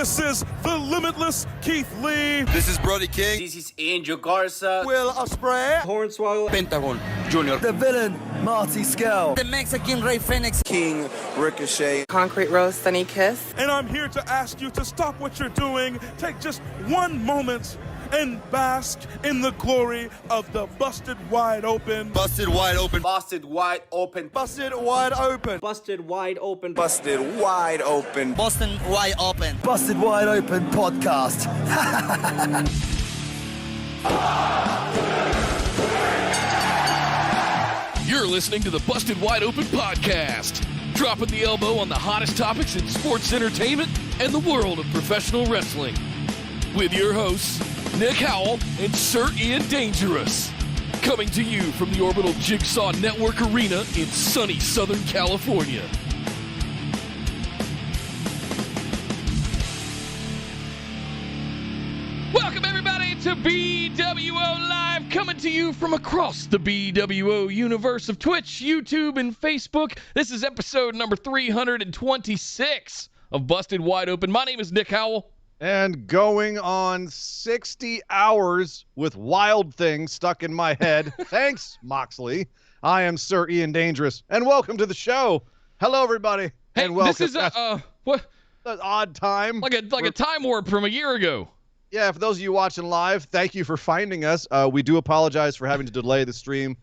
This is the limitless Keith Lee. This is Brody King. This is Angel Garza. Will Ospreay. Hornswoggle. Pentagon Jr. The villain, Marty Scurll. The Mexican Ray Phoenix. King Ricochet. Concrete Rose Sunny Kiss. And I'm here to ask you to stop what you're doing, take just one moment, and bask in the glory of the busted wide open. Busted wide open. Busted wide open. Busted wide open. Busted wide open. Busted wide open. Boston Wide Open. Busted wide open podcast. You're listening to the Busted Wide Open podcast, dropping the elbow on the hottest topics in sports entertainment and the world of professional wrestling. With your hosts, Nick Howell and Sir Ian Dangerous. Coming to you from the Orbital Jigsaw Network Arena in sunny Southern California. Welcome everybody to BWO Live, coming to you from across the BWO universe of Twitch, YouTube, and Facebook. This is episode number 326 of Busted Wide Open. My name is Nick Howell. And going on 60 hours with wild things stuck in my head. Thanks, Moxley. I am Sir Ian Dangerous, and welcome to the show. Hello, everybody. Hey, and welcome. this is what? An odd time. Like a time warp from a year ago. Yeah, for those of you watching live, thank you for finding us. We do apologize for having to delay the stream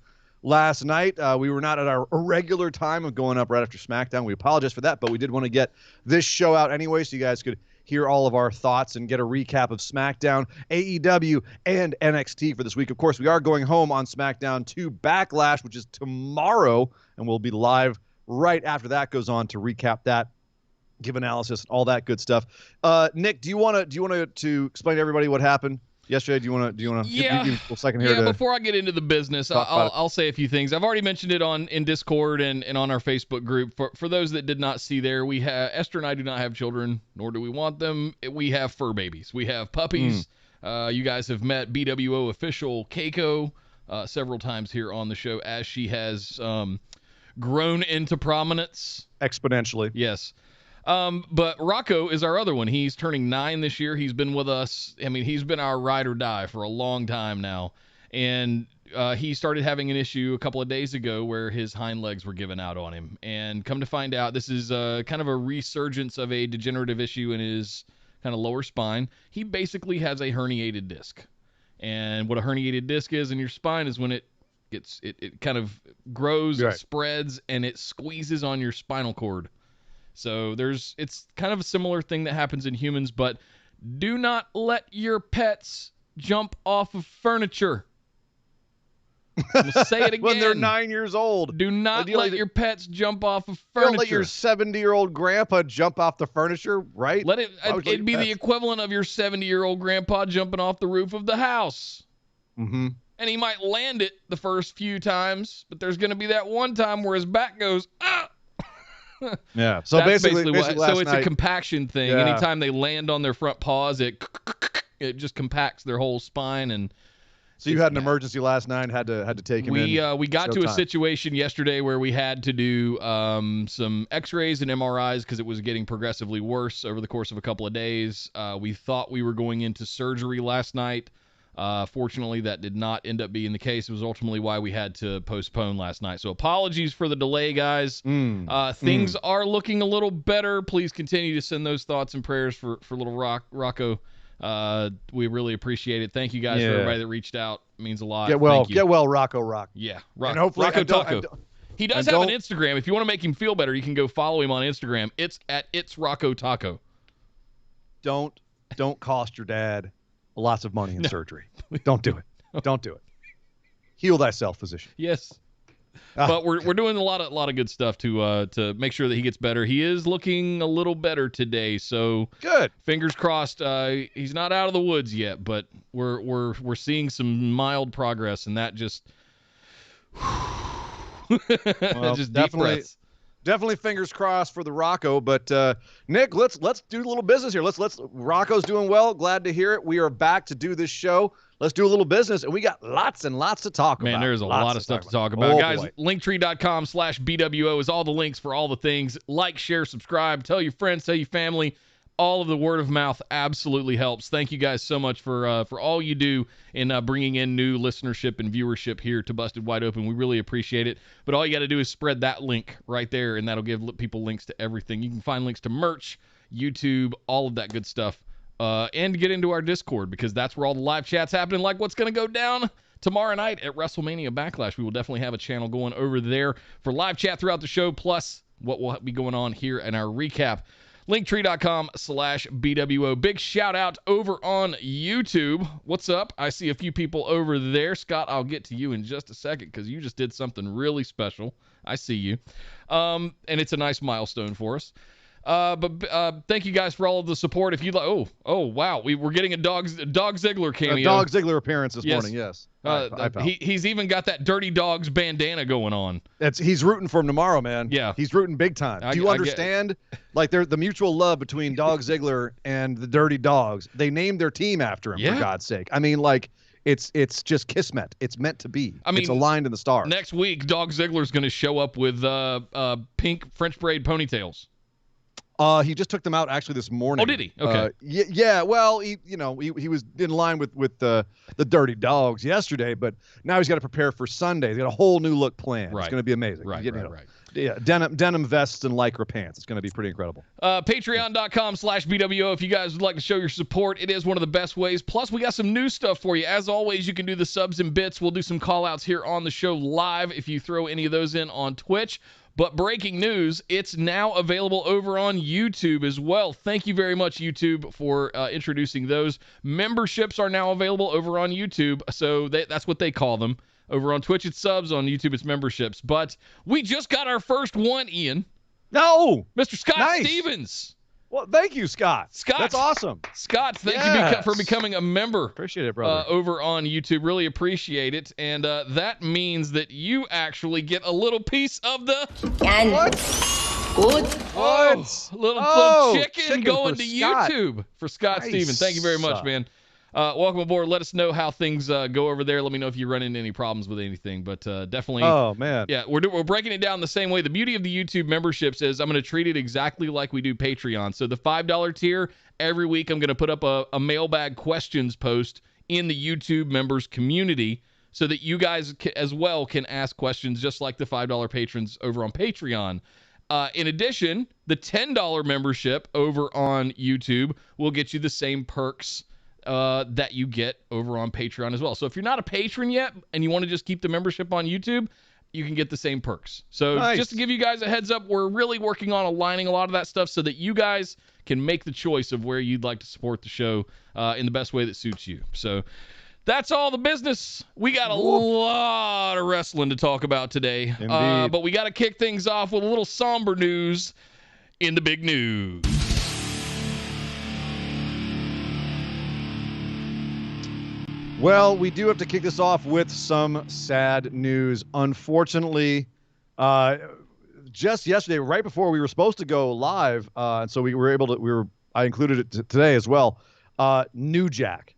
last night. We were not at our regular time of going up right after Smackdown. We apologize for that, but we did want to get this show out anyway so you guys could hear all of our thoughts and get a recap of SmackDown, AEW, and NXT for this week. Of course, we are going home on SmackDown to Backlash, which is tomorrow, and we'll be live right after that goes on to recap that, give analysis, all that good stuff. Nick, do you want to explain to everybody what happened yesterday? Do you want to Yeah. give a second here? Yeah, before I get into the business, I'll say a few things. I've already mentioned it in Discord and on our Facebook group. For those that did not see there, we have Esther and I do not have children, nor do we want them. We have fur babies. We have puppies. You guys have met BWO official Keiko several times here on the show as she has grown into prominence. Exponentially. Yes. But Rocco is our other one. He's turning 9 this year. He's been with us. I mean, he's been our ride or die for a long time now. And he started having an issue a couple of days ago where his hind legs were giving out on him. And come to find out, this is kind of a resurgence of a degenerative issue in his kind of lower spine. He basically has a herniated disc. And what a herniated disc is in your spine is when it kind of grows, right, and spreads, and it squeezes on your spinal cord. So it's kind of a similar thing that happens in humans, but do not let your pets jump off of furniture. I'm gonna say it again. When they're 9 years old. Do not let your pets jump off of furniture. Don't let your 70-year-old grandpa jump off the furniture, right? It'd be the equivalent of your 70-year-old grandpa jumping off the roof of the house. Mm-hmm. And he might land it the first few times, but there's going to be that one time where his back goes, ah! Yeah. So That's basically it's a compaction thing. Yeah. Anytime they land on their front paws, it just compacts their whole spine. And so you had an emergency last night, had to take him in. We got to a situation yesterday where we had to do some X-rays and MRIs because it was getting progressively worse over the course of a couple of days. We thought we were going into surgery last night. Fortunately, that did not end up being the case. It was ultimately why we had to postpone last night. So apologies for the delay, guys. Things are looking a little better. Please continue to send those thoughts and prayers for little Rocco. We really appreciate it. Thank you guys for everybody that reached out. It means a lot. Get well, Rocco Rock. Yeah, and hopefully Rocco Taco. He does have an Instagram. If you want to make him feel better, you can go follow him on Instagram. It's Rocco Taco. Don't cost your dad lots of money in surgery. Don't do it. Don't do it. Heal thyself, physician. Yes. But we're doing a lot of good stuff to make sure that he gets better. He is looking a little better today, so good. Fingers crossed. He's not out of the woods yet, but we're seeing some mild progress, and that just just deep breaths. Definitely fingers crossed for the Rocco, but Nick, let's do a little business here. Let's Rocco's doing well. Glad to hear it. We are back to do this show. Let's do a little business, and we got lots and lots to talk about. Man, there's a lot of stuff to talk about. Guys, linktree.com/BWO is all the links for all the things. Like, share, subscribe, tell your friends, tell your family, all of the word of mouth absolutely helps. Thank you guys so much for all you do in bringing in new listenership and viewership here to Busted Wide Open. We really appreciate it. But all you got to do is spread that link right there, and that'll give people links to everything. You can find links to merch, YouTube, all of that good stuff, and get into our Discord, because that's where all the live chat's happening, like what's going to go down tomorrow night at WrestleMania Backlash. We will definitely have a channel going over there for live chat throughout the show, plus what will be going on here in our recap. Linktree.com/BWO. Big shout out over on YouTube. What's up? I see a few people over there. Scott, I'll get to you in just a second because you just did something really special. I see you. And it's a nice milestone for us. But thank you guys for all of the support. If you'd like, oh wow, we're getting a Dog Ziggler cameo. A Dog Ziggler appearance this morning. Yes. He's even got that Dirty Dogs bandana going on. He's rooting for him tomorrow, man. Yeah, he's rooting big time. Do you understand? Like, the mutual love between Dog Ziggler and the Dirty Dogs. They named their team after him, for God's sake. I mean, like, it's just kismet. It's meant to be. I mean, it's aligned in the stars. Next week, Dog Ziggler's going to show up with pink French braid ponytails. He just took them out actually this morning. Oh, did he? Okay. Yeah. Well, he was in line with the Dirty Dogs yesterday, but now he's got to prepare for Sunday. He's got a whole new look planned. Right. It's going to be amazing. Right. Yeah, denim vests and Lycra pants. It's going to be pretty incredible. Patreon.com/BWO if you guys would like to show your support. It is one of the best ways. Plus, we got some new stuff for you. As always, you can do the subs and bits. We'll do some call-outs here on the show live if you throw any of those in on Twitch. But breaking news, it's now available over on YouTube as well. Thank you very much, YouTube, for introducing those. Memberships are now available over on YouTube, so that's what they call them. Over on Twitch, it's subs. On YouTube, it's memberships. But we just got our first one, Ian. No! Mr. Scott Stevens. Well, thank you, Scott. That's awesome. Scott, thank you for becoming a member. Appreciate it, brother. Over on YouTube. Really appreciate it. And that means that you actually get a little piece of the... What? Little chicken going to YouTube for Scott Stevens. Thank you very much, man. Welcome aboard. Let us know how things go over there. Let me know if you run into any problems with anything. But definitely. Oh, man. Yeah, we're breaking it down the same way. The beauty of the YouTube memberships is I'm going to treat it exactly like we do Patreon. So the $5 tier, every week I'm going to put up a mailbag questions post in the YouTube members community so that you guys as well can ask questions just like the $5 patrons over on Patreon. In addition, the $10 membership over on YouTube will get you the same perks that you get over on Patreon as well. So if you're not a patron yet and you want to just keep the membership on YouTube, you can get the same perks. So just to give you guys a heads up, we're really working on aligning a lot of that stuff so that you guys can make the choice of where you'd like to support the show in the best way that suits you. So that's all the business. We got a lot of wrestling to talk about today. But we got to kick things off with a little somber news in the big news. Well, we do have to kick this off with some sad news. Unfortunately, just yesterday, right before we were supposed to go live, and so we were able to, I included it today as well. New Jack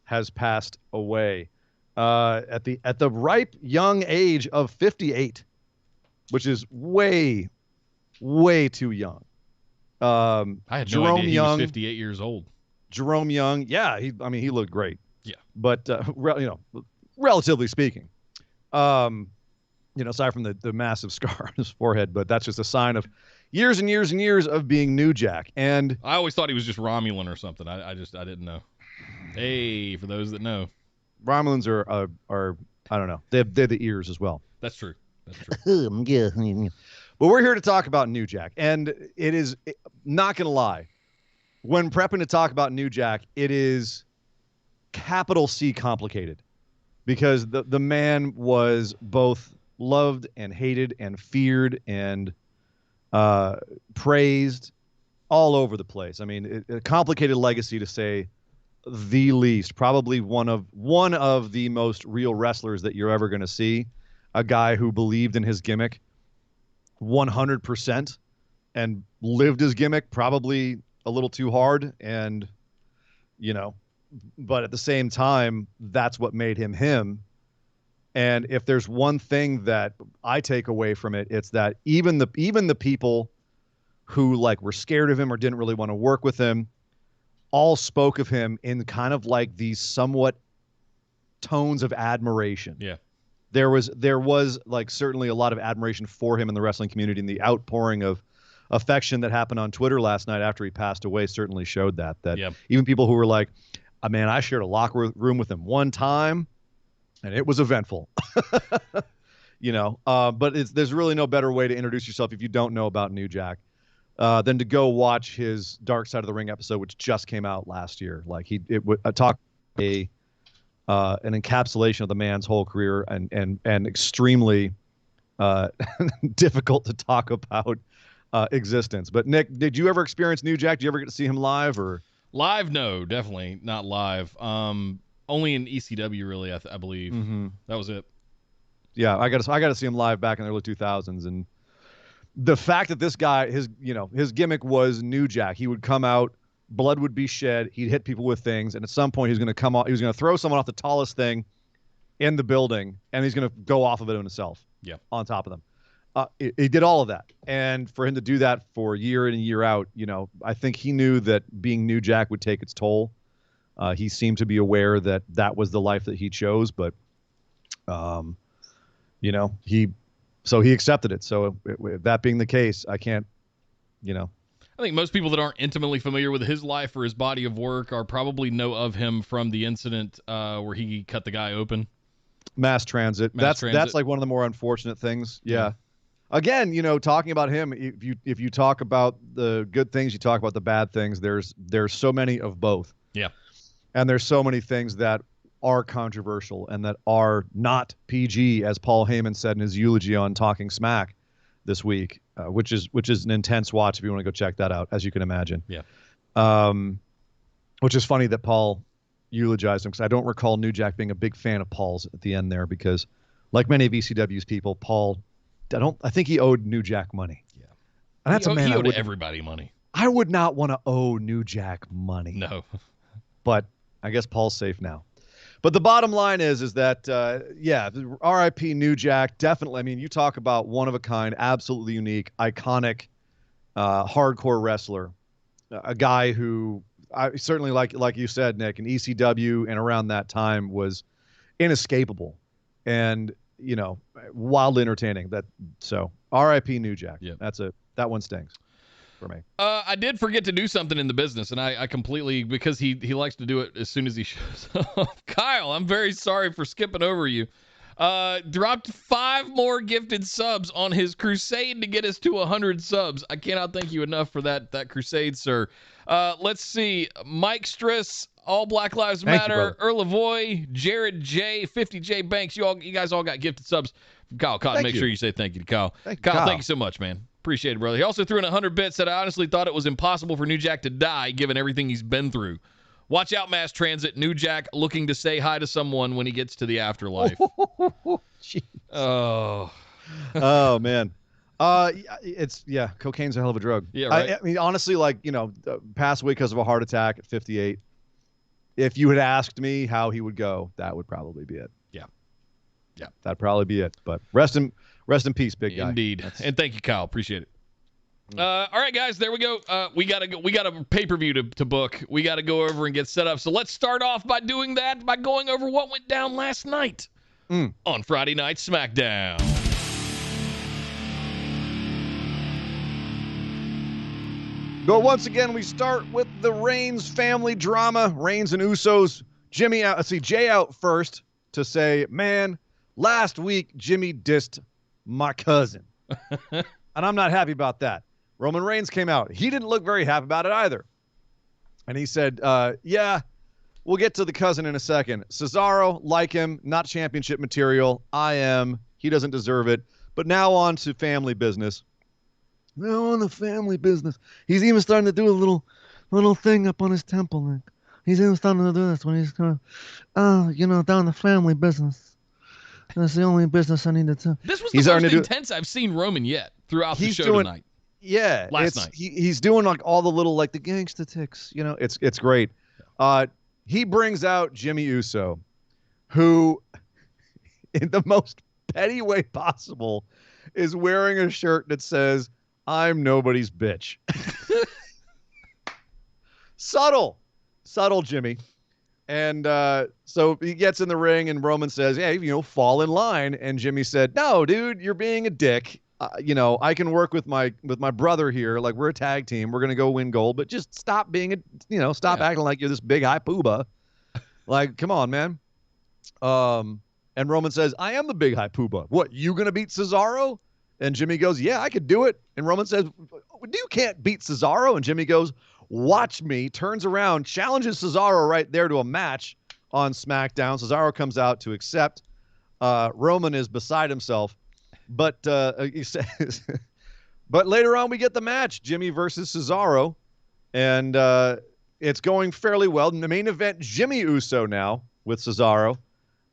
has passed away at the ripe young age of 58, which is way, way too young. I had no idea he was 58 years old. Jerome Young, yeah, he looked great. Yeah, but relatively speaking, aside from the massive scar on his forehead, but that's just a sign of years and years and years of being New Jack. And I always thought he was just Romulan or something. I didn't know. Hey, for those that know, Romulans are I don't know. They're the ears as well. That's true. But we're here to talk about New Jack, and it is not gonna lie. When prepping to talk about New Jack, it is capital C complicated, because the man was both loved and hated and feared and praised all over the place. I mean, a complicated legacy to say the least. Probably one of the most real wrestlers that you're ever going to see. A guy who believed in his gimmick 100% and lived his gimmick probably a little too hard, and but at the same time, that's what made him him. And if there's one thing that I take away from it, it's that even the people who like were scared of him or didn't really want to work with him, all spoke of him in kind of like these somewhat tones of admiration. Yeah. There was like certainly a lot of admiration for him in the wrestling community, and the outpouring of affection that happened on Twitter last night after he passed away certainly showed that even people who were like, man, I shared a locker room with him one time and it was eventful. But there's really no better way to introduce yourself if you don't know about New Jack than to go watch his Dark Side of the Ring episode, which just came out last year. Like an encapsulation of the man's whole career and extremely difficult to talk about existence. But Nick, did you ever experience New Jack? Did you ever get to see him live or? Live? No, definitely not live. Only in ECW, really, I believe. Mm-hmm. That was it. Yeah, I got to see him live back in the early 2000s, and the fact that this guy, his gimmick was New Jack. He would come out, blood would be shed, he'd hit people with things, and at some point he was going to throw someone off the tallest thing in the building, and he's going to go off of it himself. Yeah, on top of them. He did all of that, and for him to do that for year in and year out, I think he knew that being New Jack would take its toll. He seemed to be aware that that was the life that he chose, but he accepted it. So that being the case, I can't, I think most people that aren't intimately familiar with his life or his body of work are probably know of him from the incident where he cut the guy open. Mass transit. That's like one of the more unfortunate things. Yeah. Again, talking about him, if you talk about the good things, you talk about the bad things, there's so many of both. Yeah. And there's so many things that are controversial and that are not PG, as Paul Heyman said in his eulogy on Talking Smack this week, which is an intense watch if you want to go check that out, as you can imagine. Yeah. Which is funny that Paul eulogized him, because I don't recall New Jack being a big fan of Paul's at the end there, because like many of ECW's people, Paul, I think he owed New Jack money. Yeah. And that's he owed everybody money. I would not want to owe New Jack money. No. But I guess Paul's safe now. But the bottom line is that, R.I.P. New Jack, definitely. I mean, you talk about one of a kind, absolutely unique, iconic, hardcore wrestler, a guy who I certainly, like you said, Nick, in ECW and around that time was inescapable and, wildly entertaining. So R.I.P. New Jack. Yeah. That one stings for me. I did forget to do something in the business, and I completely, because he likes to do it as soon as he shows up. Kyle, I'm very sorry for skipping over you. Dropped 5 more gifted subs on his crusade to get us to 100 subs. I cannot thank you enough for that crusade, sir. Let's see. Mike Striss, All Black Lives Matter, Earl Lavoy, Jared J, 50J Banks. You guys all got gifted subs from Kyle Cotton. Make sure you say thank you to Kyle. Kyle, thank you so much, man. Appreciate it, brother. He also threw in 100 bits, said I honestly thought it was impossible for New Jack to die given everything he's been through. Watch out, mass transit. New Jack looking to say hi to someone when he gets to the afterlife. Oh, man. Cocaine's a hell of a drug. Yeah, right. I mean, honestly, passed away because of a heart attack at 58. If you had asked me how he would go, that would probably be it. Yeah, that'd probably be it. But rest in peace, big guy. Indeed. And thank you, Kyle. Appreciate it. All right, guys, there we go. We got a pay-per-view to book. We got to go over and get set up. So let's start off by doing that, by going over what went down last night on Friday Night Smackdown. But once again, we start with the Reigns family drama. Reigns and Usos. Jay out first to say, man, last week Jimmy dissed my cousin. And I'm not happy about that. Roman Reigns came out. He didn't look very happy about it either. And he said, we'll get to the cousin in a second. Cesaro, like him, not championship material. I am. He doesn't deserve it. But now on to family business. Now on the family business. He's even starting to do a little thing up on his temple. Like, he's even starting to do this when he's going, down the family business. That's the only business I need to tell. This was the most intense I've seen Roman yet throughout the show tonight. Yeah. Last night. He's doing like all the little, like the gangsta ticks. It's great. He brings out Jimmy Uso, who, in the most petty way possible, is wearing a shirt that says, I'm nobody's bitch. Subtle, Jimmy. And so he gets in the ring, and Roman says, hey, fall in line. And Jimmy said, no, dude, you're being a dick. I can work with my brother here. Like, we're a tag team. We're going to go win gold. But just stop being acting like you're this big high poobah. Like, come on, man. And Roman says, I am the big high poobah. What, you going to beat Cesaro? And Jimmy goes, yeah, I could do it. And Roman says, you can't beat Cesaro. And Jimmy goes, watch me, turns around, challenges Cesaro right there to a match on SmackDown. Cesaro comes out to accept. Roman is beside himself. But he says, but later on we get the match, Jimmy versus Cesaro. And it's going fairly well. In the main event, Jimmy Uso now with Cesaro.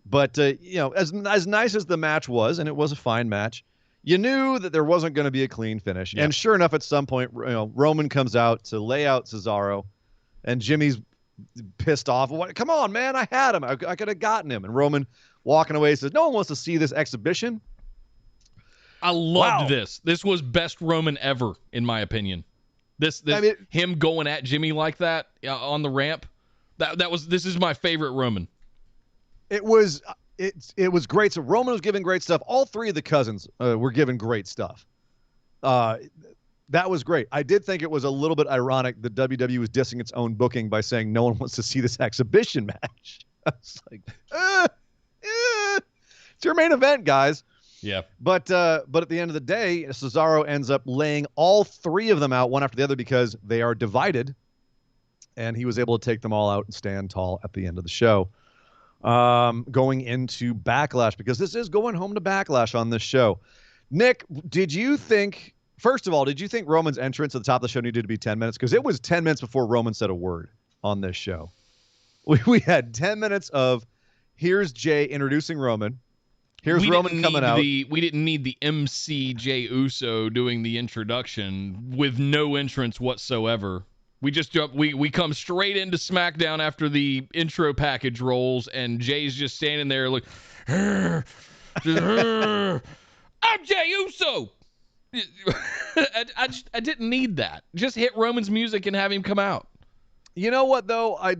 But, as nice as the match was, and it was a fine match, you knew that there wasn't going to be a clean finish. Yeah. And sure enough, at some point, Roman comes out to lay out Cesaro, and Jimmy's pissed off. Come on, man, I had him. I could have gotten him. And Roman walking away says, no one wants to see this exhibition. I loved this. This was best Roman ever, in my opinion. Him going at Jimmy like that on the ramp. This is my favorite Roman. It was great. So Roman was giving great stuff. All three of the cousins were giving great stuff. That was great. I did think it was a little bit ironic that WWE was dissing its own booking by saying no one wants to see this exhibition match. I was like, it's your main event, guys. Yeah. But at the end of the day, Cesaro ends up laying all three of them out one after the other because they are divided, and he was able to take them all out and stand tall at the end of the show. Going into Backlash, because this is going home to Backlash on this show. Nick, first of all, did you think Roman's entrance at the top of the show needed to be 10 minutes? Because it was 10 minutes before Roman said a word on this show. We had 10 minutes of, here's Jay introducing Roman. Here's Roman coming out. We didn't need the MC Jay Uso doing the introduction with no entrance whatsoever. We just jump. We come straight into SmackDown after the intro package rolls, and Jay's just standing there like, I'm Jay Uso. I didn't need that. Just hit Roman's music and have him come out. You know what though? I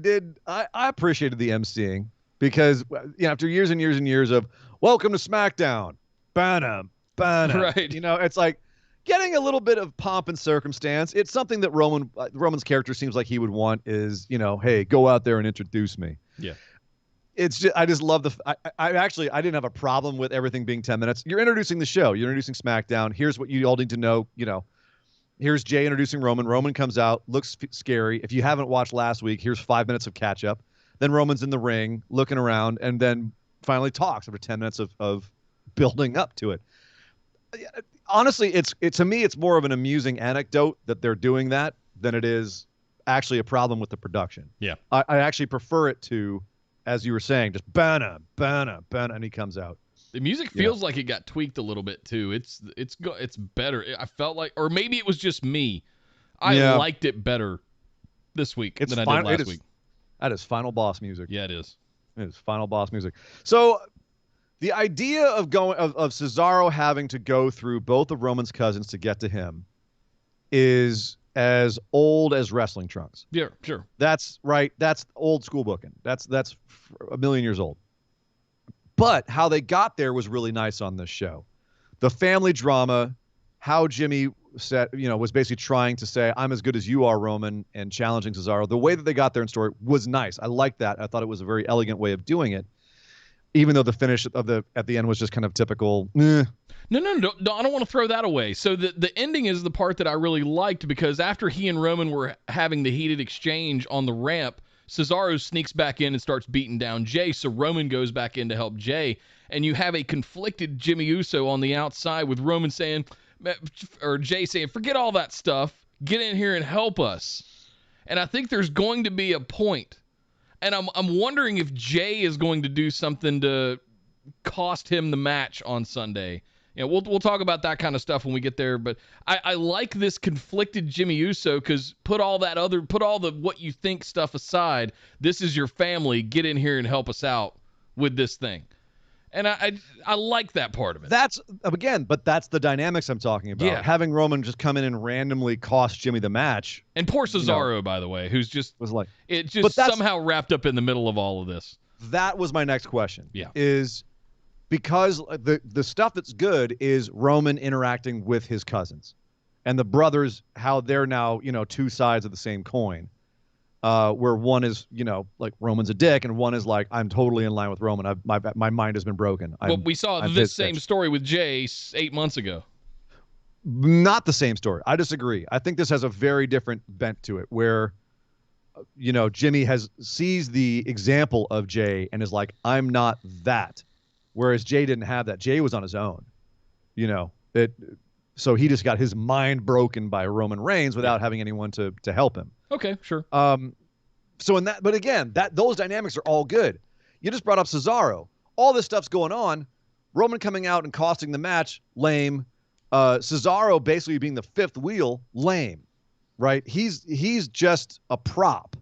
appreciated the emceeing because after years and years and years of welcome to SmackDown, bana, right? It's like getting a little bit of pomp and circumstance. It's something that Roman's character seems like he would want is, hey, go out there and introduce me. Yeah. It's just, I just love I didn't have a problem with everything being 10 minutes. You're introducing the show. You're introducing SmackDown. Here's what you all need to know. Here's Jay introducing Roman. Roman comes out, looks scary. If you haven't watched last week, here's 5 minutes of catch up. Then Roman's in the ring looking around and then finally talks after 10 minutes of building up to it. Honestly, to me, it's more of an amusing anecdote that they're doing that than it is actually a problem with the production. Yeah. I actually prefer it to, as you were saying, just bana, and he comes out. The music feels like it got tweaked a little bit too. It's better. I felt like, or maybe it was just me. I liked it better this week than I did last week. That is Final Boss music. Yeah, it is. It is Final Boss music. So the idea of Cesaro having to go through both of Roman's cousins to get to him is as old as wrestling trunks. Yeah, sure. That's right. That's old school booking. That's a million years old. But how they got there was really nice on this show. The family drama, how Jimmy was basically trying to say, I'm as good as you are, Roman, and challenging Cesaro. The way that they got there in story was nice. I liked that. I thought it was a very elegant way of doing it. Even though the finish at the end was just kind of typical. No, I don't want to throw that away. So the ending is the part that I really liked because after he and Roman were having the heated exchange on the ramp, Cesaro sneaks back in and starts beating down Jay. So Roman goes back in to help Jay, and you have a conflicted Jimmy Uso on the outside with Roman saying, or Jay saying, forget all that stuff, get in here and help us. And I think there's going to be a point. And I'm wondering if Jay is going to do something to cost him the match on Sunday. We'll talk about that kind of stuff when we get there. But I like this conflicted Jimmy Uso because put all the what you think stuff aside. This is your family. Get in here and help us out with this thing. And I like that part of it. That's the dynamics I'm talking about. Yeah. Having Roman just come in and randomly cost Jimmy the match. And poor Cesaro, by the way, who's just somehow wrapped up in the middle of all of this. That was my next question. Yeah. Is because the stuff that's good is Roman interacting with his cousins and the brothers, how they're now, two sides of the same coin. Where one is, like Roman's a dick, and one is like, I'm totally in line with Roman. My mind has been broken. Well, we saw this same story with Jay 8 months ago. Not the same story. I disagree. I think this has a very different bent to it, where, Jimmy sees the example of Jay and is like, I'm not that. Whereas Jay didn't have that. Jay was on his own. So he just got his mind broken by Roman Reigns without having anyone to help him. Okay, sure. So in that, but again, those dynamics are all good. You just brought up Cesaro. All this stuff's going on. Roman coming out and costing the match, lame. Cesaro basically being the fifth wheel, lame. Right? He's just a prop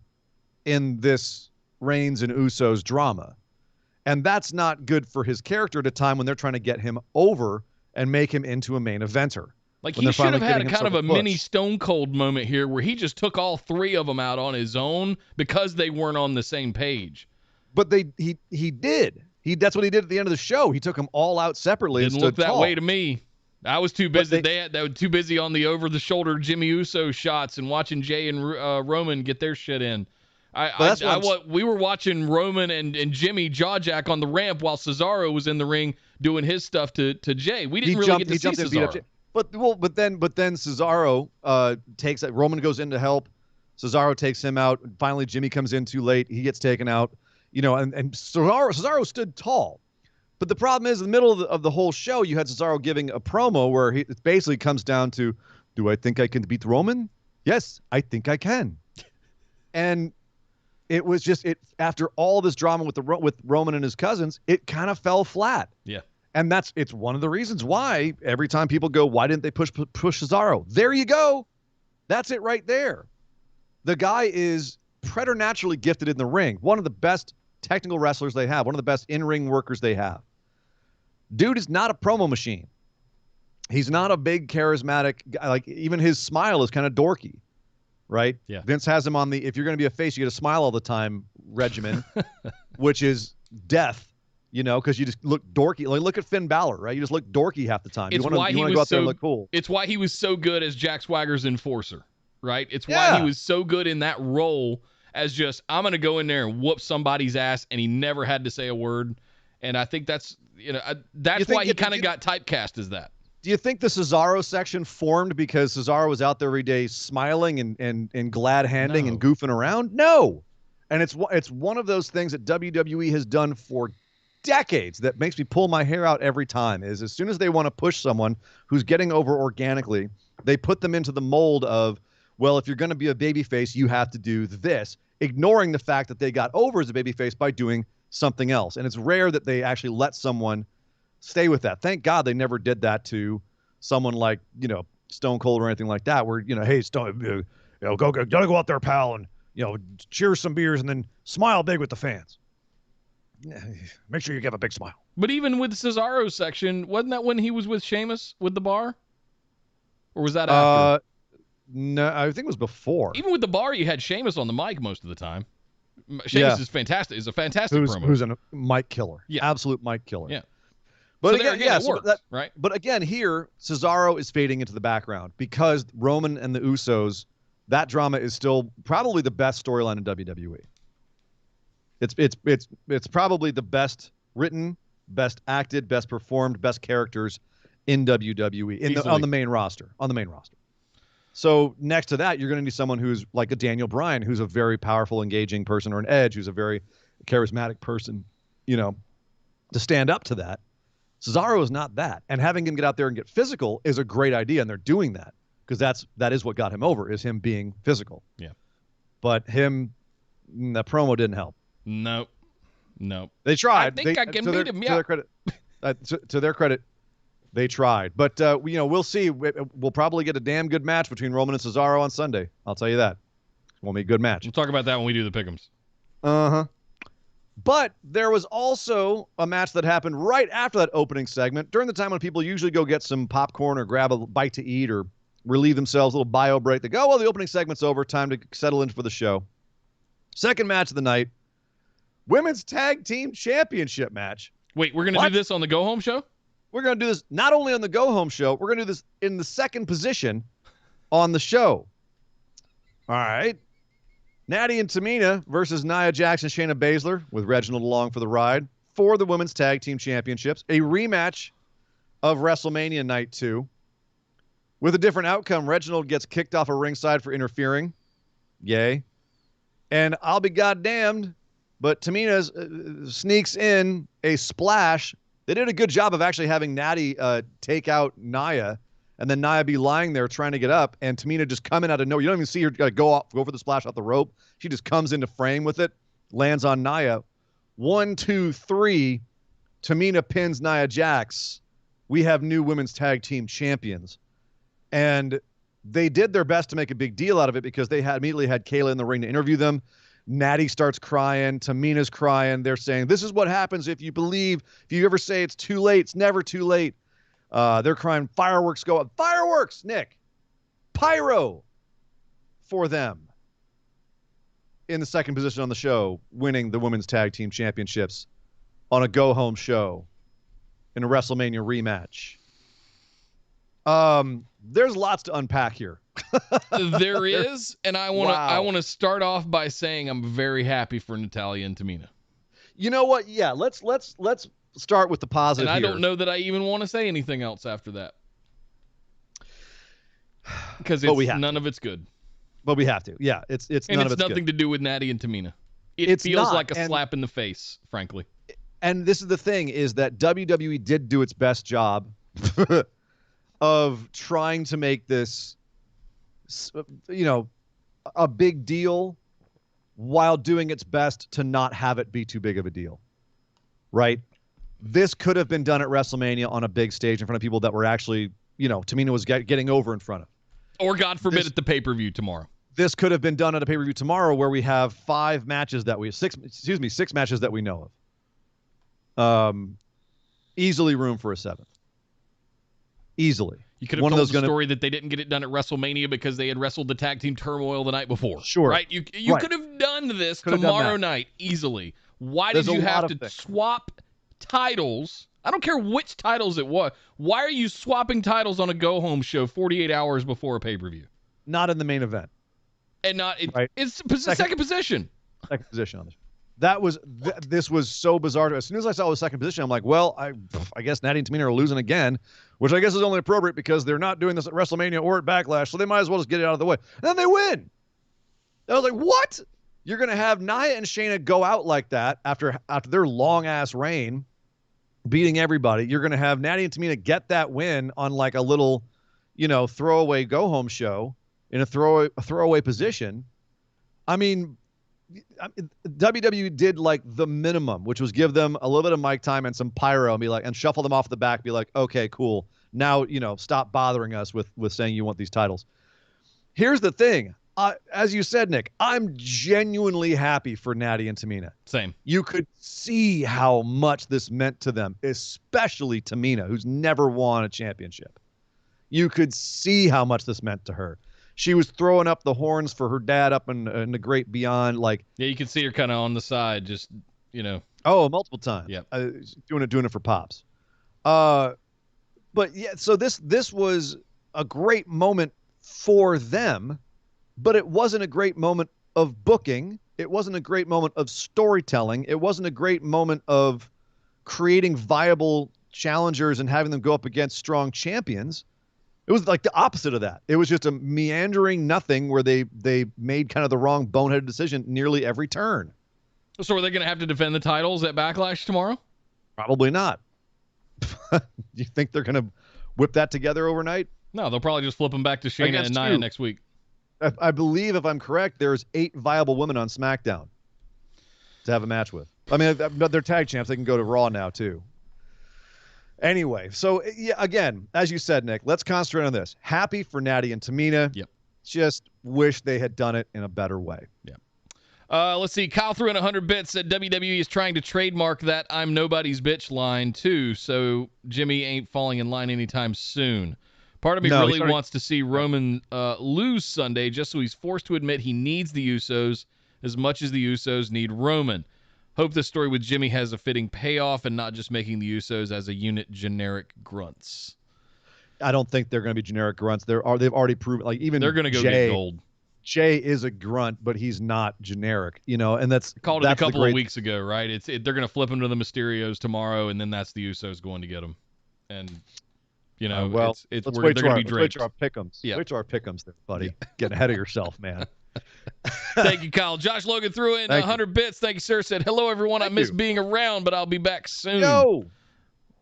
in this Reigns and Usos drama. And that's not good for his character at a time when they're trying to get him over and make him into a main eventer. Like, he should have had a kind of a mini Stone Cold moment here where he just took all three of them out on his own because they weren't on the same page. But he did. That's what he did at the end of the show. He took them all out separately. Didn't look that way to me. I was too busy. They were too busy on the over-the-shoulder Jimmy Uso shots and watching Jay and Roman get their shit in. We were watching Roman and Jimmy jawjack on the ramp while Cesaro was in the ring doing his stuff to Jay. We didn't really get to see Cesaro. But then Cesaro takes it. Roman goes in to help. Cesaro takes him out. Finally, Jimmy comes in too late. He gets taken out. And Cesaro stood tall. But the problem is, in the middle of the whole show, you had Cesaro giving a promo where it basically comes down to, do I think I can beat Roman? Yes, I think I can. And it was just after all this drama with Roman and his cousins, it kind of fell flat. Yeah. And it's one of the reasons why every time people go, why didn't they push Cesaro? There you go. That's it right there. The guy is preternaturally gifted in the ring. One of the best technical wrestlers they have. One of the best in-ring workers they have. Dude is not a promo machine. He's not a big charismatic guy. Like, even his smile is kind of dorky, right? Yeah. Vince has him on the, if you're going to be a face, you got to smile all the time regimen, which is death. Because you just look dorky. Like, look at Finn Balor, right? You just look dorky half the time. You want to go out there and look cool. It's why he was so good as Jack Swagger's enforcer, right? It's why he was so good in that role as just, I'm going to go in there and whoop somebody's ass, and he never had to say a word. And I think that's why he kind of got typecast as that. Do you think the Cesaro section formed because Cesaro was out there every day smiling and glad handing and goofing around? No. And it's one of those things that WWE has done for decades that makes me pull my hair out every time. Is as soon as they want to push someone who's getting over organically, they put them into the mold of, well, if you're going to be a babyface, you have to do this, ignoring the fact that they got over as a babyface by doing something else. And it's rare that they actually let someone stay with that. Thank God they never did that to someone like, Stone Cold or anything like that, where, hey, Stone, gotta go out there, pal, and, cheers some beers and then smile big with the fans. Make sure you give a big smile. But even with Cesaro's section, wasn't that when he was with Sheamus with the bar? Or was that after? No, I think it was before. Even with the bar, you had Sheamus on the mic most of the time. Sheamus is fantastic. Is a fantastic promo. Who's a mic killer. Yeah. Absolute mic killer. Yeah. But so again, it works, right? But again, here, Cesaro is fading into the background because Roman and the Usos, that drama is still probably the best storyline in WWE. It's probably the best written, best acted, best performed, best characters in WWE on the main roster. So next to that, you're going to need someone who's like a Daniel Bryan, who's a very powerful, engaging person, or an Edge, who's a very charismatic person, to stand up to that. Cesaro is not that, and having him get out there and get physical is a great idea, and they're doing that because that is what got him over, is him being physical. Yeah. But the promo didn't help. Nope. They tried. I think I can beat him. Yeah. To their credit, they tried. But we'll see. We'll probably get a damn good match between Roman and Cesaro on Sunday. I'll tell you that. It won't be a good match. We'll talk about that when we do the pick'ems. But there was also a match that happened right after that opening segment, during the time when people usually go get some popcorn or grab a bite to eat or relieve themselves, a little bio break. They go, well, the opening segment's over, time to settle in for the show. Second match of the night, Women's Tag Team Championship match. Wait, we're going to do this on the Go Home show? We're going to do this not only on the Go Home show, we're going to do this in the second position on the show. All right. Natty and Tamina versus Nia Jax and Shayna Baszler with Reginald along for the ride for the Women's Tag Team Championships. A rematch of WrestleMania Night 2. With a different outcome, Reginald gets kicked off a ringside for interfering. Yay. And I'll be goddamned, but Tamina sneaks in a splash. They did a good job of actually having Natty take out Nia, and then Nia be lying there trying to get up, and Tamina just coming out of nowhere. You don't even see her go for the splash off the rope. She just comes into frame with it, lands on Nia. 1, 2, 3. Tamina pins Nia Jax. We have new Women's Tag Team Champions. And they did their best to make a big deal out of it because they immediately had Kayla in the ring to interview them. Natty starts crying. Tamina's crying. They're saying, this is what happens if you ever say it's too late, it's never too late. They're crying. Fireworks go up. Fireworks, Nick. Pyro for them. In the second position on the show, winning the Women's Tag Team Championships on a go-home show in a WrestleMania rematch. There's lots to unpack here. There is, and I want to start off by saying I'm very happy for Natalya and Tamina. You know what? Yeah, let's start with the positive. And I here. don't know that I even want to say anything else after that, because none of it's good. But we have to. Yeah, it's and none of it's nothing good. to do with Natty and Tamina. It feels like a slap in the face, frankly. And this is the thing: is that WWE did do its best job of trying to make this, a big deal while doing its best to not have it be too big of a deal, right? This could have been done at WrestleMania on a big stage in front of people that were actually, Tamina was getting over in front of. Or God forbid at the pay-per-view tomorrow. This could have been done at a pay-per-view tomorrow where we have six matches that we know of. Easily room for a seventh. Easily. You could have told the story that they didn't get it done at WrestleMania because they had wrestled the tag team turmoil the night before. Sure. Right? You could have done this tomorrow night easily. Why did you have to swap titles? I don't care which titles it was. Why are you swapping titles on a go-home show 48 hours before a pay-per-view? Not in the main event. And it's second position. Second position on this. This was so bizarre. As soon as I saw the second position, I'm like, well, I guess Natty and Tamina are losing again, which I guess is only appropriate because they're not doing this at WrestleMania or at Backlash, so they might as well just get it out of the way. And then they win. I was like, what? You're going to have Nia and Shayna go out like that after their long-ass reign, beating everybody. You're going to have Natty and Tamina get that win on like a little, throwaway go-home show in a throwaway position. I mean, WWE did like the minimum, which was give them a little bit of mic time and some pyro and be like, and shuffle them off the back, be like, okay, cool. Now, stop bothering us with saying you want these titles. Here's the thing. As you said, Nick, I'm genuinely happy for Natty and Tamina. Same. You could see how much this meant to them, especially Tamina, who's never won a championship. You could see how much this meant to her. She was throwing up the horns for her dad up in the great beyond. Like, yeah, you could see her kind of on the side, just, Oh, multiple times. Yeah. Doing it for pops. But yeah, so this was a great moment for them, but it wasn't a great moment of booking. It wasn't a great moment of storytelling. It wasn't a great moment of creating viable challengers and having them go up against strong champions. It was like the opposite of that. It was just a meandering nothing where they made kind of the wrong boneheaded decision nearly every turn. So are they going to have to defend the titles at Backlash tomorrow? Probably not. Do you think they're going to whip that together overnight? No, they'll probably just flip them back to Shayna and Nia next week. I believe, if I'm correct, there's 8 viable women on SmackDown to have a match with. I mean, they're tag champs. They can go to Raw now, too. Anyway, so, yeah, again, as you said, Nick, let's concentrate on this. Happy for Natty and Tamina. Yep. Just wish they had done it in a better way. Yep. Let's see. Kyle threw in 100 bits, said WWE is trying to trademark that "I'm nobody's bitch" line too, so Jimmy ain't falling in line anytime soon. Part of me really wants to see Roman lose Sunday just so he's forced to admit he needs the Usos as much as the Usos need Roman. Hope this story with Jimmy has a fitting payoff and not just making the Usos as a unit generic grunts. I don't think they're going to be generic grunts. They've already proven, like, even they're going to go Jay, get gold. Jay is a grunt, but he's not generic, and that's called it a couple of weeks ago, right? They're going to flip him to the Mysterios tomorrow, and then that's the Usos going to get him. And we're going to be draped. Wait to our pick'ems. Yeah. Wait to our pick'ems there, buddy. Yeah. Getting ahead of yourself, man. Thank you, Kyle. Josh Logan threw in 100 bits. Thank you, sir. Said, hello, everyone. I miss being around, but I'll be back soon. Yo.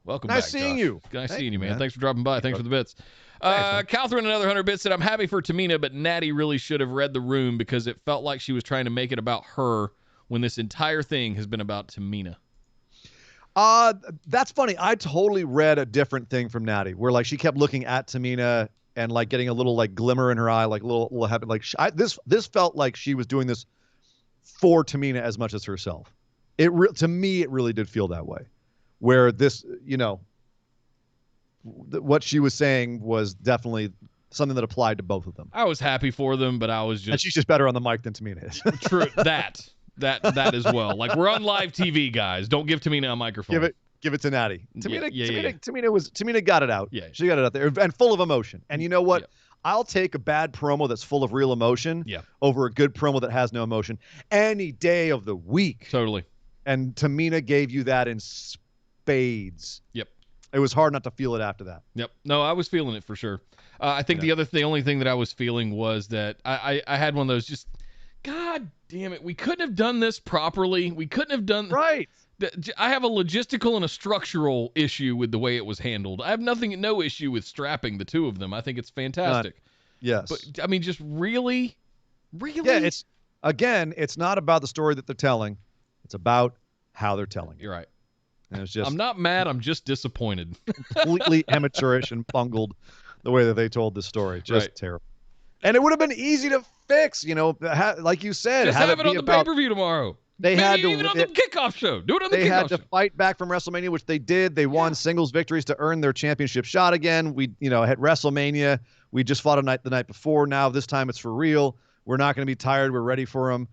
Welcome back, seeing Josh. You. Nice seeing you, man. Thanks for dropping by. Thanks for the bits. Kyle threw in another 100 bits. Said, I'm happy for Tamina, but Natty really should have read the room because it felt like she was trying to make it about her when this entire thing has been about Tamina. That's funny. I totally read a different thing from Natty, where like she kept looking at Tamina and like getting a little like glimmer in her eye, like a little happy. Like this felt like she was doing this for Tamina as much as herself. To me, it really did feel that way, where this, what she was saying was definitely something that applied to both of them. I was happy for them, but I was just. And she's just better on the mic than Tamina is. True. That as well. Like, we're on live TV, guys. Don't give Tamina a microphone. Give it to Natty. Tamina yeah. Tamina got it out. Yeah. She got it out there and full of emotion. And you know what? Yeah. I'll take a bad promo that's full of real emotion over a good promo that has no emotion any day of the week. Totally. And Tamina gave you that in spades. Yep. It was hard not to feel it after that. Yep. No, I was feeling it for sure. I think the only thing that I was feeling was that I had one of those just, God damn it, we couldn't have done this properly. We couldn't have done right. I have a logistical and a structural issue with the way it was handled. I have no issue with strapping the two of them. I think it's fantastic. Yes. But I mean, just really? Yeah, it's not about the story that they're telling. It's about how they're telling it. You're right. And it's just I'm not mad. I'm just disappointed. Completely amateurish and bungled the way that they told the story. Just terrible. And it would have been easy to fix, like you said. Just have it on the pay-per-view tomorrow. They had to even on the kickoff show. Do it on the kickoff show. They had to fight back from WrestleMania, which they did. They won singles victories to earn their championship shot again. We, at WrestleMania, we just fought the night before. Now this time it's for real. We're not going to be tired. We're ready for them.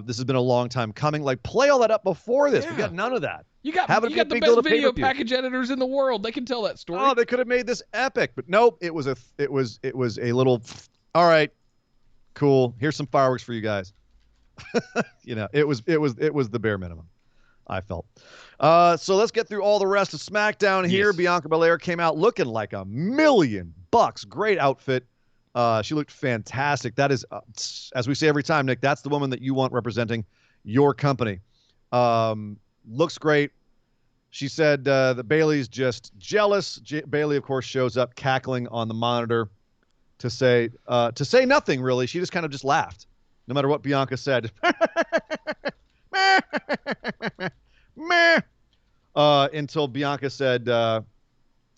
This has been a long time coming. Like, play all that up before this. Yeah. We got none of that. You got the best video package editors in the world. They can tell that story. Oh, they could have made this epic, but nope. It was a little. All right, cool. Here's some fireworks for you guys. It was the bare minimum, I felt. So let's get through all the rest of SmackDown here. Yes. Bianca Belair came out looking like $1 million. Great outfit. She looked fantastic. That is, as we say every time, Nick, that's the woman that you want representing your company. Looks great. She said that Bayley's just jealous. Bayley, of course, shows up cackling on the monitor to say nothing, really. She just kind of just laughed, no matter what Bianca said. Until Bianca said,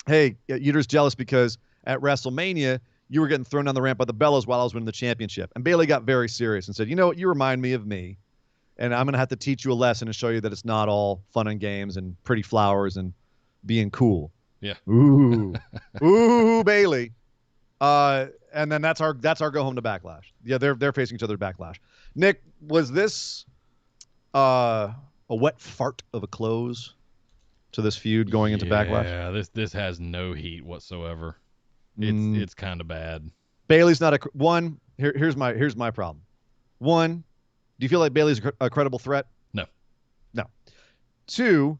hey, you're just jealous because at WrestleMania, you were getting thrown down the ramp by the Bellas while I was winning the championship. And Bayley got very serious and said, you know what, you remind me of me. And I'm going to have to teach you a lesson and show you that it's not all fun and games and pretty flowers and being cool. Yeah. Ooh. Ooh, Bayley. And then that's our go home to Backlash. Yeah, they're facing each other at Backlash. Nick, was this a wet fart of a close to this feud going into Backlash? Yeah, this has no heat whatsoever. It's kind of bad. Bayley's not one. Here's my problem. One, do you feel like Bayley's a credible threat? No. Two,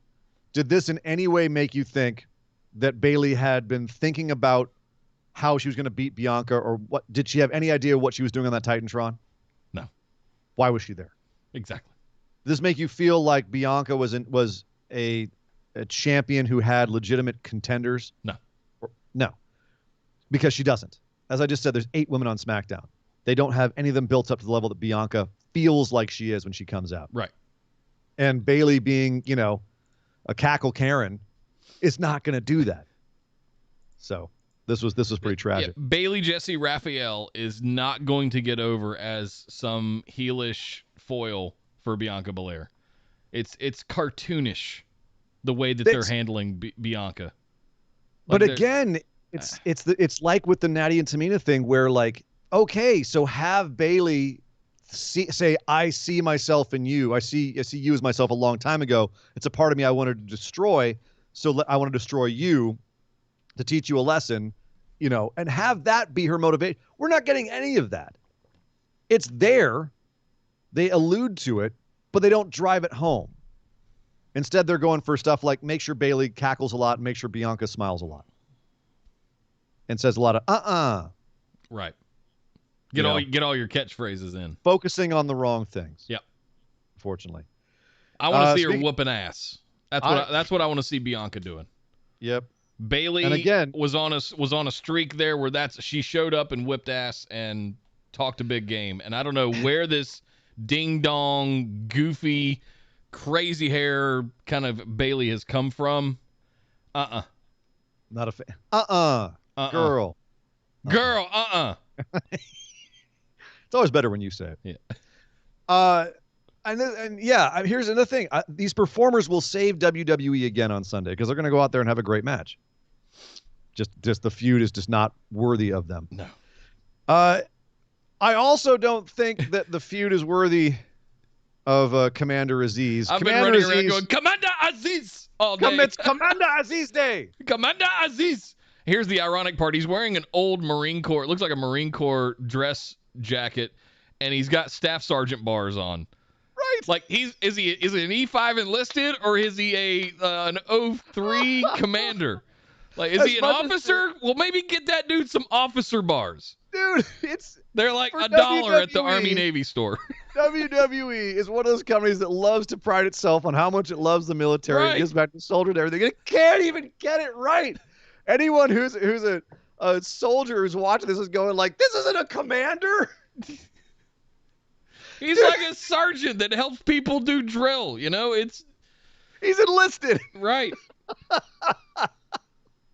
did this in any way make you think that Bayley had been thinking about how she was going to beat Bianca, or what? Did she have any idea what she was doing on that Titantron? No. Why was she there? Exactly. Did this make you feel like Bianca was a champion who had legitimate contenders? No. No. Because she doesn't. As I just said, there's 8 women on SmackDown. They don't have any of them built up to the level that Bianca feels like she is when she comes out. Right. And Bayley being, a cackle Karen is not going to do that. So this was pretty tragic. Yeah. Bayley Jessie Raphael is not going to get over as some heelish foil for Bianca Belair. It's cartoonish the way that they're handling Bianca. But again, it's like with the Natty and Tamina thing where, like, okay, so have Bayley say, I see myself in you. I see you as myself a long time ago. It's a part of me I wanted to destroy. So I want to destroy you to teach you a lesson, and have that be her motivation. We're not getting any of that. It's there. They allude to it, but they don't drive it home. Instead, they're going for stuff like make sure Bayley cackles a lot and make sure Bianca smiles a lot. And says a lot of Right. Get all your catchphrases in. Focusing on the wrong things. Yep. Fortunately. I want to see her whooping ass. That's what I want to see Bianca doing. Yep. Bayley and again, was on a streak there where she showed up and whipped ass and talked a big game. And I don't know where this ding dong, goofy, crazy hair kind of Bayley has come from. Not a fan. Girl. It's always better when you say it. Yeah. Here's another thing. These performers will save WWE again on Sunday because they're going to go out there and have a great match. Just the feud is just not worthy of them. No. I also don't think that the feud is worthy of Commander Aziz. I've been running around going, Commander Aziz all day. It's Commander Aziz Day. Commander Aziz. Here's the ironic part. He's wearing an old Marine Corps. It looks like a Marine Corps dress jacket, and he's got Staff Sergeant bars on. Right. Like is he an E5 enlisted or is he an O3 commander? Like is he an officer? Well, maybe get that dude some officer bars. Dude, they're like $1 at the Army Navy store. WWE is one of those companies that loves to pride itself on how much it loves the military. Right. It gives back to soldiers and everything. It can't even get it right. Anyone who's a soldier who's watching this is going like, this isn't a commander. He's like a sergeant that helps people do drill. He's enlisted. Right.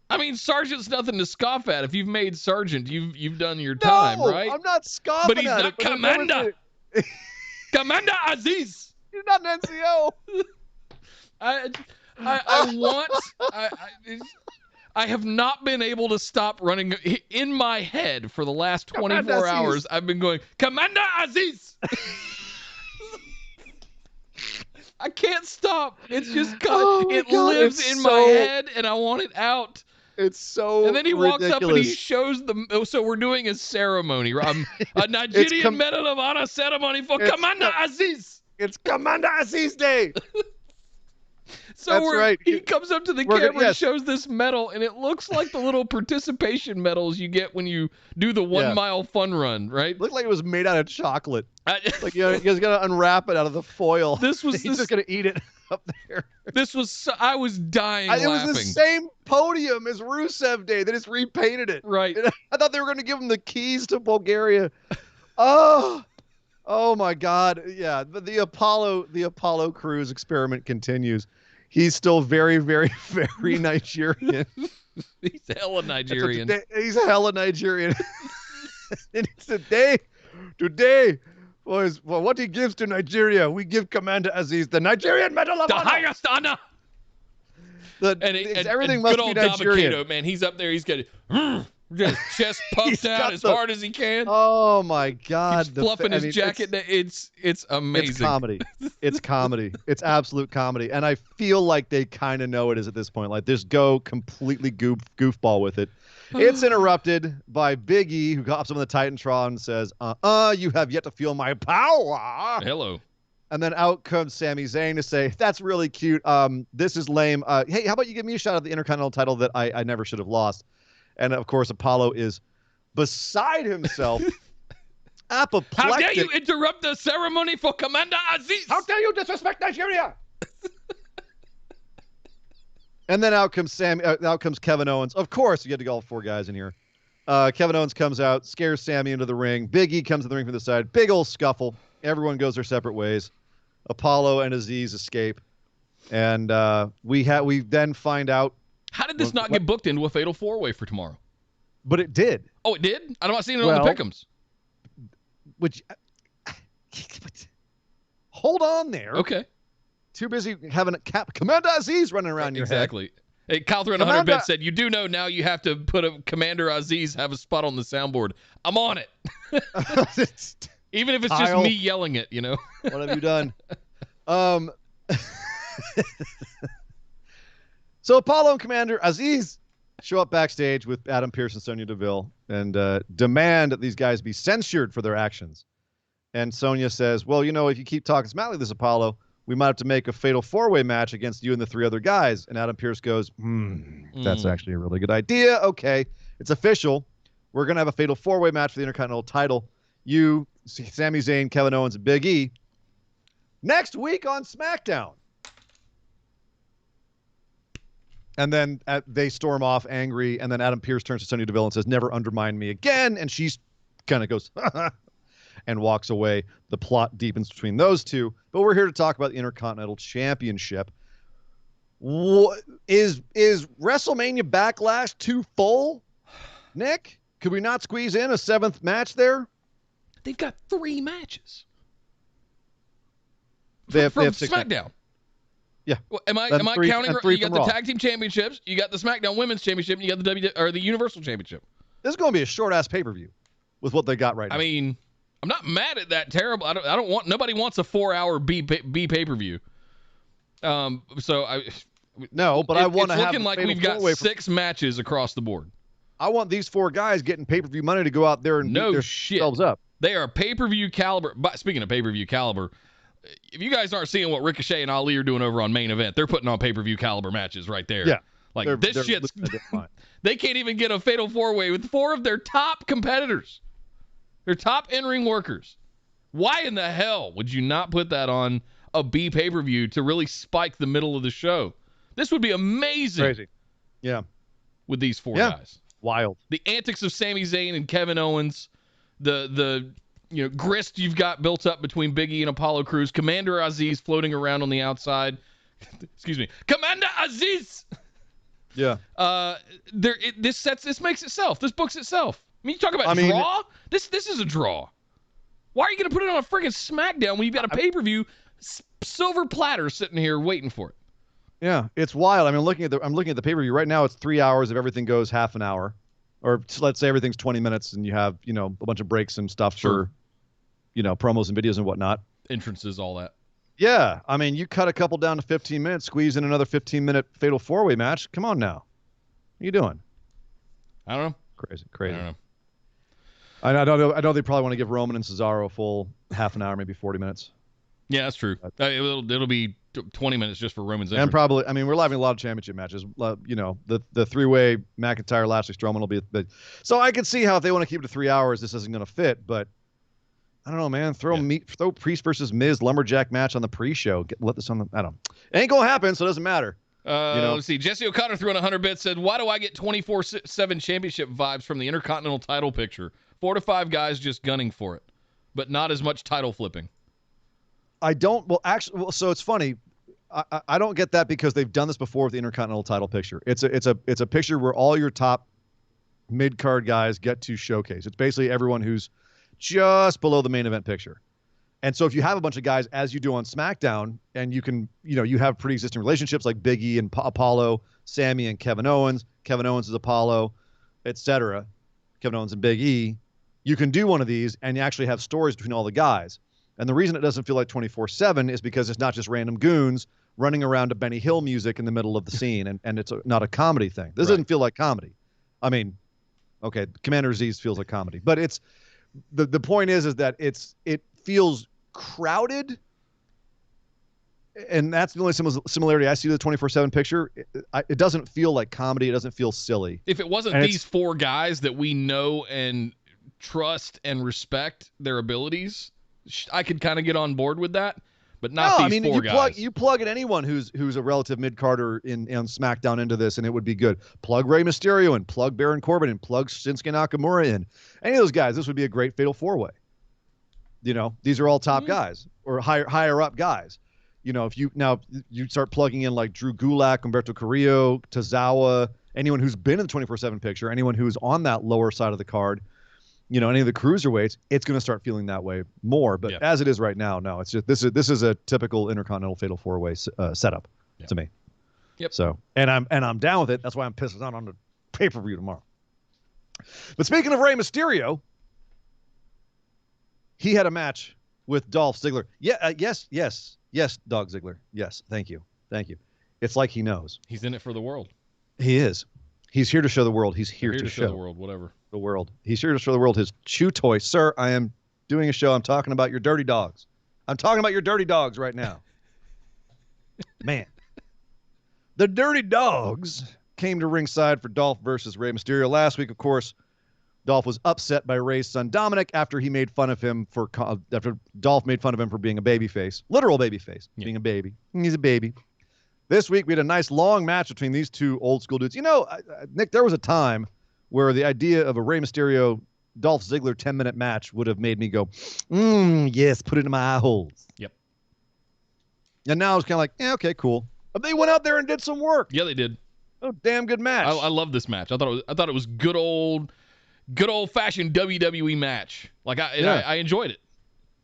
I mean, sergeant's nothing to scoff at. If you've made sergeant, you've done your time, right? I'm not scoffing but he's at not it. Commander. Commander Aziz. He's not an NCO. I have not been able to stop running in my head for the last 24 hours. I've been going, Commander Aziz. I can't stop. It's just it lives in my head, and I want it out. It's so And then he ridiculous. walks up and he shows so we're doing a ceremony. A Nigerian Medal of Honor ceremony for Commander Aziz. It's Commander Aziz Day. So That's right. He comes up to the camera and shows this medal, and it looks like the little participation medals you get when you do the 1 mile fun run, right? Looked like it was made out of chocolate. Like you guys got to unwrap it out of the foil. He's just gonna eat it up there. I was dying laughing. It was the same podium as Rusev Day. They just repainted it. Right. I thought they were going to give him the keys to Bulgaria. Oh my God. Yeah. The Apollo Crews experiment continues. He's still very, very, very Nigerian. He's hella Nigerian. He's hella Nigerian. And it's today, boys, for what he gives to Nigeria, we give Commander Aziz the Nigerian Medal of Honor. The highest honor. Everything and must good old be Nigerian. Dabakato, man, he's up there. He's getting just chest puffed out as hard as he can. Oh my God! He's fluffing his jacket. It's amazing. It's comedy. It's comedy. It's absolute comedy. And I feel like they kind of know it is at this point. Like, just go completely goofball with it. It's interrupted by Big E, who hops on the Titantron and says, you have yet to feel my power. Hello. And then out comes Sami Zayn to say, that's really cute. This is lame. Hey, how about you give me a shot at the Intercontinental title that I never should have lost? And, of course, Apollo is beside himself. Apoplectic. How dare you interrupt the ceremony for Commander Aziz? How dare you disrespect Nigeria? And then out comes Kevin Owens. Of course, you get to go all four guys in here. Kevin Owens comes out, scares Sammy into the ring. Big E comes to the ring from the side. Big old scuffle. Everyone goes their separate ways. Apollo and Aziz escape. And we then find out. How did this not get booked into a fatal four-way for tomorrow? But it did. Oh, it did? I'm not seeing it on the pick'ems. Which Hold on there. Okay. Too busy having Commander Aziz running around your head. Exactly. Hey, Kyle 300 bit said, you do know now you have to put a Commander Aziz, have a spot on the soundboard. I'm on it. Even if it's Kyle, just me yelling it, you know. What have you done? So Apollo and Commander Aziz show up backstage with Adam Pearce and Sonya Deville and demand that these guys be censured for their actions. And Sonya says, well, you know, if you keep talking smack like this, Apollo, we might have to make a fatal four-way match against you and the 3 other guys. And Adam Pearce goes, that's actually a really good idea. Okay, it's official. We're going to have a fatal four-way match for the Intercontinental title. You, Sami Zayn, Kevin Owens, and Big E. Next week on SmackDown. And then they storm off angry. And then Adam Pearce turns to Sonya Deville and says, never undermine me again. And she kind of goes, and walks away. The plot deepens between those two. But we're here to talk about the Intercontinental Championship. Is WrestleMania Backlash too full? Nick, could we not squeeze in a 7th match there? They've got 3 matches. They have 6 SmackDown. Yeah. Well, am I three, counting? Three you got the Tag Team Championships, you got the SmackDown Women's Championship, and you got the Universal Championship. This is going to be a short-ass pay-per-view with what they got right now. I mean, I'm not mad at that. Terrible. I don't want. Nobody wants a 4-hour B pay-per-view. No, but I want to have. It's looking like we've got 6 matches across the board. I want these 4 guys getting pay-per-view money to go out there and beat themselves up. They are pay-per-view caliber. But speaking of pay-per-view caliber, if you guys aren't seeing what Ricochet and Ali are doing over on Main Event, they're putting on pay-per-view caliber matches right there. Yeah. Like this shit's they can't even get a fatal 4-way with 4 of their top competitors. Their top in-ring workers. Why in the hell would you not put that on a B pay-per-view to really spike the middle of the show? This would be amazing. Crazy. Yeah. With these 4 guys. Wild. The antics of Sami Zayn and Kevin Owens, the grist you've got built up between Big E and Apollo Crews, Commander Aziz floating around on the outside. Excuse me. Commander Aziz! Yeah. This makes itself. This books itself. I mean, you talk about draw? This is a draw. Why are you going to put it on a friggin' SmackDown when you've got a pay-per-view silver platter sitting here waiting for it? Yeah, it's wild. I mean, I'm looking at the pay-per-view right now. It's 3 hours if everything goes half an hour, or let's say everything's 20 minutes and you have a bunch of breaks and stuff for promos and videos and whatnot. Entrances, all that. Yeah, I mean, you cut a couple down to 15 minutes, squeeze in another 15-minute fatal 4-way match. Come on now, what are you doing? I don't know. Crazy. I don't know. I know they probably want to give Roman and Cesaro a full half an hour, maybe 40 minutes. Yeah, that's true. It'll be 20 minutes just for Roman's entrance. And probably, I mean, we're having a lot of championship matches. The 3-way McIntyre, Lashley, Strowman will be. So I can see how if they want to keep it to 3 hours, this isn't going to fit. But I don't know, man. Throw Priest versus Miz lumberjack match on the pre-show. Let this on the. I don't. It ain't gonna happen, so it doesn't matter. Let's see. Jesse O'Connor threw in 100 bits. Said, "Why do I get 24/7 championship vibes from the Intercontinental title picture? 4 to 5 guys just gunning for it, but not as much title flipping." I don't. Well, actually, so it's funny. I don't get that because they've done this before with the Intercontinental title picture. It's a picture where all your top mid-card guys get to showcase. It's basically everyone who's just below the main event picture. And so if you have a bunch of guys, as you do on SmackDown, and you can, you have pre-existing relationships like Big E and Apollo, Sammy and Kevin Owens is Apollo, etc. Kevin Owens and Big E, you can do one of these and you actually have stories between all the guys. And the reason it doesn't feel like 24/7 is because it's not just random goons running around to Benny Hill music in the middle of the scene, and it's not a comedy thing. This doesn't feel like comedy. I mean, okay, Commander Aziz feels like comedy, but it's the point is that it feels crowded, and that's the only similarity I see to the 24/7 picture. It doesn't feel like comedy. It doesn't feel silly. If it wasn't these 4 guys that we know and trust and respect their abilities, I could kind of get on board with that, but not these 4 guys. You plug in anyone who's a relative mid-carder in SmackDown into this, and it would be good. Plug Ray Mysterio in, plug Baron Corbin in, plug Shinsuke Nakamura in. Any of those guys, this would be a great fatal 4-way. These are all top guys or higher up guys. If you start plugging in like Drew Gulak, Humberto Carrillo, Tozawa, anyone who's been in the 24/7 picture, anyone who's on that lower side of the card, any of the cruiserweights, it's going to start feeling that way more. But as it is right now, no, it's just this is a typical Intercontinental Fatal 4-Way setup to me. Yep. So and I'm down with it. That's why I'm pissed it's not on the pay-per-view tomorrow. But speaking of Ray Mysterio, he had a match with Dolph Ziggler. Yeah, yes, Dog Ziggler. Yes, thank you. It's like he knows. He's in it for the world. He is. He's here to show the world. He's here to show the world, whatever. The world. He's here to show the world his chew toy. Sir, I am doing a show. I'm talking about your dirty dogs. I'm talking about your dirty dogs right now. Man. The Dirty Dogs came to ringside for Dolph versus Ray Mysterio. Last week, of course, Dolph was upset by Ray's son Dominic after Dolph made fun of him for being a babyface, literal babyface, being a baby. He's a baby. This week we had a nice long match between these two old school dudes. Nick, there was a time where the idea of a Ray Mysterio Dolph Ziggler 10-minute match would have made me go, yes, put it in my eye holes. Yep. And now it's kind of like, yeah, okay, cool. But they went out there and did some work. Yeah, they did. Oh, damn good match. I love this match. I thought it was good old fashioned WWE match. Like I enjoyed it.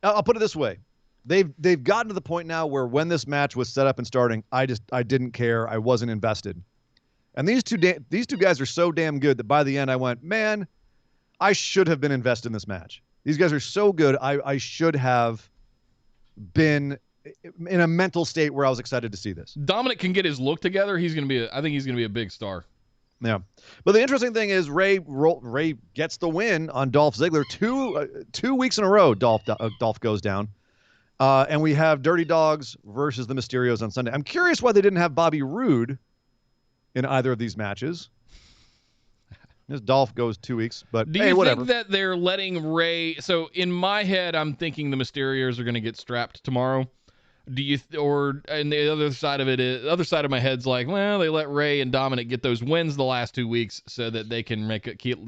I'll put it this way. They've gotten to the point now where when this match was set up and starting, I didn't care. I wasn't invested. And these two guys are so damn good that by the end I went, man, I should have been invested in this match. These guys are so good. I should have been in a mental state where I was excited to see this. Dominic can get his look together. I think he's going to be a big star. Yeah. But the interesting thing is Ray gets the win on Dolph Ziggler. Two weeks in a row, Dolph goes down. And we have Dirty Dogs versus the Mysterios on Sunday. I'm curious why they didn't have Bobby Roode in either of these matches. This Dolph goes 2 weeks, but do you whatever. think that they're letting Ray? So in my head, I'm thinking the Mysterios are going to get strapped tomorrow. And the other side of it is, the other side of my head's like, well, they let Ray and Dominic get those wins the last 2 weeks so that they can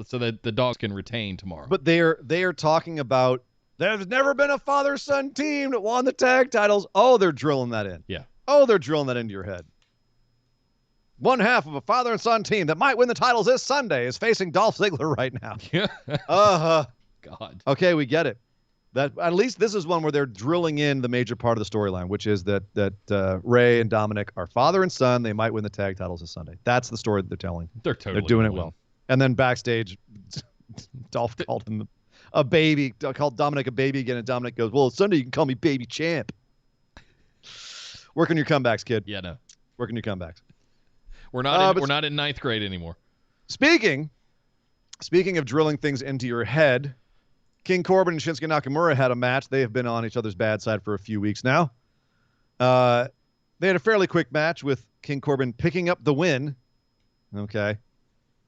so that the Dogs can retain tomorrow. But they are talking about there's never been a father-son team that won the tag titles. Oh, they're drilling that in. Yeah. Oh, they're drilling that into your head. One half of a father and son team that might win the titles this Sunday is facing Dolph Ziggler right now. Yeah. God. Okay, we get it. That at least this is one where they're drilling in the major part of the storyline, which is that Ray and Dominic are father and son. They might win the tag titles this Sunday. That's the story that they're telling. They're doing it well. And then backstage, Dolph called him a baby. Called Dominic a baby again, and Dominic goes, "Well, Sunday you can call me Baby Champ." Work on your comebacks, kid. Yeah, no. Work on your comebacks. We're not in ninth grade anymore. Speaking of drilling things into your head, King Corbin and Shinsuke Nakamura had a match. They have been on each other's bad side for a few weeks now. They had a fairly quick match with King Corbin picking up the win. Okay.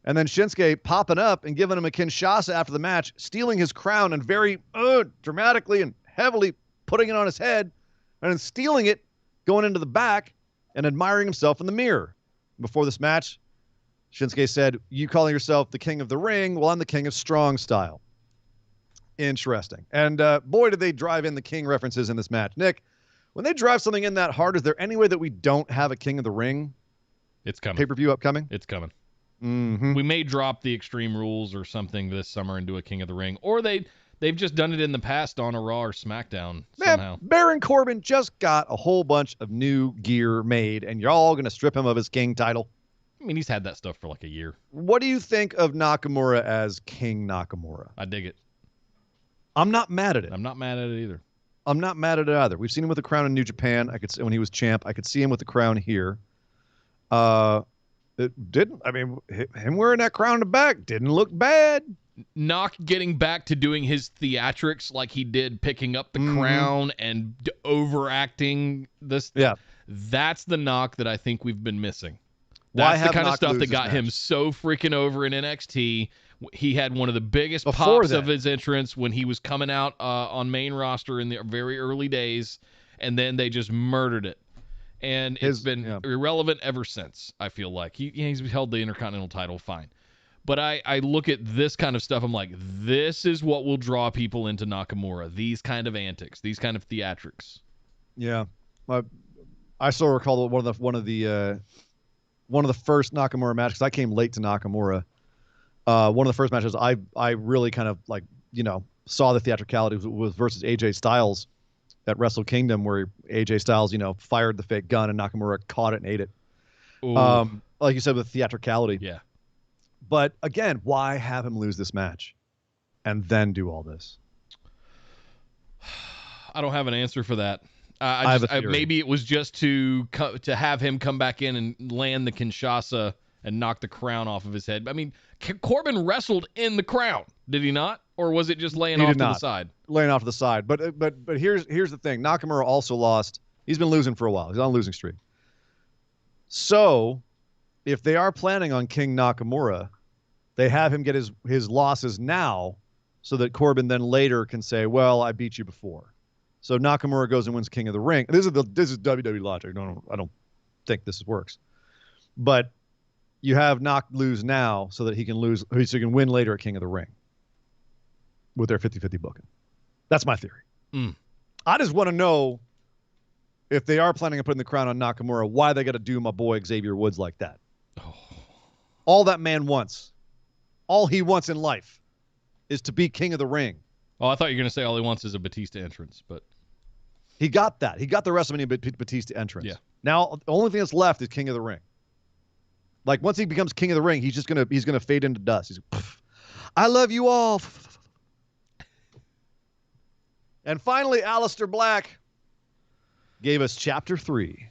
And then Shinsuke popping up and giving him a Kinshasa after the match, stealing his crown and very dramatically and heavily putting it on his head, and then stealing it, going into the back, and admiring himself in the mirror. Before this match, Shinsuke said, "You calling yourself the king of the ring? Well, I'm the king of strong style." Interesting. And boy, did they drive in the king references in this match. Nick, when they drive something in that hard, is there any way that we don't have a king of the ring? It's coming. Pay-per-view upcoming? It's coming. Mm-hmm. We may drop the Extreme Rules or something this summer and do a King of the Ring. Or they've just done it in the past on a Raw or SmackDown somehow. Baron Corbin just got a whole bunch of new gear made, and you're all going to strip him of his king title. I mean, he's had that stuff for like a year. What do you think of Nakamura as King Nakamura? I dig it. I'm not mad at it. I'm not mad at it either. I'm not mad at it either. We've seen him with the crown in New Japan. I could see when he was champ. I could see him with the crown here. It didn't. I mean, him wearing that crown in the back didn't look bad. Knock getting back to doing his theatrics like he did, picking up the crown and overacting this. Yeah, that's the Knock that I think we've been missing. That's the kind of stuff that got him so freaking over in NXT. He had one of the biggest pops of his entrance when he was coming out on main roster in the very early days, and then they just murdered it. And it's been irrelevant ever since, I feel like. He's held the Intercontinental title, fine. But I look at this kind of stuff, I'm like, this is what will draw people into Nakamura. These kind of antics, these kind of theatrics. Yeah. I still recall one of the first Nakamura matches. I came late to Nakamura. One of the first matches I really kind of like saw the theatricality was versus AJ Styles at Wrestle Kingdom, where AJ Styles, fired the fake gun and Nakamura caught it and ate it. Like you said, with theatricality. Yeah. But again, why have him lose this match and then do all this? I don't have an answer for that. I have a theory. Maybe it was just to have him come back in and land the Kinshasa and knock the crown off of his head. I mean, Corbin wrestled in the crown, did he not? Or was it just laying off to the side? Laying off to the side. But here's the thing. Nakamura also lost. He's been losing for a while. He's on a losing streak. So, if they are planning on King Nakamura, they have him get his losses now so that Corbin then later can say, well, I beat you before. So Nakamura goes and wins King of the Ring. This is WWE logic. I don't think this works. But you have Nak lose now so that he can win later at King of the Ring with their 50-50 booking. That's my theory. I just want to know, if they are planning on putting the crown on Nakamura, why they got to do my boy Xavier Woods like that. All that man wants, all he wants in life, is to be King of the Ring. Oh, I thought you were going to say all he wants is a Batista entrance, but he got that. He got the WrestleMania Batista entrance. Yeah. Now the only thing that's left is King of the Ring. Like, once he becomes King of the Ring, he's gonna fade into dust. He's I love you all. And finally, Aleister Black gave us Chapter 3,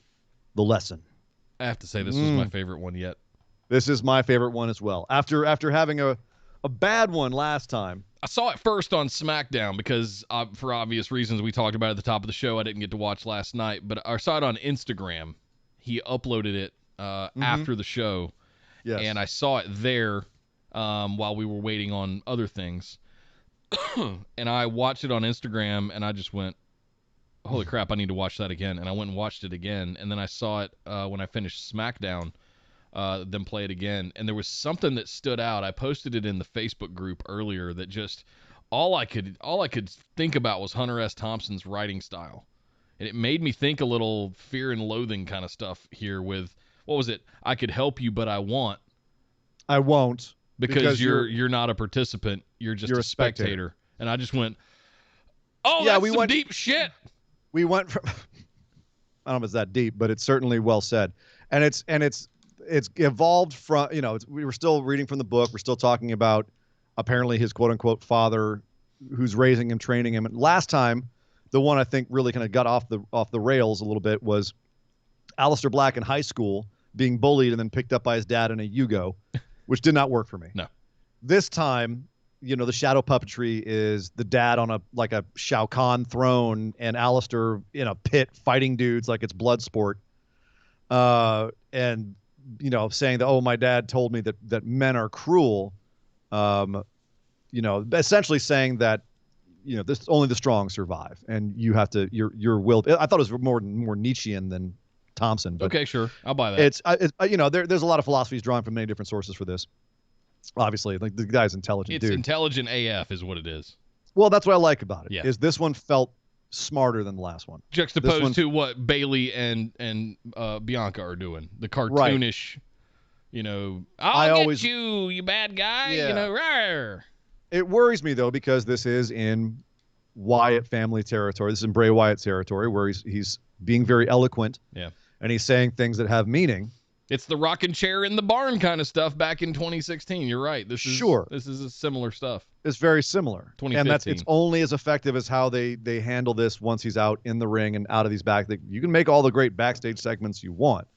The Lesson. I have to say this was my favorite one yet. This is my favorite one as well. After having a bad one last time. I saw it first on Smackdown because, for obvious reasons, we talked about it at the top of the show. I didn't get to watch last night, but I saw it on Instagram. He uploaded it after the show, yes. And I saw it there while we were waiting on other things. And I watched it on Instagram, and I just went, holy crap, I need to watch that again. And I went and watched it again, and then I saw it when I finished Smackdown. Then play it again, and there was something that stood out. I posted it in the Facebook group earlier that just all I could think about was Hunter S. Thompson's writing style, and it made me think a little Fear and Loathing kind of stuff here with, what was it? I could help you, but I won't because you're not a participant. You're just a spectator. And I just went, that's some deep shit. We went from I don't know if it's that deep, but it's certainly well said, and it's evolved from, we were still reading from the book. We're still talking about apparently his quote unquote father who's raising him, training him. And last time, the one I think really kind of got off the rails a little bit was Aleister Black in high school being bullied and then picked up by his dad in a Yugo, which did not work for me. No. This time, the shadow puppetry is the dad on a Shao Kahn throne and Aleister in a pit fighting dudes like it's blood sport. And saying that, my dad told me that men are cruel, essentially saying that, this only the strong survive, and you have to your will. I thought it was more Nietzschean than Thompson. But okay, sure, I'll buy that. There's a lot of philosophies drawn from many different sources for this. Obviously, like, the guy's intelligent. It's dude. Intelligent AF is what it is. Well, that's what I like about it. Yeah. Is this one felt smarter than the last one. Juxtaposed to what Bailey and Bianca are doing. The cartoonish, I'll get you, you bad guy, rawr. It worries me, though, because this is in Wyatt family territory. This is in Bray Wyatt territory, where he's being very eloquent. Yeah. And he's saying things that have meaning. It's the rocking chair in the barn kind of stuff back in 2016. You're right. This is a similar stuff. It's very similar. 2015. And it's only as effective as how they handle this once he's out in the ring and out of these back. You can make all the great backstage segments you want.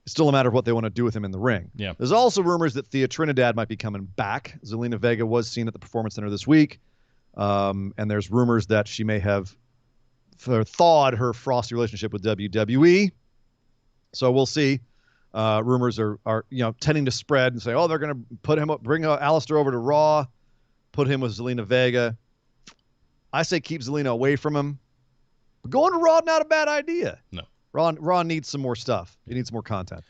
It's still a matter of what they want to do with him in the ring. Yeah. There's also rumors that Thea Trinidad might be coming back. Zelina Vega was seen at the Performance Center this week. And there's rumors that she may have thawed her frosty relationship with WWE. So we'll see. Rumors are tending to spread and say, they're going to put him up, bring Aleister over to Raw, put him with Zelina Vega. I say keep Zelina away from him. But going to Raw, not a bad idea. No. Raw needs some more stuff. It needs more content.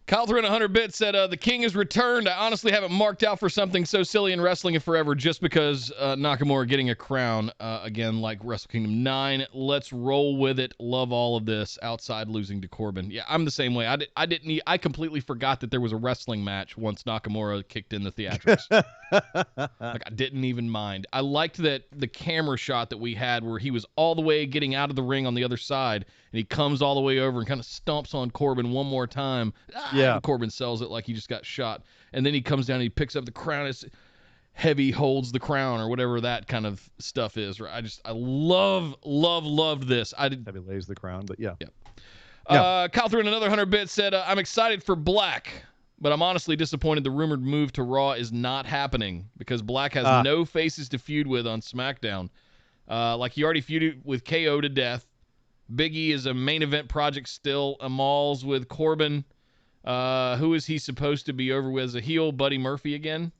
Kyle threw in 100 bits, said, the king has returned. I honestly haven't marked out for something so silly in wrestling in forever just because Nakamura getting a crown again like Wrestle Kingdom 9. Let's roll with it. Love all of this outside losing to Corbin. Yeah, I'm the same way. I completely forgot that there was a wrestling match once Nakamura kicked in the theatrics. Like, I didn't even mind. I liked that the camera shot that we had where he was all the way getting out of the ring on the other side and he comes all the way over and kind of stomps on Corbin one more time. Yeah. Corbin sells it like he just got shot. And then he comes down and he picks up the crown. It's heavy holds the crown or whatever that kind of stuff is. Right? I loved this. Heavy lays the crown, but yeah. Kyle threw in another 100 bits, said, I'm excited for Black, but I'm honestly disappointed the rumored move to Raw is not happening because Black has no faces to feud with on SmackDown. Like he already feuded with KO to death. Big E is a main event project still. Amal's with Corbin. Who is he supposed to be over with as a heel? Buddy Murphy again?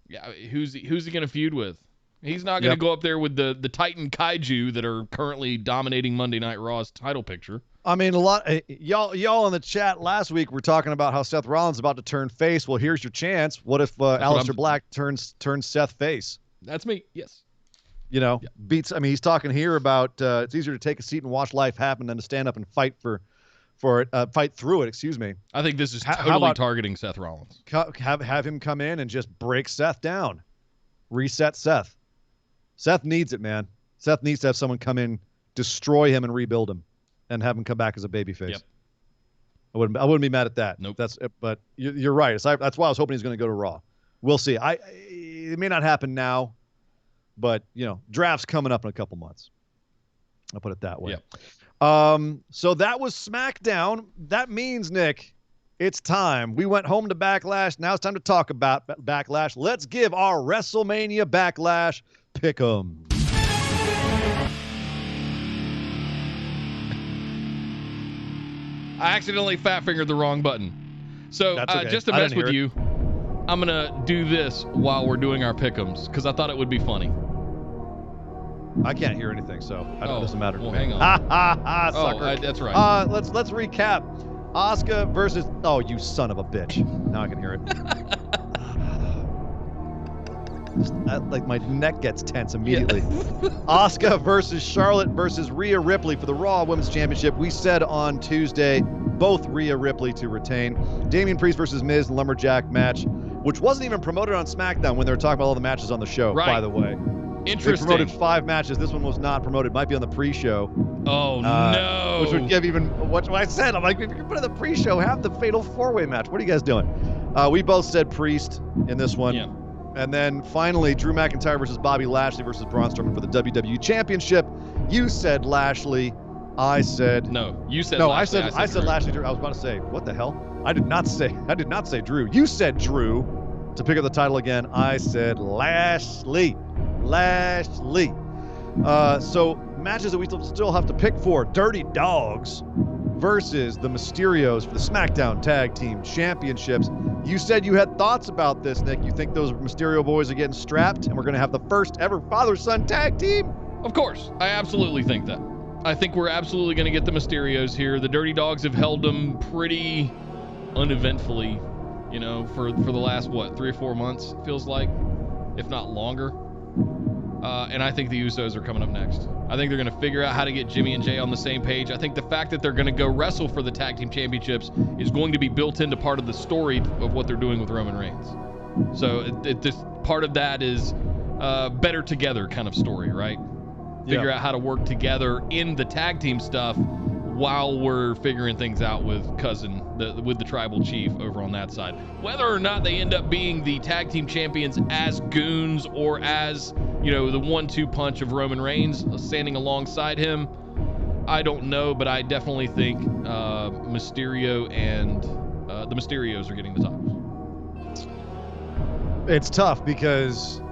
Yeah, who's he going to feud with? He's not going to go up there with the Titan Kaiju that are currently dominating Monday Night Raw's title picture. I mean, a lot y'all in the chat last week were talking about how Seth Rollins is about to turn face. Well, here's your chance. What if Aleister Black turns Seth face? That's me. Yes. You know, beats. I mean, he's talking here about it's easier to take a seat and watch life happen than to stand up and fight fight through it. Excuse me. I think this is totally targeting Seth Rollins. Have him come in and just break Seth down, reset Seth. Seth needs it, man. Seth needs to have someone come in, destroy him, and rebuild him, and have him come back as a babyface. Yep. I wouldn't be mad at that. Nope. But you're right. That's why I was hoping he's going to go to Raw. We'll see. It may not happen now. But, draft's coming up in a couple months. I'll put it that way. Yep. So that was SmackDown. That means, Nick, it's time. We went home to Backlash. Now it's time to talk about Backlash. Let's give our WrestleMania Backlash pick'em. I accidentally fat-fingered the wrong button. So okay. Just to mess with you, I'm going to do this while we're doing our pick'ems because I thought it would be funny. I can't hear anything, so it doesn't matter. Well, hang on. Sucker. That's right. Let's recap. Asuka versus... Oh, you son of a bitch. Now I can hear it. Like my neck gets tense immediately. Asuka versus Charlotte versus Rhea Ripley for the Raw Women's Championship. We said on Tuesday, both Rhea Ripley to retain. Damian Priest versus Miz Lumberjack match, which wasn't even promoted on SmackDown when they were talking about all the matches on the show, by the way. Interesting. They promoted 5 matches. This one was not promoted. Might be on the pre-show. Oh, no. Which would give even what I said. I'm like, if you put in the pre-show, have the fatal 4-way match. What are you guys doing? We both said Priest in this one. Yeah. And then finally, Drew McIntyre versus Bobby Lashley versus Braun Strowman for the WWE Championship. You said Lashley. I said... No, you said Lashley. No, I said Lashley. I was about to say, what the hell? I did not say Drew. You said Drew to pick up the title again. I said Lashley. So matches that we still have to pick for. Dirty Dogs versus the Mysterios for the SmackDown Tag Team Championships. You said you had thoughts about this, Nick. You think those Mysterio boys are getting strapped and we're going to have the first ever father-son tag team? Of course. I absolutely think that. I think we're absolutely going to get the Mysterios here. The Dirty Dogs have held them pretty uneventfully, for the last, 3 or 4 months, feels like, if not longer. And I think the Usos are coming up next. I think they're going to figure out how to get Jimmy and Jay on the same page. I think the fact that they're going to go wrestle for the tag team championships is going to be built into part of the story of what they're doing with Roman Reigns. So this part of that is better together kind of story, right? Figure out how to work together in the tag team stuff while we're figuring things out with with the tribal chief over on that side. Whether or not they end up being the tag team champions as goons or as, the 1-2 punch of Roman Reigns standing alongside him, I don't know, but I definitely think Mysterio and the Mysterios are getting the titles. It's tough because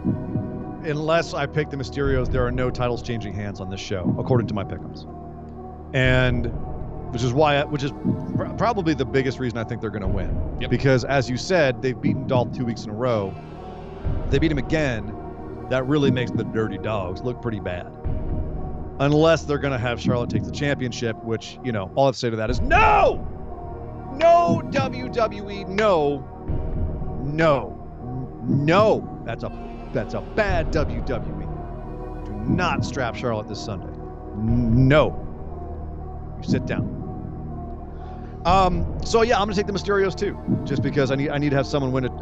unless I pick the Mysterios, there are no titles changing hands on this show, according to my pick'ems. And which is probably the biggest reason I think they're going to win. Yep. Because as you said, they've beaten Dolph 2 weeks in a row. They beat him again. That really makes the Dirty Dogs look pretty bad. Unless they're going to have Charlotte take the championship, which, all I have to say to that is no! No, WWE, no. That's a bad WWE. Do not strap Charlotte this Sunday. No. You sit down. So yeah, I'm gonna take the Mysterios too, just because I need to have someone win it.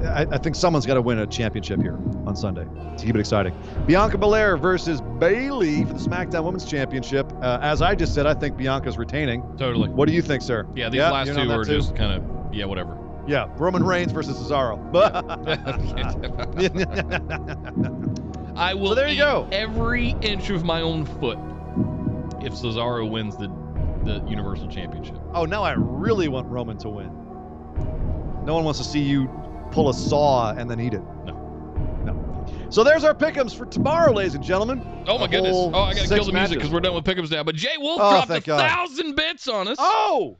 I think someone's got to win a championship here on Sunday to keep it exciting. Bianca Belair versus Bayley for the SmackDown Women's Championship. As I just said, I think Bianca's retaining. Totally. What do you think, sir? Yeah, these last two are just kind of whatever. Yeah, Roman Reigns versus Cesaro. I will. So there you go. Every inch of my own foot if Cesaro wins the Universal Championship. Oh, now I really want Roman to win. No one wants to see you pull a saw and then eat it. No. So there's our pick'ems for tomorrow, ladies and gentlemen. Oh my goodness. Oh, I gotta kill the music because we're done with pick'ems now. But Jay Wolf dropped 1,000 bits on us. Oh!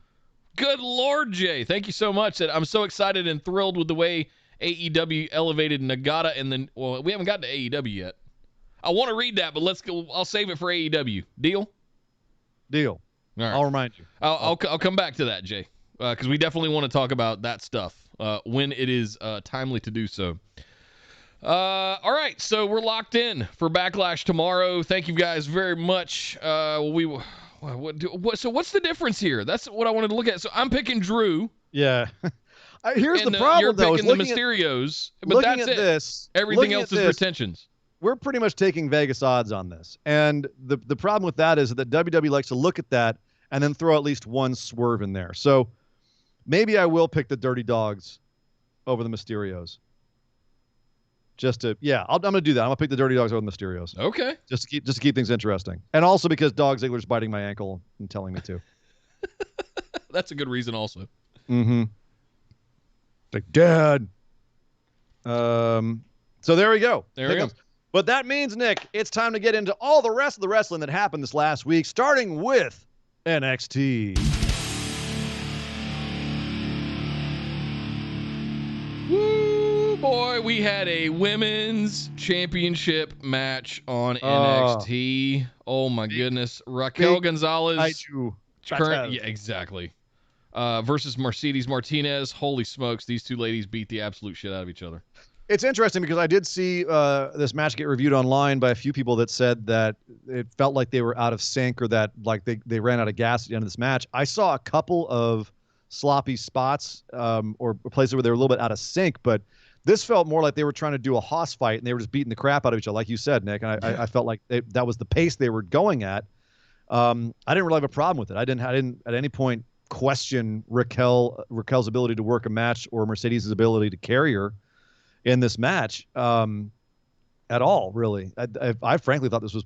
Good Lord, Jay. Thank you so much. I'm so excited and thrilled with the way AEW elevated Nagata and then, well, we haven't gotten to AEW yet. I want to read that, but let's go. I'll save it for AEW. Deal? Deal. All right. I'll remind you. I'll come back to that, Jay, because we definitely want to talk about that stuff when it is timely to do so. All right, so we're locked in for Backlash tomorrow. Thank you guys very much. So what's the difference here? That's what I wanted to look at. So I'm picking Drew. Yeah. Here's the problem, you're though. You're picking the Mysterios, but that's it. Everything else is retentions. We're pretty much taking Vegas odds on this. And the problem with that is that WWE likes to look at that and then throw at least one swerve in there. So maybe I will pick the Dirty Dogs over the Mysterios. I'm going to do that. I'm going to pick the Dirty Dogs over the Mysterios. Okay. Just to keep things interesting. And also because Dog Ziggler's biting my ankle and telling me to. That's a good reason also. Mm-hmm. Like, Dad. So there we go. There we go. But that means, Nick, it's time to get into all the rest of the wrestling that happened this last week, starting with NXT. Woo, boy, we had a women's championship match on NXT. Oh, my goodness. Raquel Gonzalez. Yeah, exactly. Versus Mercedes Martinez. Holy smokes, these two ladies beat the absolute shit out of each other. It's interesting because I did see this match get reviewed online by a few people that said that it felt like they were out of sync or that like they ran out of gas at the end of this match. I saw a couple of sloppy spots or places where they were a little bit out of sync, but this felt more like they were trying to do a hoss fight and they were just beating the crap out of each other, like you said, Nick. And I felt like that was the pace they were going at. I didn't really have a problem with it. I didn't at any point question Raquel's ability to work a match or Mercedes' ability to carry her in this match at all, really. I frankly thought this was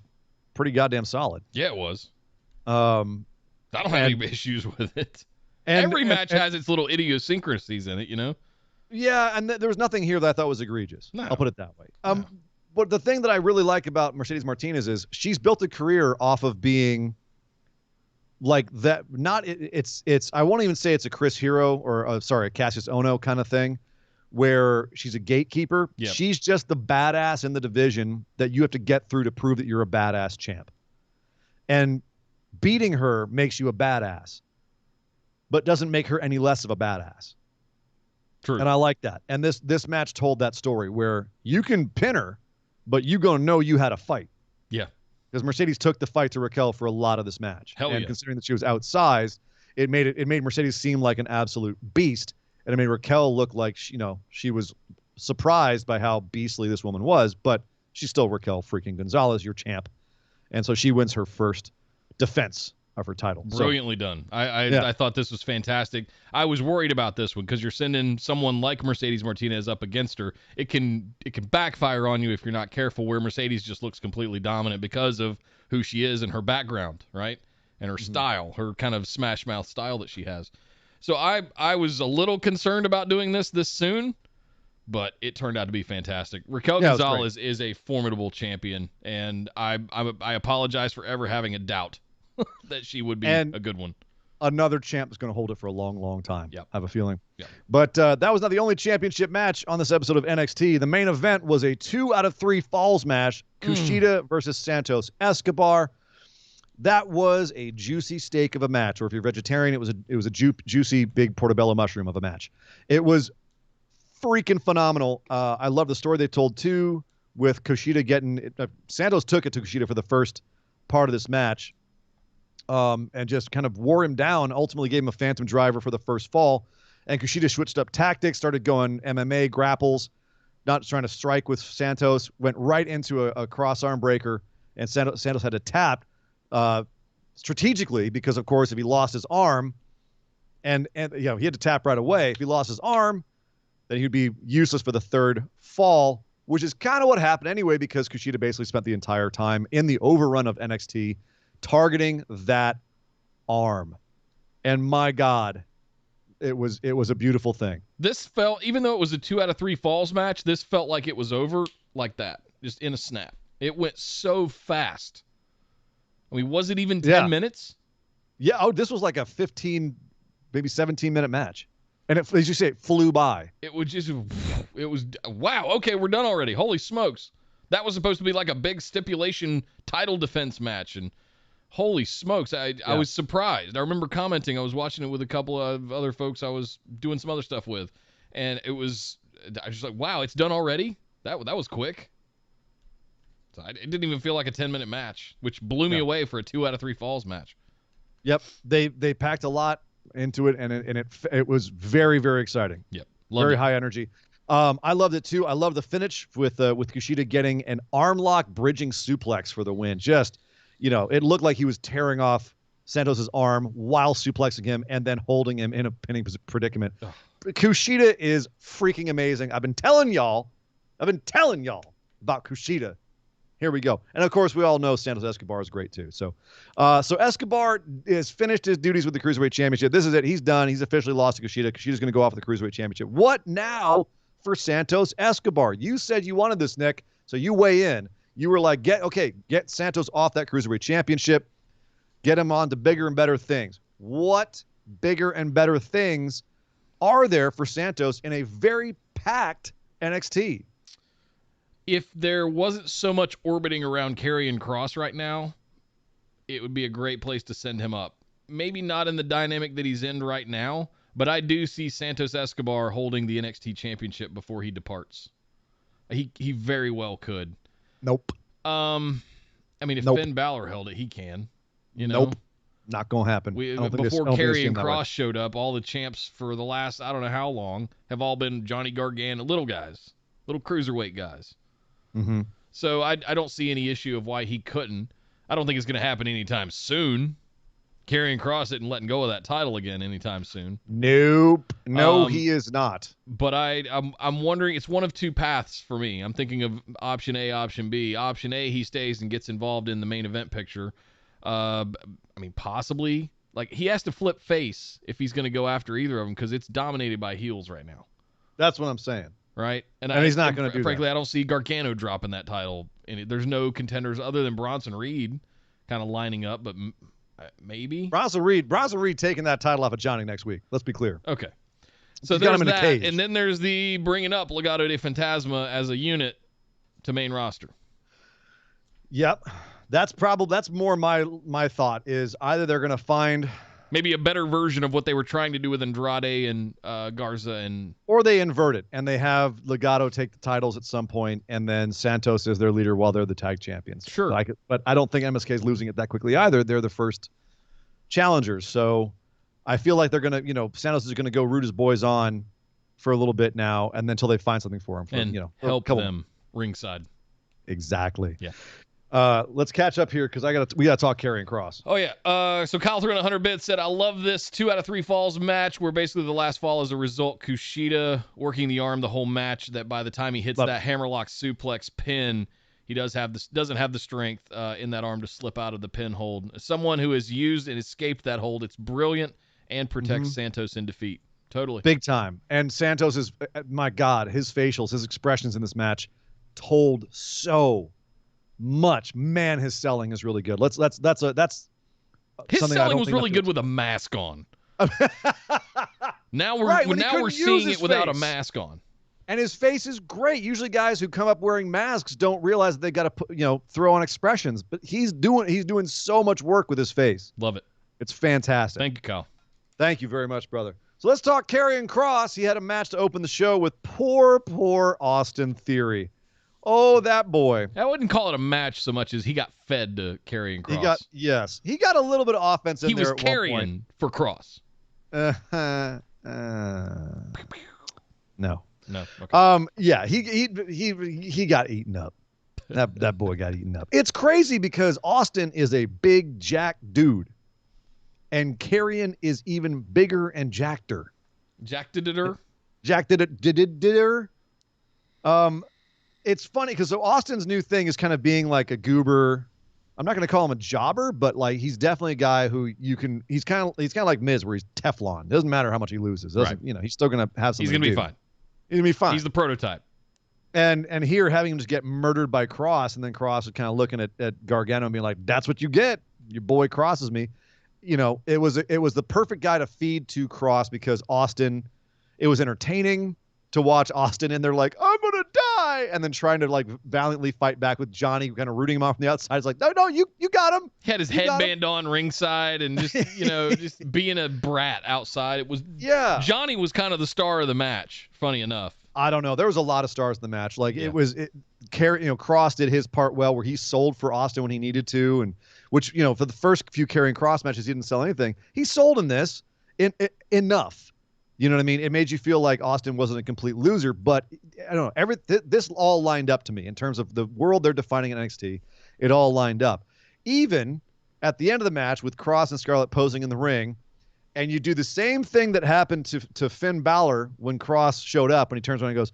pretty goddamn solid. Yeah, it was. I don't have any issues with it. Every match has its little idiosyncrasies in it, you know? Yeah, and there was nothing here that I thought was egregious. No. I'll put it that way. But the thing that I really like about Mercedes Martinez is she's built a career off of being like that. I won't even say it's a Chris Hero or a Cassius Ohno kind of thing, where she's a gatekeeper. Yep. She's just the badass in the division that you have to get through to prove that you're a badass champ. And beating her makes you a badass, but doesn't make her any less of a badass. True. And I like that. And this match told that story where you can pin her, but you gonna know you had a fight. Yeah. Because Mercedes took the fight to Raquel for a lot of this match. And considering that she was outsized, it made Mercedes seem like an absolute beast. And it made Raquel look like she was surprised by how beastly this woman was, but she's still Raquel freaking Gonzalez, your champ. And so she wins her first defense of her title. Brilliantly done. I thought this was fantastic. I was worried about this one because you're sending someone like Mercedes Martinez up against her. It can backfire on you if you're not careful, where Mercedes just looks completely dominant because of who she is and her background, right? And her style, her kind of smash mouth style that she has. So I was a little concerned about doing this soon, but it turned out to be fantastic. Raquel Gonzalez is a formidable champion, and I apologize for ever having a doubt that she would be a good one. Another champ is going to hold it for a long, long time. Yep. I have a feeling. Yep. But that was not the only championship match on this episode of NXT. The main event was a 2 out of 3 falls match. Kushida versus Santos Escobar. That was a juicy steak of a match, or if you're vegetarian, it was a juicy big portobello mushroom of a match. It was freaking phenomenal. I love the story they told too, with Kushida getting Santos took it to Kushida for the first part of this match, and just kind of wore him down. Ultimately, gave him a phantom driver for the first fall, and Kushida switched up tactics, started going MMA grapples, not trying to strike with Santos. Went right into a cross arm breaker, and Santos had to tap. Strategically, because of course if he lost his arm and he had to tap right away. If he lost his arm, then he'd be useless for the third fall, which is kind of what happened anyway, because Kushida basically spent the entire time in the overrun of NXT targeting that arm. And my God, it was a beautiful thing. This felt, even though it was a 2 out of 3 falls match, this felt like it was over like that, just in a snap. It went so fast. I mean, was it even 10 minutes? Yeah. Oh, this was like a 15, maybe 17-minute match. And it, as you say, it flew by. It was wow. Okay, we're done already. Holy smokes. That was supposed to be like a big stipulation title defense match. And holy smokes, I was surprised. I remember commenting. I was watching it with a couple of other folks I was doing some other stuff with. And I was just like, wow, it's done already? That was quick. It didn't even feel like a 10-minute match, which blew me away for a 2 out of 3 falls match. Yep, they packed a lot into it, and it was very, very exciting. Yep, very high energy. I loved it too. I love the finish with Kushida getting an arm lock bridging suplex for the win. Just, it looked like he was tearing off Santos's arm while suplexing him and then holding him in a pinning predicament. Ugh. Kushida is freaking amazing. I've been telling y'all about Kushida. Here we go. And of course, we all know Santos Escobar is great too. So Escobar has finished his duties with the Cruiserweight Championship. This is it. He's done. He's officially lost to Kushida. Kushida's going to go off with the Cruiserweight Championship. What now for Santos Escobar? You said you wanted this, Nick. So you weigh in. You were like, get Santos off that Cruiserweight Championship. Get him on to bigger and better things. What bigger and better things are there for Santos in a very packed NXT? If there wasn't so much orbiting around Karrion Kross right now, it would be a great place to send him up. Maybe not in the dynamic that he's in right now, but I do see Santos Escobar holding the NXT Championship before he departs. He very well could. Nope. I mean, if Finn Balor held it, he can. Nope. Not going to happen. Before Karrion Kross showed up, all the champs for the last, I don't know how long, have all been Johnny Gargano, little guys, little cruiserweight guys. Mm-hmm. So I don't see any issue of why he couldn't. I don't think it's going to happen anytime soon. Karrion Kross isn't letting go of that title again anytime soon. Nope. No, he is not. But I'm wondering, it's one of two paths for me. I'm thinking of option A, option B. Option A, he stays and gets involved in the main event picture. I mean, possibly. Like, he has to flip face if he's going to go after either of them because it's dominated by heels right now. That's what I'm saying. Right? And he's not going to do frankly, that. I don't see Gargano dropping that title. There's no contenders other than Bronson Reed kind of lining up, but maybe. Bronson Reed taking that title off of Johnny next week. Let's be clear. Okay. So he's got there's him in that, a cage. and then there's the bringing up Legado de Fantasma as a unit to main roster. Yep. That's more my thought is either they're going to find maybe a better version of what they were trying to do with Andrade and Garza, or they invert it and they have Legado take the titles at some point, and then Santos is their leader while they're the tag champions. Sure, but I don't think MSK is losing it that quickly either. They're the first challengers, so I feel like they're gonna, Santos is gonna go root his boys on for a little bit now, and then until they find something for him, and help them ringside. Exactly. Yeah. Let's catch up here because we gotta talk Karrion Kross. Oh yeah. So Kyle threw in 100 bits, said, I love this 2 out of 3 falls match where basically the last fall is a result Kushida working the arm the whole match, that by the time he hits that hammerlock suplex pin, he doesn't have the strength in that arm to slip out of the pin hold. As someone who has used and escaped that hold, it's brilliant and protects Santos in defeat. Totally. Big time. And Santos is, my God, his facials, his expressions in this match told so much. Man, his selling is really good. That's his selling was really good with a mask on. Now we're seeing it without a mask on. And his face is great. Usually guys who come up wearing masks don't realize that they got to throw on expressions, but he's doing so much work with his face. Love it. It's fantastic. Thank you, Kyle. Thank you very much, brother. So let's talk Karrion Kross. He had a match to open the show with poor Austin Theory. Oh, that boy. I wouldn't call it a match so much as he got fed to Karrion Kross. He got a little bit of offense in there. He was carrying for Kross. No. Okay. Yeah, he got eaten up. That boy got eaten up. It's crazy because Austin is a big jack dude, and Karrion is even bigger and jackeder. Jacked-er? Jacked-er. It's funny because Austin's new thing is kind of being like a goober. I'm not going to call him a jobber, but like he's definitely a guy who he's kind of like Miz, where he's Teflon. Doesn't matter how much he loses. He's still going to have something. He's going to be fine. He's going to be fine. He's the prototype. And here having him just get murdered by Kross, and then Kross is kind of looking at Gargano and being like, "That's what you get. Your boy crosses me." It was the perfect guy to feed to Kross because Austin. It was entertaining to watch Austin, and they're like, "I'm gonna die," and then trying to like valiantly fight back with Johnny, kind of rooting him off from the outside. It's like, no, you got him. He had his headband on ringside and just just being a brat outside. It was Johnny was kind of the star of the match. Funny enough. I don't know. There was a lot of stars in the match. Like Kross did his part well, where he sold for Austin when he needed to, and which for the first few Karrion Kross matches he didn't sell anything. He sold in this enough. You know what I mean? It made you feel like Austin wasn't a complete loser, but I don't know. This all lined up to me in terms of the world they're defining in NXT. It all lined up. Even at the end of the match with Kross and Scarlett posing in the ring, and you do the same thing that happened to Finn Balor when Kross showed up, and he turns around and goes,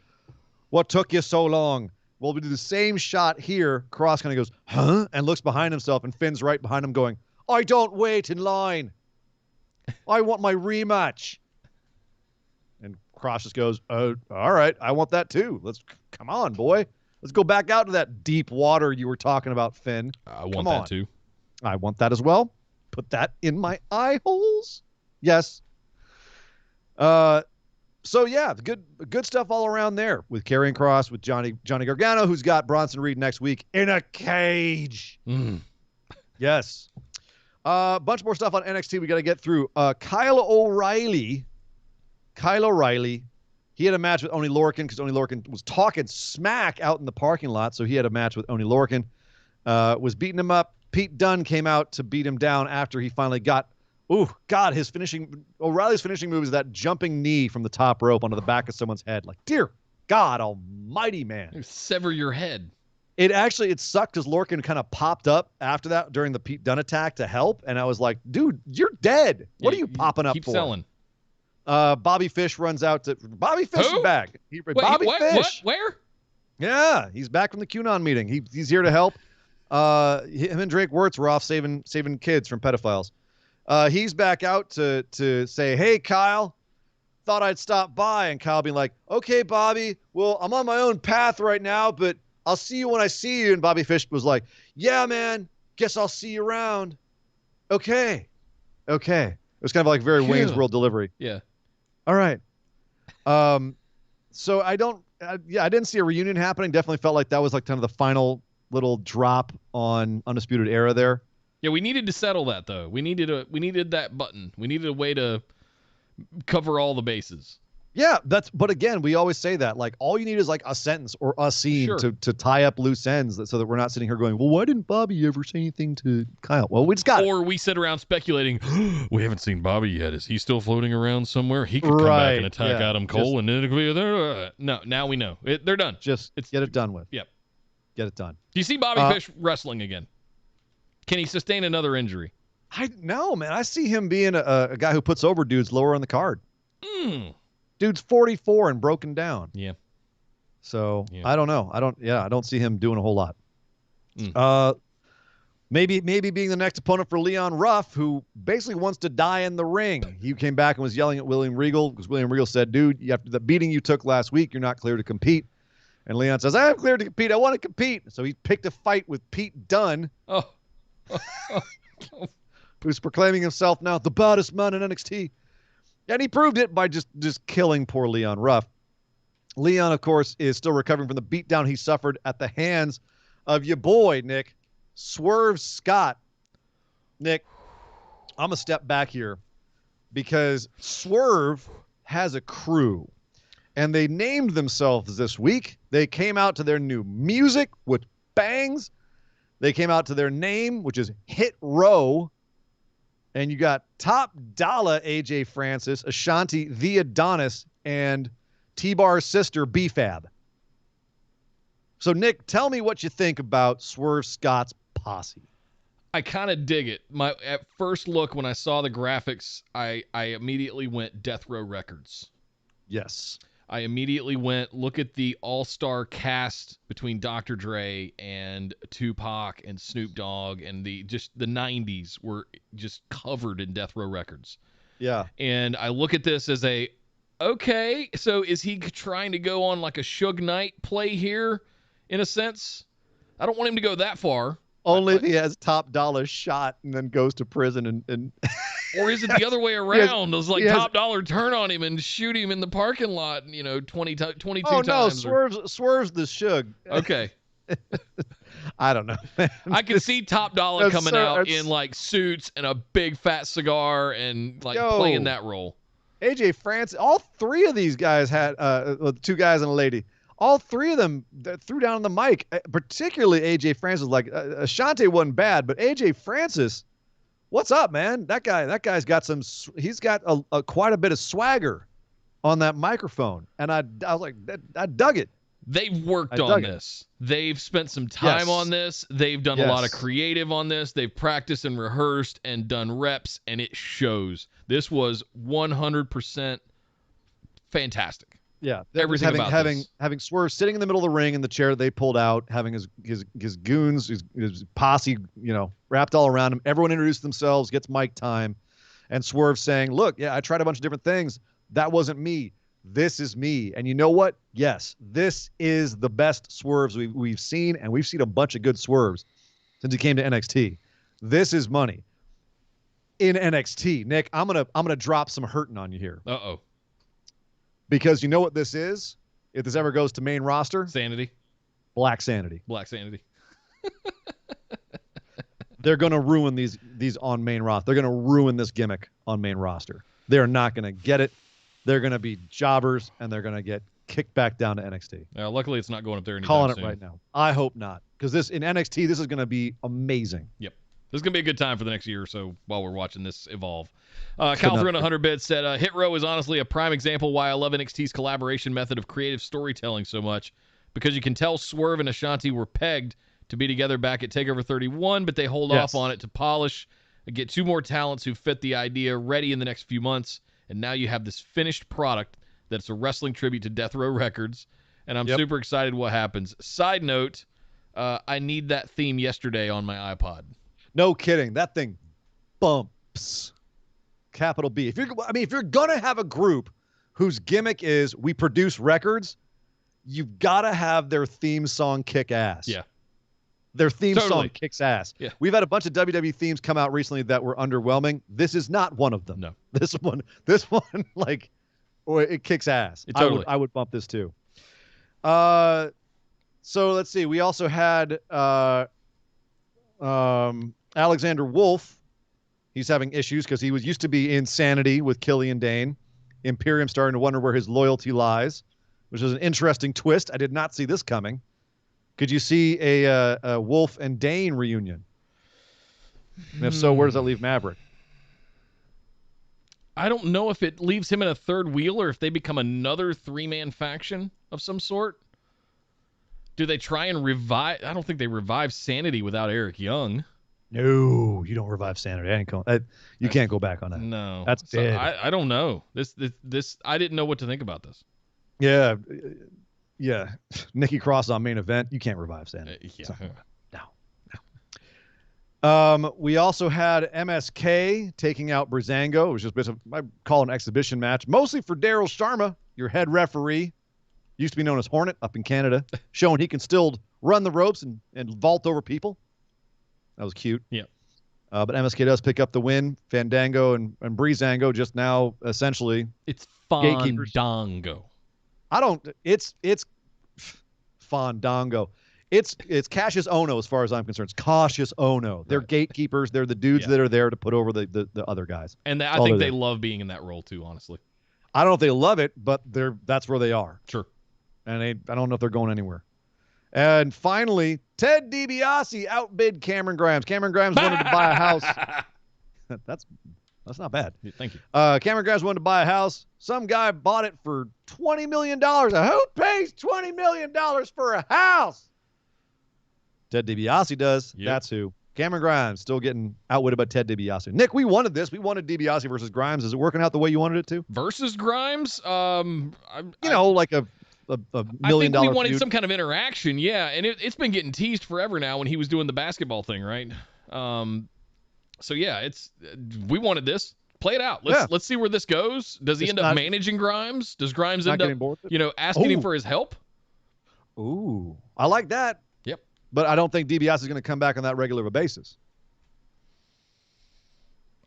"What took you so long?" Well, we do the same shot here. Kross kind of goes, "Huh?" and looks behind himself, and Finn's right behind him going, "I don't wait in line. I want my rematch." And Kross just goes, "Oh, all right, I want that too. Come on, boy. Let's go back out to that deep water you were talking about, Finn. I want that too. I want that as well. Put that in my eye holes." Yes. So yeah, good stuff all around there with Karrion Kross, with Johnny Gargano, who's got Bronson Reed next week in a cage. Yes. Bunch more stuff on NXT we got to get through. Kyle O'Reilly, he had a match with Oney Lorcan because Oney Lorcan was talking smack out in the parking lot, so he had a match with Oney Lorcan. Was beating him up. Pete Dunne came out to beat him down after he finally got. Ooh, God, O'Reilly's finishing move is that jumping knee from the top rope onto the back of someone's head. Like, dear God almighty, man. Sever your head. It sucked because Lorcan kind of popped up after that during the Pete Dunne attack to help. And I was like, dude, you're dead. What are you popping up for? Keep selling. Bobby Fish runs out to. Bobby Fish is back. Bobby Fish. What? Where? Yeah, he's back from the QAnon meeting. He's here to help. Him and Drake Wirtz were off saving kids from pedophiles. He's back out to say, "Hey, Kyle, thought I'd stop by." And Kyle being like, "Okay, Bobby, well, I'm on my own path right now, but I'll see you when I see you." And Bobby Fish was like, "Yeah, man, guess I'll see you around." Okay. It was kind of like very Wayne's World delivery. Yeah. All right. So I didn't see a reunion happening. Definitely felt like that was like kind of the final little drop on Undisputed Era there. Yeah, we needed to settle that though. We needed that button. We needed a way to cover all the bases. Yeah, but again, we always say that. Like, all you need is like a sentence or a scene to tie up loose ends so that we're not sitting here going, "Well, why didn't Bobby ever say anything to Kyle?" Well, we just got Or we sit around speculating, "We haven't seen Bobby yet. Is he still floating around somewhere? He could come back and attack Adam Cole and it'll be there." No, now we know. They're done. Get it done with. Yep. Get it done. Do you see Bobby Fish wrestling again? Can he sustain another injury? No, man. I see him being a guy who puts over dudes lower on the card. Dude's 44 and broken down. Yeah. So I don't know. I don't see him doing a whole lot. Maybe being the next opponent for Leon Ruff, who basically wants to die in the ring. He came back and was yelling at William Regal because William Regal said, "Dude, after the beating you took last week, you're not clear to compete." And Leon says, "I am clear to compete. I want to compete." So he picked a fight with Pete Dunne. Who's proclaiming himself now the baddest man in NXT. And he proved it by just killing poor Leon Ruff. Leon, of course, is still recovering from the beatdown he suffered at the hands of your boy, Nick, Swerve Scott. Nick, I'm going to step back here because Swerve has a crew, and they named themselves this week. They came out to their new music, which bangs. They came out to their name, which is Hit Row. And you got Top Dollar AJ Francis, Ashanti the Adonis, and T-Bar's sister B-Fab. So, Nick, tell me what you think about Swerve Scott's posse. I kind of dig it. At first look, when I saw the graphics, I immediately went Death Row Records. Yes. I immediately went, look at the all-star cast between Dr. Dre and Tupac and Snoop Dogg, and the 90s were just covered in Death Row Records. Yeah. And I look at this as okay, so is he trying to go on like a Suge Knight play here, in a sense? I don't want him to go that far. Only if he has Top Dollar shot and then goes to prison and Or is it the other way around? It's like has, Top Dollar turn on him and shoot him in the parking lot, 22 times. Oh, no, Swerve's the Suge. Okay. I don't know, man. I can see Top Dollar coming out in like suits and a big fat cigar and playing that role. AJ Francis, all three of these guys had, two guys and a lady. All three of them threw down on the mic, particularly AJ Francis. Like Ashanti wasn't bad, but AJ Francis, what's up, man? That guy's got he's got quite a bit of swagger on that microphone. And I was like, I dug it. They've worked on this. They've spent some time on this. They've done a lot of creative on this. They've practiced and rehearsed and done reps, and it shows. This was 100% fantastic. Yeah, everything having Swerve sitting in the middle of the ring in the chair that they pulled out, having his goons, his posse, wrapped all around him. Everyone introduced themselves, gets mic time, and Swerve saying, "Look, yeah, I tried a bunch of different things. That wasn't me. This is me." And you know what? Yes, this is the best Swerves we've seen, and we've seen a bunch of good Swerves since he came to NXT. This is money in NXT. Nick, I'm gonna drop some hurting on you here. Uh-oh. Because you know what this is? If this ever goes to main roster? Sanity. Black Sanity. Black Sanity. They're going to ruin these on main roster. They're going to ruin this gimmick on main roster. They're not going to get it. They're going to be jobbers, and they're going to get kicked back down to NXT. Luckily, it's not going up there anytime soon. Calling it right now. I hope not. Because in NXT, this is going to be amazing. Yep. This is going to be a good time for the next year or so while we're watching this evolve. Cal threw in 100 bits, said, Hit Row is honestly a prime example why I love NXT's collaboration method of creative storytelling so much, because you can tell Swerve and Ashanti were pegged to be together back at TakeOver 31, but they hold off on it to polish and get two more talents who fit the idea ready in the next few months, and now you have this finished product that's a wrestling tribute to Death Row Records, and I'm super excited what happens. Side note, I need that theme yesterday on my iPod. No kidding. That thing bumps. Capital B. If you're gonna have a group whose gimmick is we produce records, you've got to have their theme song kick ass. Yeah. Their theme song kicks ass. Yeah. We've had a bunch of WWE themes come out recently that were underwhelming. This is not one of them. No. This one, it kicks ass. Totally. I would bump this too. So let's see. We also had Alexander Wolf. He's having issues because he used to be in Sanity with Killian Dane. Imperium starting to wonder where his loyalty lies, which is an interesting twist. I did not see this coming. Could you see a Wolf and Dane reunion? And if so, where does that leave Maverick? I don't know if it leaves him in a third wheel or if they become another three-man faction of some sort. Do they try and revive? I don't think they revive Sanity without Eric Young. No, you don't revive Sanity. You can't go back on that. No, that's dead. I don't know. This I didn't know what to think about this. Yeah. Nikki Cross on main event. You can't revive Sanity. No. We also had MSK taking out Breezango. It was just I call it an exhibition match, mostly for Daryl Sharma, your head referee. Used to be known as Hornet up in Canada, showing he can still run the ropes and vault over people. That was cute. Yeah. But MSK does pick up the win. Fandango and Breezango just now essentially it's Fandango. It's Fandango. It's Cassius Ohno as far as I'm concerned. It's Cassius Ohno. They're gatekeepers. They're the dudes that are there to put over the other guys. And I think they love being in that role too, honestly. I don't know if they love it, but that's where they are. Sure. And I don't know if they're going anywhere. And finally, Ted DiBiase outbid Cameron Grimes. Cameron Grimes wanted to buy a house. That's not bad. Thank you. Cameron Grimes wanted to buy a house. Some guy bought it for $20 million. Who pays $20 million for a house? Ted DiBiase does. Yep. That's who. Cameron Grimes still getting outwitted by Ted DiBiase. Nick, we wanted this. We wanted DiBiase versus Grimes. Is it working out the way you wanted it to? Versus Grimes? Like a $1 million I think we wanted feud. some kind of interaction, yeah. And it's been getting teased forever now when he was doing the basketball thing, right? So yeah, we wanted this. Play it out. Let's see where this goes. Does he end up managing Grimes? Does Grimes end up, asking him for his help? Ooh, I like that. Yep. But I don't think DiBiase is going to come back on that regular basis.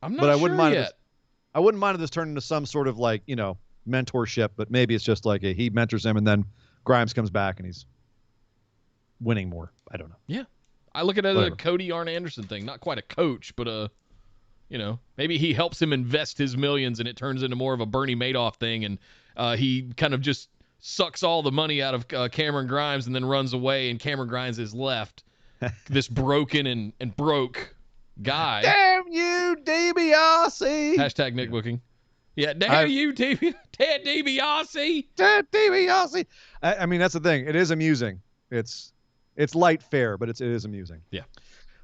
I'm not sure yet. I wouldn't mind if this turned into some sort of mentorship, but maybe it's just like he mentors him and then Grimes comes back and he's winning more. I don't know. Yeah. I look at it as a Cody Arn Anderson thing. Not quite a coach, but maybe he helps him invest his millions and it turns into more of a Bernie Madoff thing and he kind of just sucks all the money out of Cameron Grimes and then runs away and Cameron Grimes is left this broken and broke guy. Damn you, DiBiase. Hashtag Nick Booking. Yeah, damn you, Ted DiBiase. Ted DiBiase. I mean, that's the thing. It is amusing. It's light fare, but it is amusing. Yeah.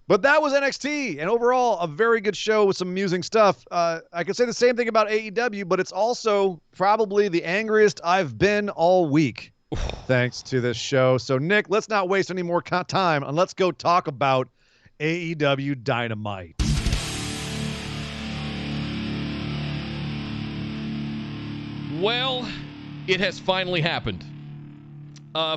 But that was NXT, and overall, a very good show with some amusing stuff. I could say the same thing about AEW, but it's also probably the angriest I've been all week, thanks to this show. So, Nick, let's not waste any more time, and let's go talk about AEW Dynamite. Well, it has finally happened.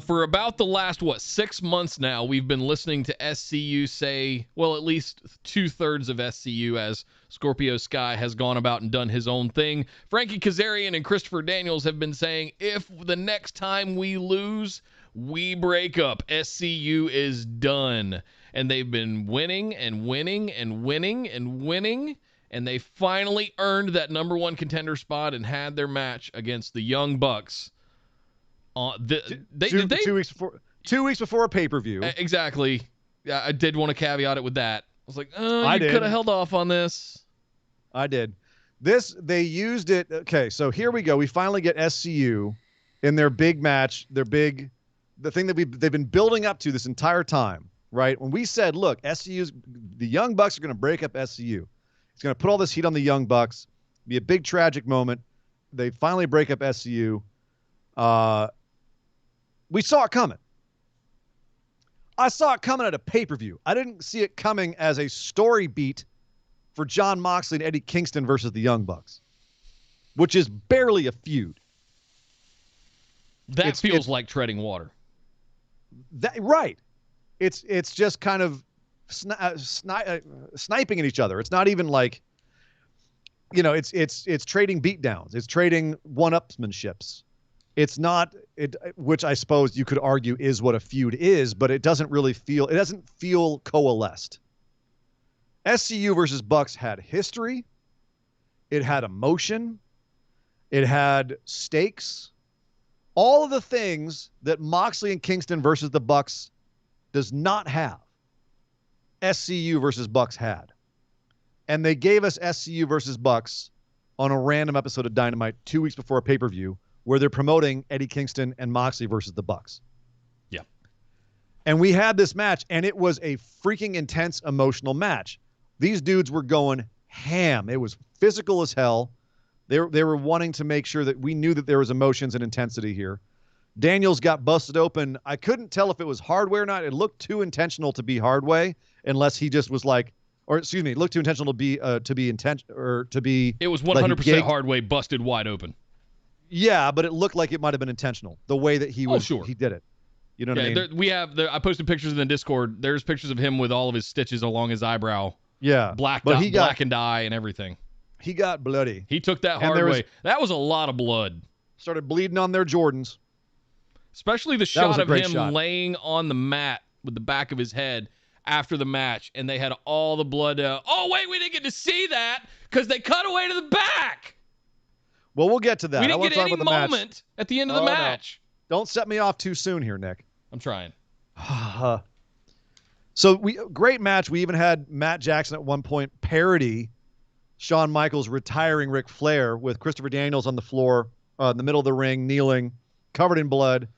For about the last, 6 months now, we've been listening to SCU say, well, at least 2/3 of SCU as Scorpio Sky has gone about and done his own thing. Frankie Kazarian and Christopher Daniels have been saying, if the next time we lose, we break up. SCU is done. And they've been winning and winning and winning and winning. And they finally earned that number one contender spot and had their match against the Young Bucks. 2 weeks before a pay-per-view. Exactly. Yeah, I did want to caveat it with that. I was like, you could have held off on this. I did. They used it. Okay, so here we go. We finally get SCU in their big match, the thing that they've been building up to this entire time, right? When we said, look, the Young Bucks are going to break up SCU. It's going to put all this heat on the Young Bucks. Be a big tragic moment. They finally break up SCU. We saw it coming. I saw it coming at a pay-per-view. I didn't see it coming as a story beat for Jon Moxley and Eddie Kingston versus the Young Bucks, which is barely a feud. That feels like treading water. Right. It's just kind of sniping at each other. It's not even like, it's trading beatdowns. It's trading one-upsmanships. It's not which I suppose you could argue is what a feud is, but it doesn't feel coalesced. SCU versus Bucks had history. It had emotion. It had stakes. All of the things that Moxley and Kingston versus the Bucks does not have, SCU versus Bucks had. And they gave us SCU versus Bucks on a random episode of Dynamite 2 weeks before a pay-per-view where they're promoting Eddie Kingston and Moxley versus the Bucks. Yeah. And we had this match, and it was a freaking intense, emotional match. These dudes were going ham. It was physical as hell. They were wanting to make sure that we knew that there was emotions and intensity here. Daniels got busted open. I couldn't tell if it was hardware or not. It looked too intentional to be hardware, unless he just was like, it looked too intentional to be It was 100% hardware busted wide open. Yeah, but it looked like it might have been intentional. The way that he he did it. You know what I mean? I posted pictures in the Discord. There's pictures of him with all of his stitches along his eyebrow. Yeah, blackened eye and everything. He got bloody. He took that hard way. That was a lot of blood. Started bleeding on their Jordans. Especially the was shot a of great him shot. laying on the mat with the back of his head after the match, and they had all the blood. Oh, wait, we didn't get to see that because they cut away to the back. Well, we'll get to that. We I didn't want get to talk any about the match. moment at the end of the Oh, no. match. Don't set me off too soon here, Nick. I'm trying. So great match. We even had Matt Jackson at one point parody Shawn Michaels retiring Ric Flair with Christopher Daniels on the floor in the middle of the ring, kneeling, covered in blood.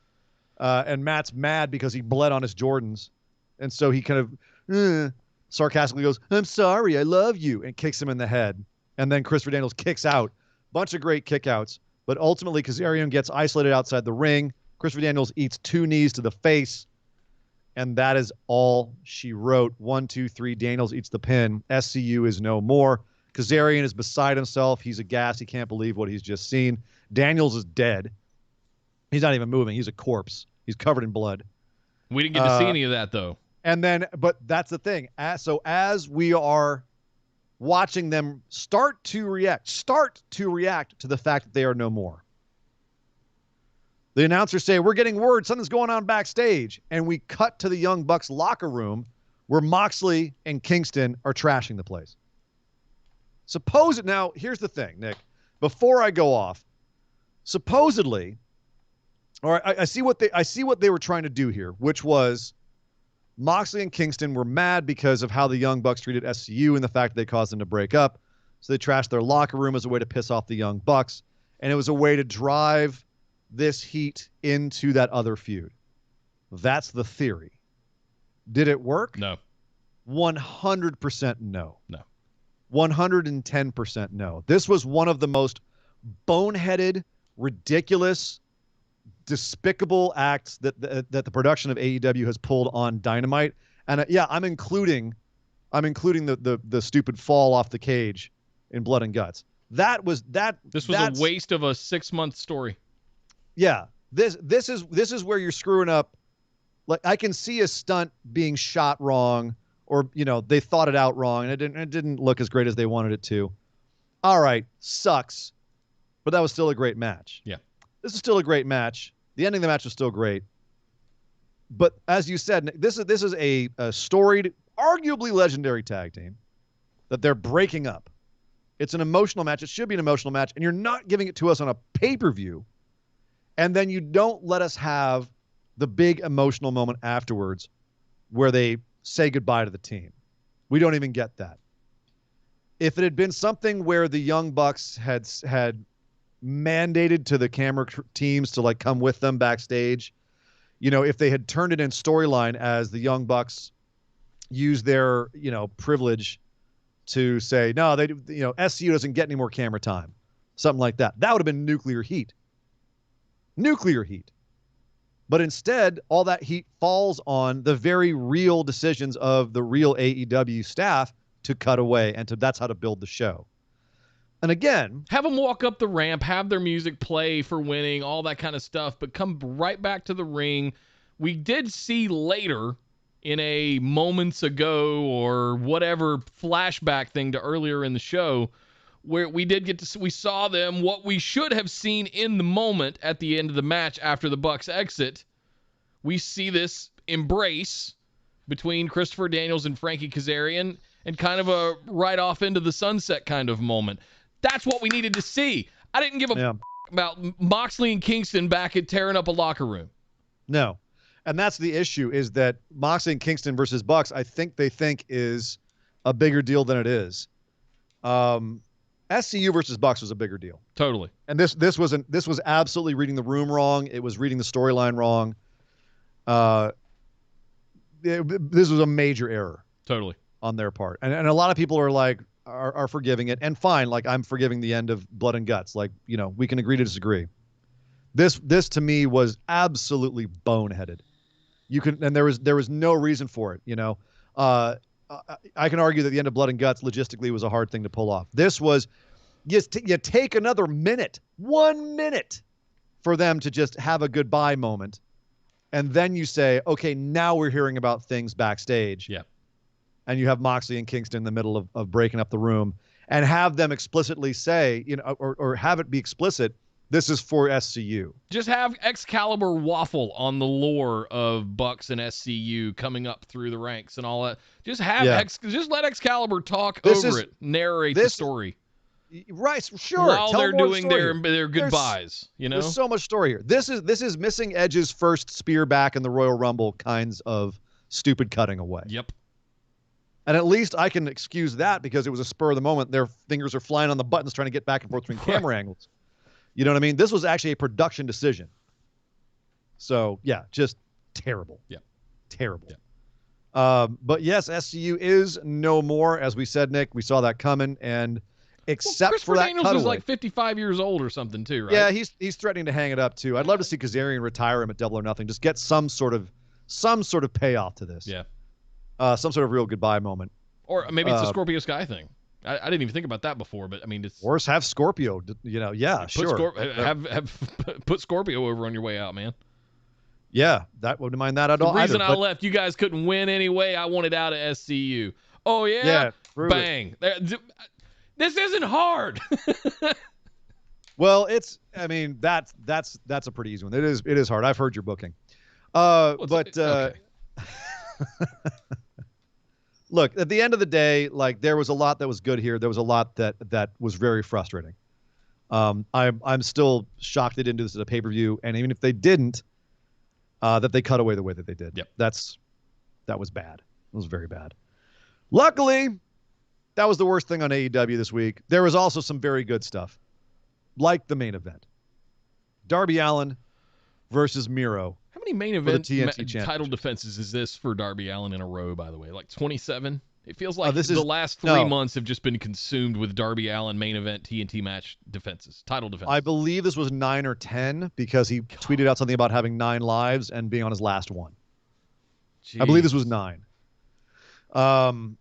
And Matt's mad because he bled on his Jordans. And so he kind of sarcastically goes, "I'm sorry, I love you," and kicks him in the head. And then Christopher Daniels kicks out. Bunch of great kickouts. But ultimately, Kazarian gets isolated outside the ring. Christopher Daniels eats 2 knees to the face. And that is all she wrote. 1, 2, 3. Daniels eats the pin. SCU is no more. Kazarian is beside himself. He's aghast. He can't believe what he's just seen. Daniels is dead. He's not even moving. He's a corpse. He's covered in blood. We didn't get to see any of that, though. And then, but that's the thing. As we are watching them start to react to the fact that they are no more, the announcers say, "We're getting word something's going on backstage." And we cut to the Young Bucks locker room where Moxley and Kingston are trashing the place. Now, here's the thing, Nick. Before I go off, supposedly, or I see what they were trying to do here, which was Moxley and Kingston were mad because of how the Young Bucks treated SCU and the fact that they caused them to break up. So they trashed their locker room as a way to piss off the Young Bucks. And it was a way to drive this heat into that other feud. That's the theory. Did it work? No. 100% no. No. 110% no. This was one of the most boneheaded, ridiculous, despicable acts that the production of AEW has pulled on Dynamite. And I'm including the stupid fall off the cage in Blood and Guts. This was a waste of a 6-month story. Yeah. This is where you're screwing up. Like, I can see a stunt being shot wrong, or they thought it out wrong and it didn't look as great as they wanted it to. All right, sucks. But that was still a great match. Yeah. This is still a great match. The ending of the match was still great. But as you said, this is a storied, arguably legendary tag team that they're breaking up. It's an emotional match. It should be an emotional match, and you're not giving it to us on a pay-per-view. And then you don't let us have the big emotional moment afterwards where they say goodbye to the team. We don't even get that. If it had been something where the Young Bucks had mandated to the camera teams to come with them backstage, if they had turned it in storyline as the Young Bucks use their, privilege to say, no, SCU doesn't get any more camera time, something like that. That would have been nuclear heat. But instead, all that heat falls on the very real decisions of the real AEW staff to cut away, and that's how to build the show. And again, have them walk up the ramp, have their music play for winning, all that kind of stuff, but come right back to the ring. We did see later in a moments ago or whatever flashback thing to earlier in the show where we saw them what we should have seen in the moment at the end of the match after the Bucks exit. We see this embrace between Christopher Daniels and Frankie Kazarian and kind of a right off into the sunset kind of moment. That's what we needed to see. I didn't give a about Moxley and Kingston back at tearing up a locker room. No. And that's the issue, is that Moxley and Kingston versus Bucks, I think they think is a bigger deal than it is. SCU versus Bucks was a bigger deal. Totally. And this was absolutely reading the room wrong. It was reading the storyline wrong. This was a major error. Totally. On their part. And a lot of people are forgiving it, and fine. I'm forgiving the end of Blood and Guts. We can agree to disagree. This to me was absolutely boneheaded. There was no reason for it. I can argue that the end of Blood and Guts logistically was a hard thing to pull off. This was, you take another minute, 1 minute, for them to just have a goodbye moment, and then you say, okay, now we're hearing about things backstage. Yeah. And you have Moxley and Kingston in the middle of breaking up the room, and have them explicitly say, or have it be explicit This is for SCU. Just have Excalibur waffle on the lore of Bucks and SCU coming up through the ranks and all that. Just have just let Excalibur talk narrate the story. Right, sure. While Tell they're more doing story. their goodbyes, There's so much story here. This is missing Edge's first spear back in the Royal Rumble kinds of stupid cutting away. Yep. And at least I can excuse that because it was a spur of the moment. Their fingers are flying on the buttons trying to get back and forth between camera angles. You know what I mean? This was actually a production decision. So, yeah, just terrible. Yeah. Terrible. Yeah. But yes, SCU is no more. As we said, Nick, we saw that coming. And except for that Daniels cutaway. is like 55 years old or something too, right? Yeah, he's threatening to hang it up too. I'd love to see Kazarian retire him at Double or Nothing. Just get some sort of payoff to this. Yeah. Some sort of real goodbye moment. Or maybe it's a Scorpio Sky thing. I didn't even think about that before, but I mean, it's or have Scorpio. Sure. Put Scorpio over on your way out, man. Yeah, that wouldn't mind that at all. The reason I left, you guys couldn't win anyway. I wanted out of SCU. Oh yeah, bang. This isn't hard. Well, that's a pretty easy one. It is hard. I've heard your booking. Okay. Look, at the end of the day, like there was a lot that was good here. There was a lot that was very frustrating. I'm still shocked they didn't do this as a pay-per-view, and even if they didn't, that they cut away the way that they did. Yep. That was bad. It was very bad. Luckily, that was the worst thing on AEW this week. There was also some very good stuff, like the main event. Darby Allin versus Miro. How many main event title defenses is this for Darby Allin in a row, by the way? Like 27? It feels like the last 3 months have just been consumed with Darby Allin main event TNT match defenses, title defenses. I believe this was 9 or 10 because he tweeted out something about having 9 lives and being on his last one. Jeez. I believe this was 9. And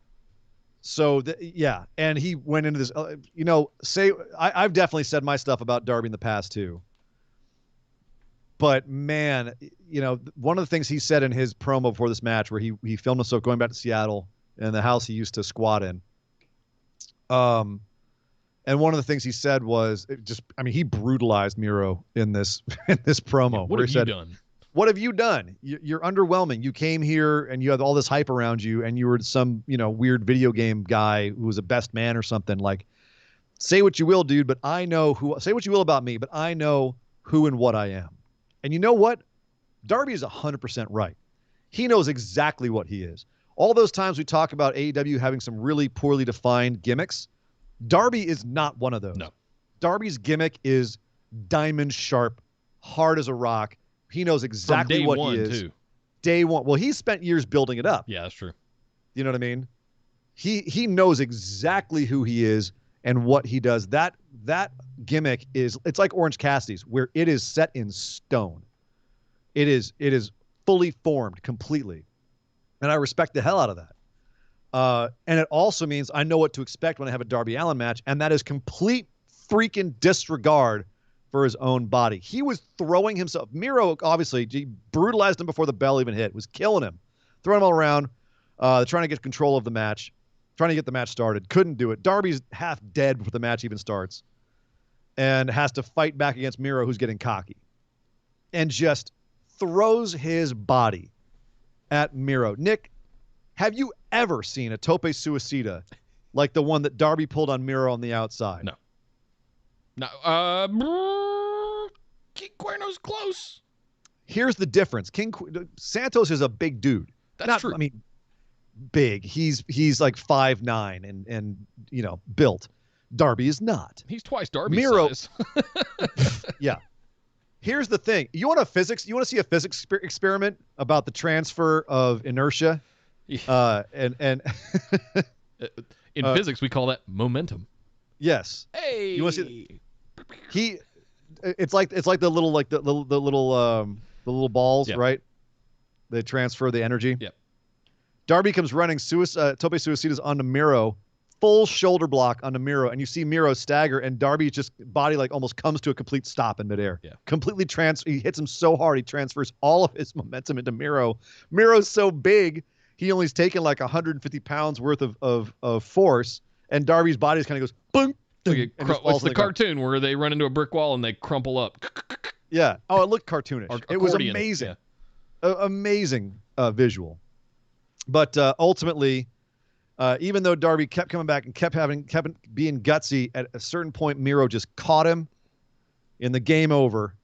he went into this, I've definitely said my stuff about Darby in the past too. But man, one of the things he said in his promo before this match where he filmed himself going back to Seattle in the house he used to squat in. And one of the things he said was he brutalized Miro in this promo. What have you done? What have you done? You're underwhelming. You came here and you had all this hype around you and you were some, weird video game guy who was a best man or something. Like, say what you will, dude, but say what you will about me, but I know who and what I am. And you know what? Darby is 100% right. He knows exactly what he is. All those times we talk about AEW having some really poorly defined gimmicks, Darby is not one of those. No. Darby's gimmick is diamond sharp, hard as a rock. He knows exactly what he is. Too. Day one. Well, he spent years building it up. Yeah, that's true. You know what I mean? He knows exactly who he is and what he does. That gimmick it's like Orange Cassidy's, where it is set in stone. It is fully formed completely. And I respect the hell out of that. And it also means I know what to expect when I have a Darby Allin match, and that is complete freaking disregard for his own body. He was throwing himself. Miro, obviously, he brutalized him before the bell even hit, was killing him, throwing him all around, trying to get control of the match, trying to get the match started. Couldn't do it. Darby's half dead before the match even starts and has to fight back against Miro, who's getting cocky, and just throws his body at Miro. Nick, have you ever seen a tope suicida like the one that Darby pulled on Miro on the outside? No. King Cuerno's close. Here's the difference. Santos is a big dude. That's true. I mean, big. He's like 5'9" and built. Darby is not. He's twice Darby's Miro size. Yeah. Here's the thing. You want to see a physics experiment about the transfer of inertia? In physics we call that momentum. Yes. Hey. You want to see it's like the little balls, yep. right? They transfer the energy. Yep. Darby comes running tope suicidas onto Miro, full shoulder block onto Miro, and you see Miro stagger, and Darby just body like almost comes to a complete stop in midair. Yeah. Completely he hits him so hard he transfers all of his momentum into Miro. Miro's so big, he only's taken like 150 pounds worth of force, and Darby's body just kind of goes boom, It's the cartoon where they run into a brick wall and they crumple up. Yeah. Oh, it looked cartoonish. It was amazing. Yeah. Amazing visual. But ultimately, even though Darby kept coming back and kept being gutsy, at a certain point, Miro just caught him in the game over,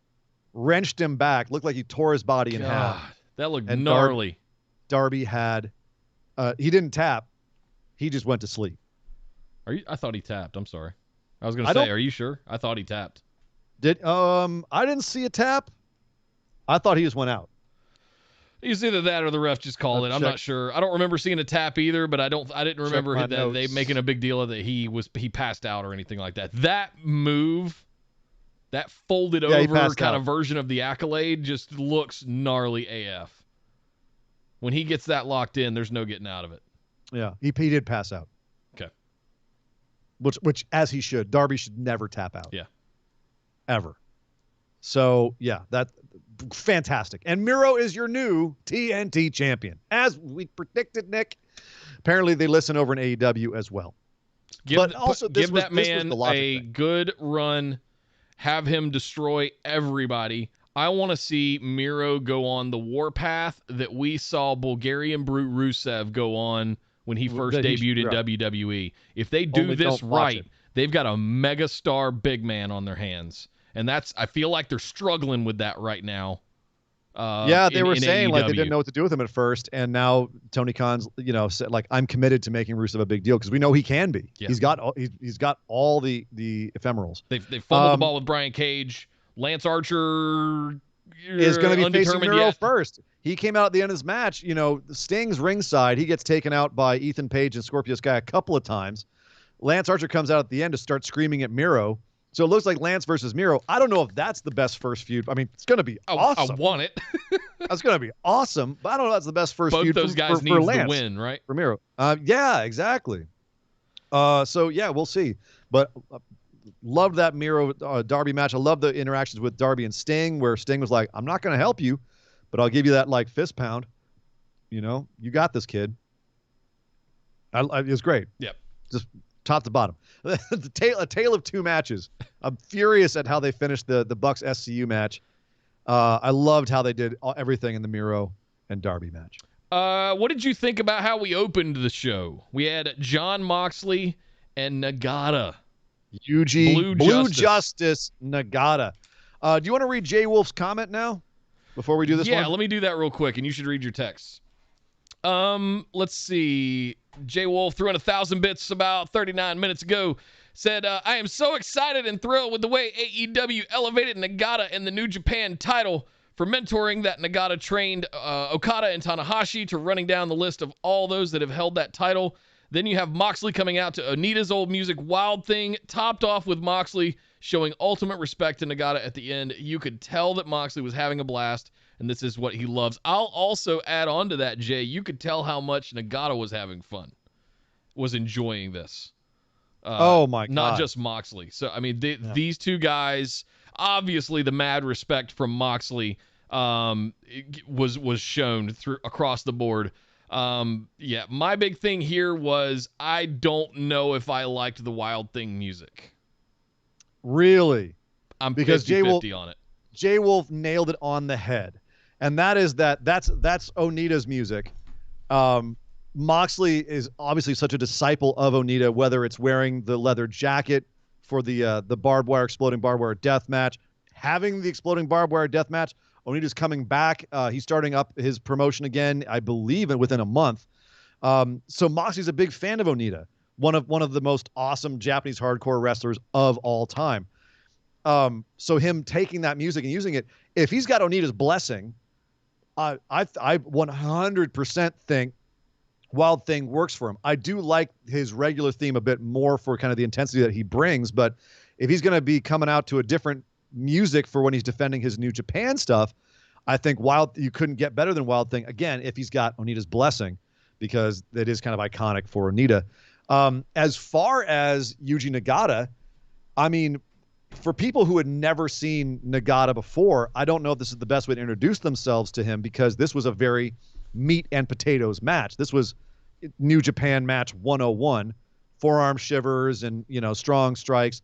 wrenched him back, looked like he tore his body in half. That looked gnarly. Darby had, he didn't tap. He just went to sleep. I thought he tapped. I'm sorry. I was going to say, are you sure? I thought he tapped. I didn't see a tap. I thought he just went out. It's either that or the ref just called it. I'm not sure. I don't remember seeing a tap either, but I didn't remember that they making a big deal of that he passed out or anything like that. That move, that folded over kind of version of the accolade just looks gnarly AF. When he gets that locked in, there's no getting out of it. Yeah, he did pass out. Okay. Which as he should. Darby should never tap out. Yeah. Ever. So, yeah, that's fantastic. And Miro is your new TNT champion. As we predicted, Nick. Apparently they listen over in AEW as well. Give that man a good run. Have him destroy everybody. I want to see Miro go on the warpath that we saw Bulgarian Brute Rusev go on when he first debuted in WWE. If they do this right, they've got a megastar big man on their hands. And I feel like they're struggling with that right now. They were saying AEW. Like they didn't know what to do with him at first, and now Tony Khan's, said like, I'm committed to making Rusev a big deal because we know he can be. Yeah. He's got all the ephemerals. They fumbled the ball with Brian Cage. Lance Archer is going to be facing Miro first. He came out at the end of this match. Sting's ringside. He gets taken out by Ethan Page and Scorpio Sky a couple of times. Lance Archer comes out at the end to start screaming at Miro. So it looks like Lance versus Miro. I don't know if that's the best first feud. I mean, it's going to be awesome. I want it. That's going to be awesome. But I don't know if that's the best first feud for Lance. Both those guys need to win, right? For Miro. Yeah, exactly. So, yeah, we'll see. But loved that Miro Darby match. I love the interactions with Darby and Sting, where Sting was like, I'm not going to help you, but I'll give you that, like, fist pound. You got this, kid. It was great. Yep. Just top to bottom. A tale of two matches. I'm furious at how they finished the Bucks SCU match. I loved how they did everything in the Miro and Darby match. What did you think about how we opened the show? We had Jon Moxley and Nagata. Yuji Blue Justice Nagata. Do you want to read Jay Wolf's comment now before we do this one? Yeah, let me do that real quick, and you should read your texts. Let's see. Jay Wolf threw in 1,000 bits about 39 minutes ago. Said, I am so excited and thrilled with the way AEW elevated Nagata and the New Japan title, from mentoring that Nagata trained Okada and Tanahashi to running down the list of all those that have held that title. Then you have Moxley coming out to Onita's old music, Wild Thing, topped off with Moxley showing ultimate respect to Nagata at the end. You could tell that Moxley was having a blast, and this is what he loves. I'll also add on to that, Jay. You could tell how much Nagata was having fun, was enjoying this. Oh, my God. Not just Moxley. So, I mean, these two guys, obviously the mad respect from Moxley was shown across the board. Yeah, my big thing here was I don't know if I liked the Wild Thing music. Really? I'm 50-50 on it. Jay Wolf nailed it on the head. And that's Onita's music. Moxley is obviously such a disciple of Onita, whether it's wearing the leather jacket for the exploding barbed wire death match, having the exploding barbed wire death match. Onita's coming back. He's starting up his promotion again, I believe, within a month. So Moxley's a big fan of Onita, one of the most awesome Japanese hardcore wrestlers of all time. So him taking that music and using it, if he's got Onita's blessing, I 100% think Wild Thing works for him. I do like his regular theme a bit more for kind of the intensity that he brings, but if he's going to be coming out to a different music for when he's defending his New Japan stuff, I think you couldn't get better than Wild Thing, again, if he's got Onita's blessing, because that is kind of iconic for Onita. As far as Yuji Nagata, I mean, for people who had never seen Nagata before, I don't know if this is the best way to introduce themselves to him, because this was a very meat and potatoes match. This was New Japan match 101 forearm shivers and, strong strikes.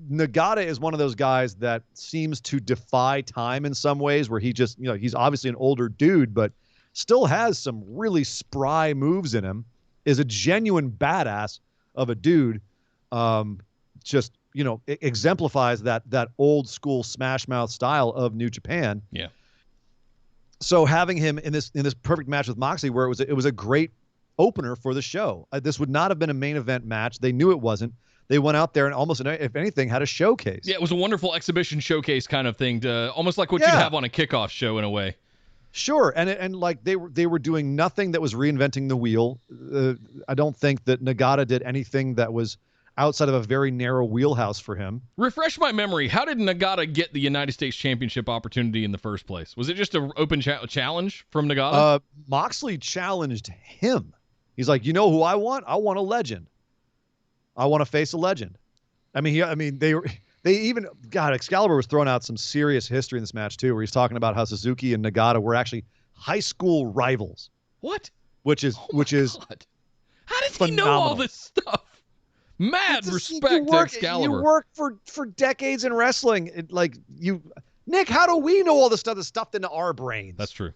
Nagata is one of those guys that seems to defy time in some ways, where he just, he's obviously an older dude, but still has some really spry moves in him, is a genuine badass of a dude. Exemplifies that old school smash mouth style of New Japan. Yeah. So having him in this perfect match with Moxley, where it was a great opener for the show. This would not have been a main event match. They knew it wasn't. They went out there and almost, if anything, had a showcase. Yeah, it was a wonderful exhibition showcase kind of thing, almost like what you'd have on a kickoff show in a way. Sure, and like they were doing nothing that was reinventing the wheel. I don't think that Nagata did anything that was outside of a very narrow wheelhouse for him. Refresh my memory. How did Nagata get the United States Championship opportunity in the first place? Was it just an open challenge from Nagata? Moxley challenged him. He's like, you know who I want? I want a legend. I want to face a legend. Excalibur was throwing out some serious history in this match too, where he's talking about how Suzuki and Nagata were actually high school rivals. What? Which is God. How did he know all this stuff? Mad respect to Excalibur. You work for decades in wrestling. Nick, how do we know all this stuff that's stuffed into our brains? That's true.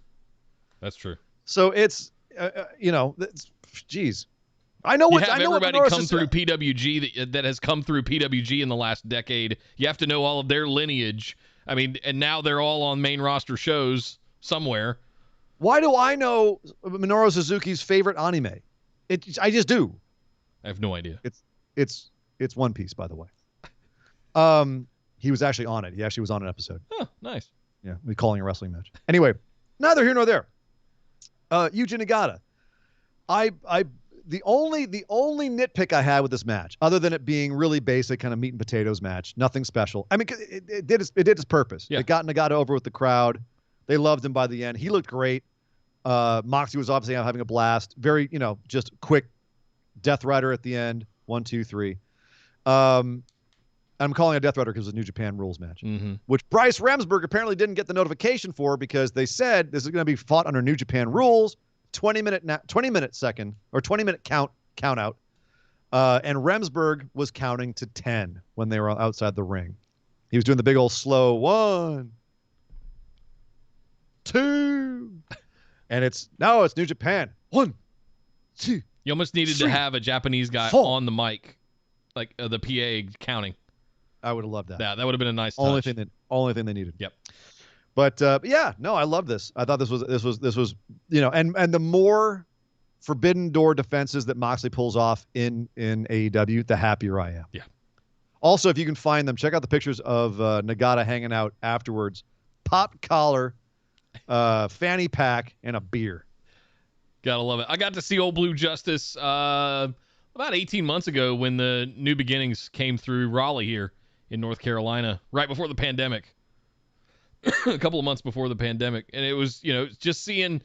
So it's, geez. I know everybody come through PWG that has come through PWG in the last decade. You have to know all of their lineage. And now they're all on main roster shows somewhere. Why do I know Minoru Suzuki's favorite anime? I just do. I have no idea. It's One Piece, by the way. He was actually on it. He actually was on an episode. Oh, nice. Yeah, we calling a wrestling match. Anyway, neither here nor there. Yuji Nagata. The only nitpick I had with this match, other than it being really basic, kind of meat and potatoes match, nothing special. It did its purpose. Yeah. It got Nagata over with the crowd. They loved him by the end. He looked great. Moxley was obviously having a blast. Very, just quick Death Rider at the end. 1, 2, 3. I'm calling it a Death Rider because it was a New Japan rules match, which Bryce Remsburg apparently didn't get the notification for, because they said this is going to be fought under New Japan rules, 20-minute count out. And Remsburg was counting to 10 when they were outside the ring. He was doing the big old slow 1, 2, and it's New Japan. 1, 2. You almost needed 3, to have a Japanese guy 4. on the mic, like the PA counting. I would have loved that. That would have been a nice touch. Only thing they needed. Yep. But I love this. I thought this was and the more Forbidden Door defenses that Moxley pulls off in AEW, the happier I am. Yeah. Also, if you can find them, check out the pictures of Nagata hanging out afterwards. Pop collar, fanny pack, and a beer. Gotta love it. I got to see Old Blue Justice about 18 months ago when the New Beginnings came through Raleigh here in North Carolina, right before the pandemic. A couple of months before the pandemic. And it was, just seeing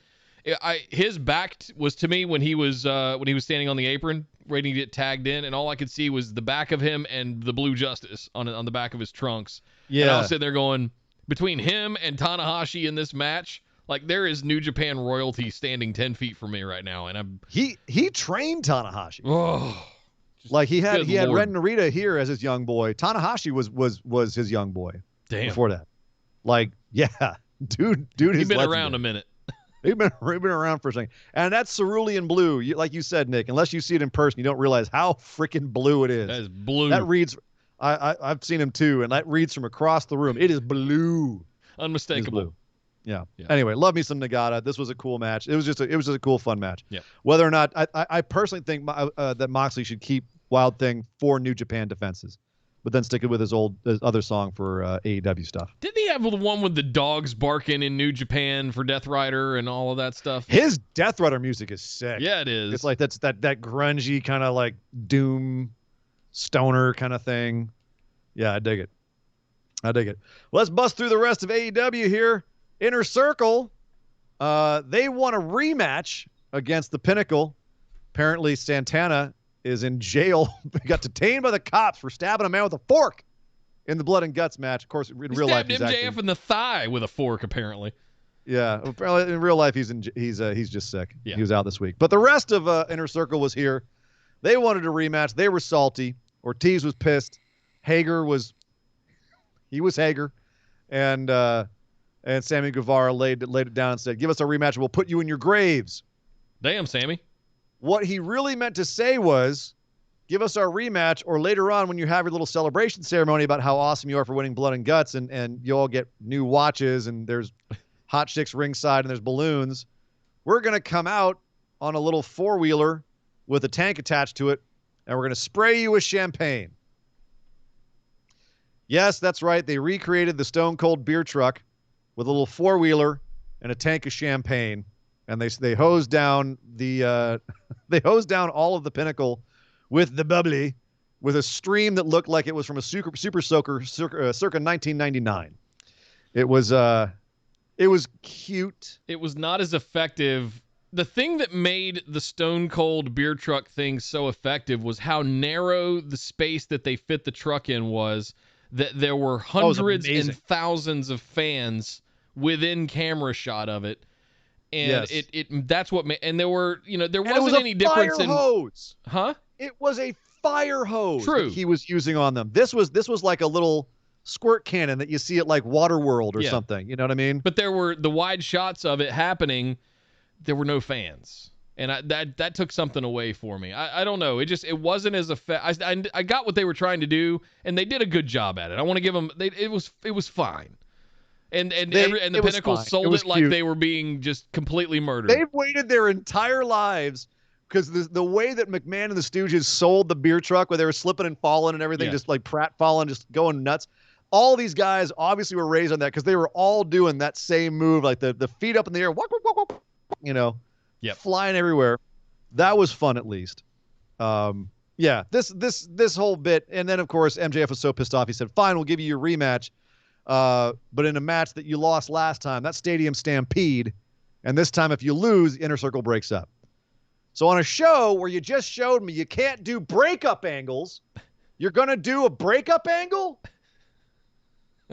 his back was to me when he was standing on the apron waiting to get tagged in, and all I could see was the back of him and the Blue Justice on the back of his trunks. Yeah. And I was sitting there going, between him and Tanahashi in this match, like, there is New Japan royalty standing 10 feet from me right now, and he trained Tanahashi. Oh, like he had Lord. Ren Narita here as his young boy. Tanahashi was his young boy. Damn. Before that. Like, yeah, dude, he's been around a minute. He's been around for a second, and that's cerulean blue. Like you said, Nick. Unless you see it in person, you don't realize how freaking blue it is. That is blue. That reads. I've seen him too, and that reads from across the room. It is blue. Unmistakable. It is blue. Yeah. Anyway, love me some Nagata. This was a cool match. It was just a cool, fun match. Yeah. Whether or not I personally think that Moxley should keep Wild Thing for New Japan defenses, but then stick it with his other song for AEW stuff. Didn't he have the one with the dogs barking in New Japan for Death Rider and all of that stuff? His Death Rider music is sick. Yeah, it is. It's like that grungy kind of like doom stoner kind of thing. Yeah, I dig it. Let's bust through the rest of AEW here. Inner Circle, they won a rematch against the Pinnacle. Apparently Santana is in jail. He got detained by the cops for stabbing a man with a fork in the blood and guts match. Of course, in real life, he's MJF in the thigh with a fork, apparently. Yeah, apparently in real life, he's just sick. Yeah. He was out this week. But the rest of Inner Circle was here. They wanted a rematch. They were salty. Ortiz was pissed. Hager was Hager. And Sammy Guevara laid it down and said, give us a rematch and we'll put you in your graves. Damn, Sammy. What he really meant to say was, give us our rematch, or later on when you have your little celebration ceremony about how awesome you are for winning Blood and Guts, and you all get new watches and there's hot chicks ringside and there's balloons, we're going to come out on a little four-wheeler with a tank attached to it, and we're going to spray you with champagne. Yes, that's right. They recreated the Stone Cold beer truck with a little four-wheeler and a tank of champagne, and they hosed down the they hosed down all of the Pinnacle with the bubbly, with a stream that looked like it was from a Super Soaker circa 1999. It was cute. It was not as effective. The thing that made the Stone Cold beer truck thing so effective was how narrow the space that they fit the truck in was, that there were hundreds and thousands of fans within camera shot of it. And yes. that's what made, and there were, there wasn't any difference in hose. Huh? It was a fire hose. True. That he was using on them. This was like a little squirt cannon that you see at like Waterworld or something. You know what I mean? But there were the wide shots of it happening. There were no fans, and that took something away for me. I don't know. It wasn't as effective. I got what they were trying to do, and they did a good job at it. I want to give them. It was fine. And the Pinnacle sold it like cute. They were being just completely murdered. They've waited their entire lives, because the way that McMahon and the Stooges sold the beer truck, where they were slipping and falling and everything, just like Pratt falling, just going nuts. All these guys obviously were raised on that, because they were all doing that same move, like the feet up in the air, walk, walk, walk, walk, flying everywhere. That was fun, at least. This whole bit, and then of course MJF was so pissed off, he said, "Fine, we'll give you your rematch. But in a match that you lost last time, that Stadium Stampede, and this time if you lose, Inner Circle breaks up." So on a show where you just showed me you can't do breakup angles, you're going to do a breakup angle?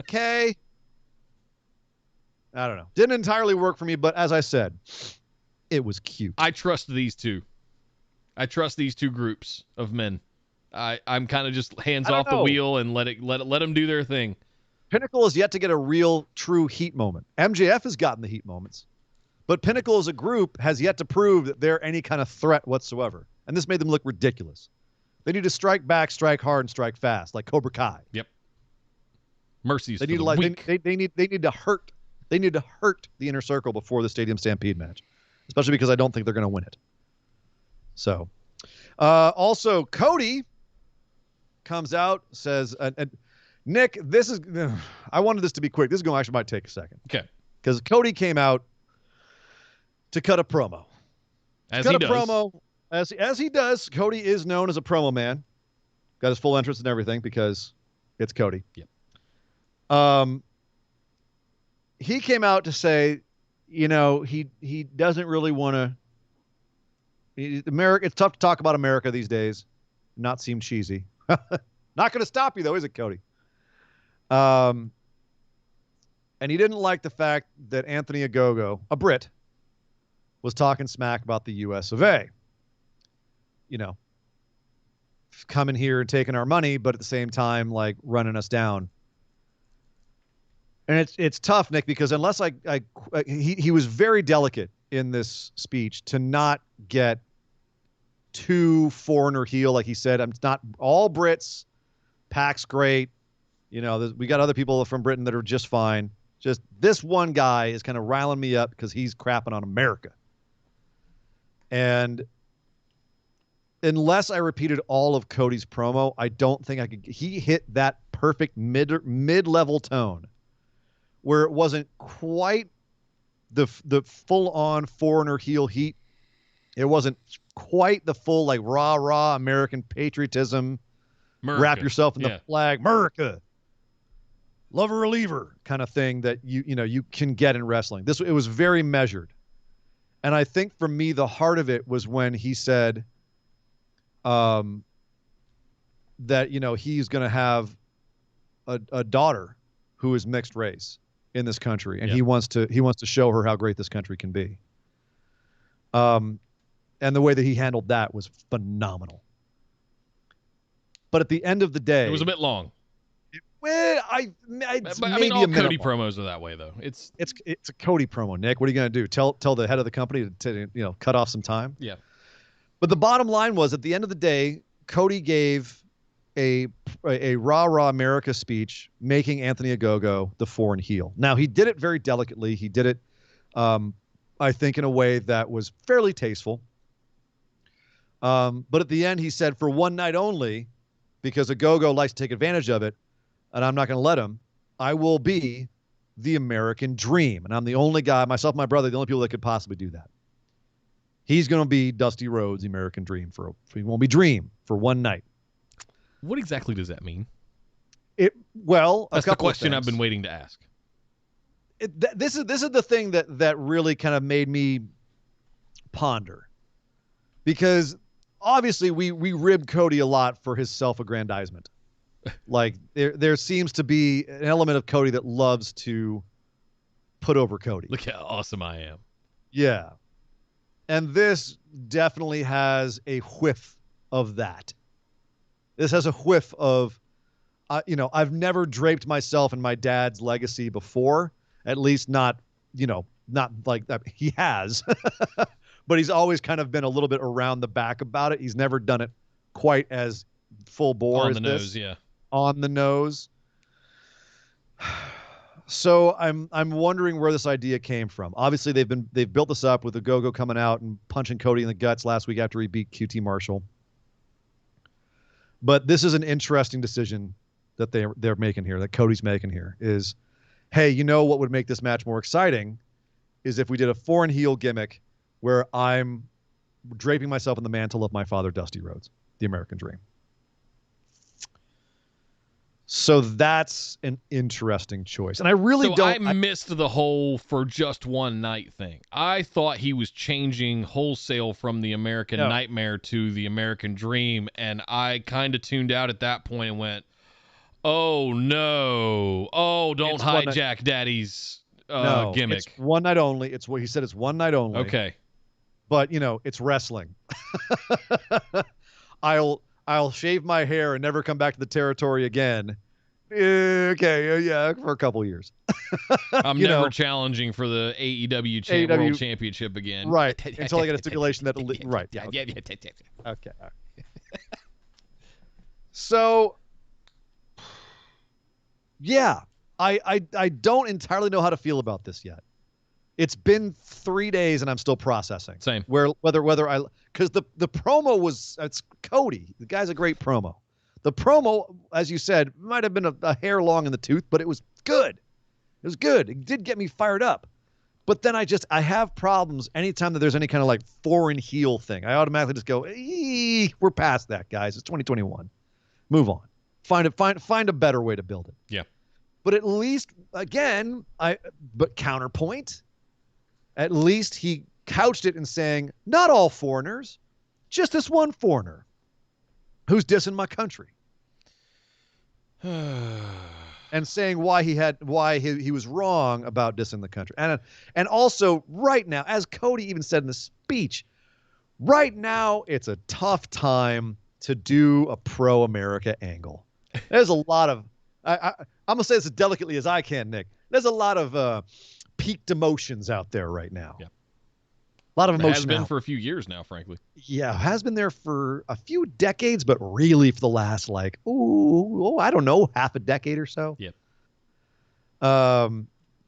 Okay. I don't know. Didn't entirely work for me, but as I said, it was cute. I trust these two. I trust these two groups of men. I'm kind of just hands off the wheel and let them do their thing. Pinnacle has yet to get a real, true heat moment. MJF has gotten the heat moments, but Pinnacle as a group has yet to prove that they're any kind of threat whatsoever. And this made them look ridiculous. They need to strike back, strike hard, and strike fast, like Cobra Kai. Yep. Mercies. They need to hurt. They need to hurt the Inner Circle before the Stadium Stampede match, especially because I don't think they're going to win it. So, also Cody comes out, says, Nick, I wanted this to be quick. This actually might take a second. Okay. Because Cody came out to cut a promo. As he does. Cody is known as a promo man. Got his full entrance and everything because it's Cody. Yep. He came out to say, he doesn't really want to. America. It's tough to talk about America these days, not seem cheesy. Not going to stop you though, is it, Cody? And he didn't like the fact that Anthony Ogogo, a Brit, was talking smack about the US of A. Coming here and taking our money, but at the same time, like running us down. And it's tough, Nick, because unless he was very delicate in this speech to not get too foreigner heel, like he said. It's not all Brits. Pac's great. We got other people from Britain that are just fine. Just this one guy is kind of riling me up because he's crapping on America. And unless I repeated all of Cody's promo, I don't think I could. He hit that perfect mid-level tone where it wasn't quite the full-on foreigner heel heat. It wasn't quite the full like rah American patriotism. America. Wrap yourself in the flag, America. Lover or leaver kind of thing that you can get in wrestling. It was very measured. And I think for me, the heart of it was when he said that, he's going to have a daughter who is mixed race in this country. And he wants to show her how great this country can be. And the way that he handled that was phenomenal. But at the end of the day, It was a bit long. well, But, I mean, all Cody promos are that way, though. It's a Cody promo, Nick. What are you going to do? Tell the head of the company to cut off some time? Yeah. But the bottom line was, at the end of the day, Cody gave a rah-rah America speech, making Anthony Ogogo the foreign heel. Now, he did it very delicately. He did it, I think, in a way that was fairly tasteful. But at the end, he said, for one night only, because Ogogo likes to take advantage of it, and I'm not going to let him, I will be the American Dream. And I'm the only guy, myself and my brother, the only people that could possibly do that. He's going to be Dusty Rhodes, the American Dream. He won't be Dream for one night. What exactly does that mean? That's the question I've been waiting to ask. This is the thing that really kind of made me ponder, because obviously we rib Cody a lot for his self-aggrandizement. Like there seems to be an element of Cody that loves to put over Cody. Look how awesome I am. Yeah. And this definitely has a whiff of that. This has a whiff of, I've never draped myself in my dad's legacy before, at least not like that. He has, but he's always kind of been a little bit around the back about it. He's never done it quite as full bore as this. On the nose, yeah. On the nose. So I'm wondering where this idea came from. Obviously, they've built this up with Ogogo coming out and punching Cody in the guts last week after he beat QT Marshall. But this is an interesting decision that they're making here, that Cody's making here, is, hey, what would make this match more exciting is if we did a foreign heel gimmick where I'm draping myself in the mantle of my father, Dusty Rhodes, the American Dream. So that's an interesting choice. And I really I missed the whole for just one night thing. I thought he was changing wholesale from the American Nightmare to the American Dream, and I kind of tuned out at that point and went, oh, no. Oh, don't hijack Daddy's gimmick. It's one night only. It's what he said. It's one night only. Okay. But, it's wrestling. I'll shave my hair and never come back to the territory again. Okay, yeah, for a couple years. I'm never challenging for the AEW World Championship again. Right, until I get a stipulation that... Right, yeah. Okay. So, yeah, I don't entirely know how to feel about this yet. It's been 3 days and I'm still processing. Same. Because the promo it's Cody. The guy's a great promo. The promo, as you said, might have been a hair long in the tooth, but it was good. It was good. It did get me fired up. But then I have problems anytime that there's any kind of like foreign heel thing. I automatically just go, we're past that, guys. It's 2021. Move on. Find a better way to build it. Yeah. But at least, again, but counterpoint, at least he couched it in saying, not all foreigners, just this one foreigner who's dissing my country. And saying why he was wrong about dissing the country. And also right now, as Cody even said in the speech, right now it's a tough time to do a pro-America angle. There's a lot of, I'm going to say this as delicately as I can, Nick. There's a lot of peaked emotions out there right now. Yeah. A lot of emotion. It has been for a few years now, frankly. Yeah, has been there for a few decades, but really for the last I don't know, half a decade or so. Yep.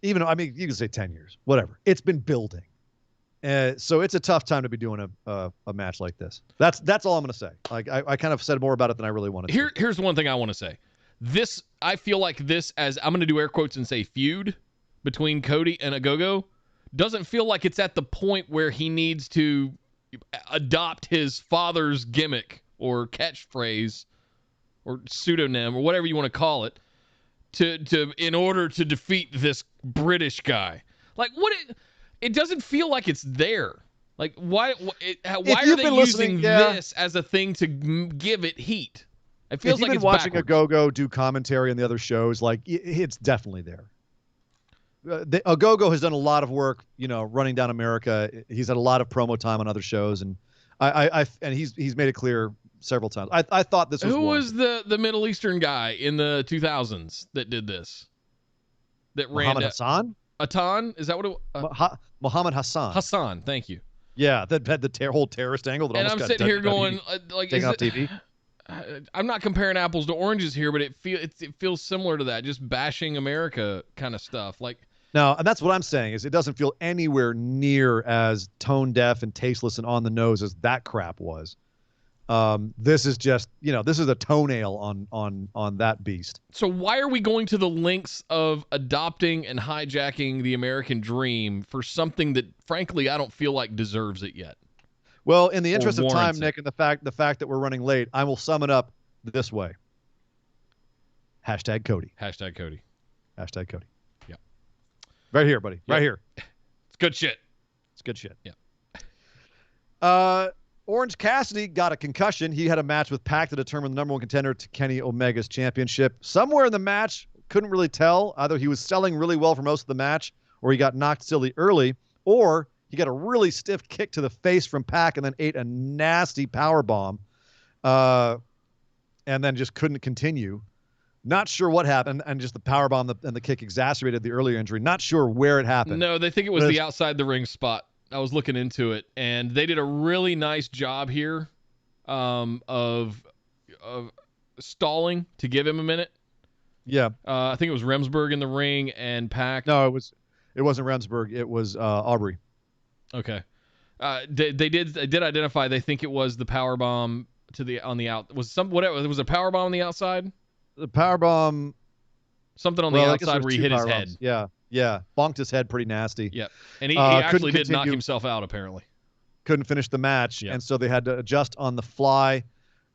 You can say 10 years, whatever. It's been building. So it's a tough time to be doing a match like this. That's all I'm going to say. Like I kind of said more about it than I really wanted to. Here's one thing I want to say. I feel like this, as I'm going to do air quotes and say feud between Cody and Ogogo, doesn't feel like it's at the point where he needs to adopt his father's gimmick or catchphrase or pseudonym or whatever you want to call it in order to defeat this British guy. Like it doesn't feel like it's there. Like why are they using this as a thing to give it heat? It feels like it's watching backwards. Ogogo do commentary on the other shows, like it's definitely there. Ogogo has done a lot of work, running down America. He's had a lot of promo time on other shows, and and he's made it clear several times. I thought this was Who one. was the Middle Eastern guy in the 2000s that did this? That Muhammad Hassan? Atan? Is that what it Muhammad Hassan. Hassan, thank you. Yeah, that had the whole terrorist angle. That And almost I'm got sitting here WWE going, like, taken off TV. I'm not comparing apples to oranges here, but it feels similar to that, just bashing America kind of stuff. Like, No, and that's what I'm saying is it doesn't feel anywhere near as tone deaf and tasteless and on the nose as that crap was. This is just, this is a toenail on that beast. so why are we going to the lengths of adopting and hijacking the American dream for something that, frankly, I don't feel like deserves it yet? Well, in the interest of time, warrants it. Nick, and the fact that we're running late, I will sum it up this way. Hashtag Cody. Hashtag Cody. Hashtag Cody. Yeah. Right here, buddy. Right here. It's good shit. It's good shit. Yeah. Orange Cassidy got a concussion. He had a match with Pac to determine the number one contender to Kenny Omega's championship. Somewhere in the match, couldn't really tell. Either he was selling really well for most of the match, or he got knocked silly early, or he got a really stiff kick to the face from Pac and then ate a nasty power bomb, and then just couldn't continue. Not sure what happened, and just the power bomb and the kick exacerbated the earlier injury. Not sure where it happened. No, they think it was the outside the ring spot. I was looking into it, and they did a really nice job here of stalling to give him a minute. Yeah. I think it was Remsburg in the ring and Pac. No, it wasn't Remsburg. It was Aubrey. Okay. They did identify. They think it was the power bomb on the out. Was a power bomb on the outside? The power bomb. Something on the outside where he hit his head. Yeah. Yeah. Bonked his head pretty nasty. Yep. And he actually did knock continue. himself out, apparently. Couldn't finish the match. Yep. And so they had to adjust on the fly.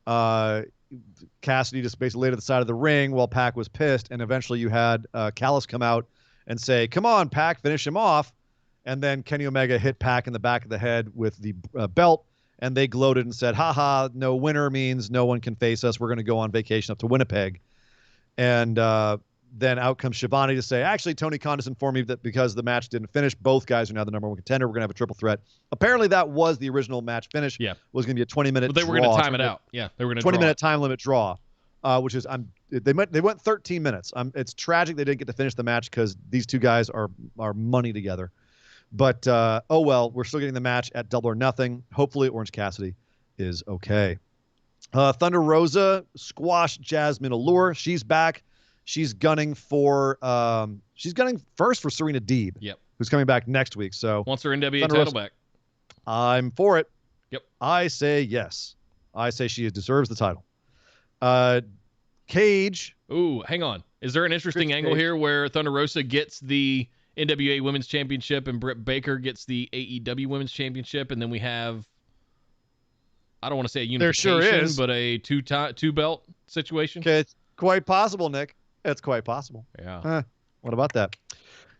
Cassidy just basically laid at the side of the ring while Pac was pissed. And eventually you had Callis come out and say, "Come on, Pac, finish him off." And then Kenny Omega hit Pac in the back of the head with the belt. And they gloated and said, "Ha, no winner means no one can face us. We're going to go on vacation up to Winnipeg." And then out comes Shivani to say, actually, Tony Khan just informed me that because the match didn't finish, both guys are now the number one contender. We're going to have a triple threat. Apparently, that was the original match finish. Yeah. Was going to be a 20-minute But they were going to time it out. Yeah, they were going to 20-minute time limit draw, which is they went 13 minutes. It's tragic they didn't get to finish the match because these two guys are money together. But oh well, we're still getting the match at Double or Nothing. Hopefully, Orange Cassidy is okay. Thunder Rosa squashed Jasmine Allure. She's back. She's gunning first for Serena Deeb. Yep. Who's coming back next week. So wants her NWA Thunder title Rosa, back. I'm for it. Yep. I say yes. I say she deserves the title. Cage. Ooh, hang on. Is there an interesting angle here where Thunder Rosa gets the NWA Women's Championship and Britt Baker gets the AEW Women's Championship, and then we have, I don't want to say a unification, there sure is. but a two belt situation? Okay, it's quite possible, Nick. It's quite possible. Yeah. What about that?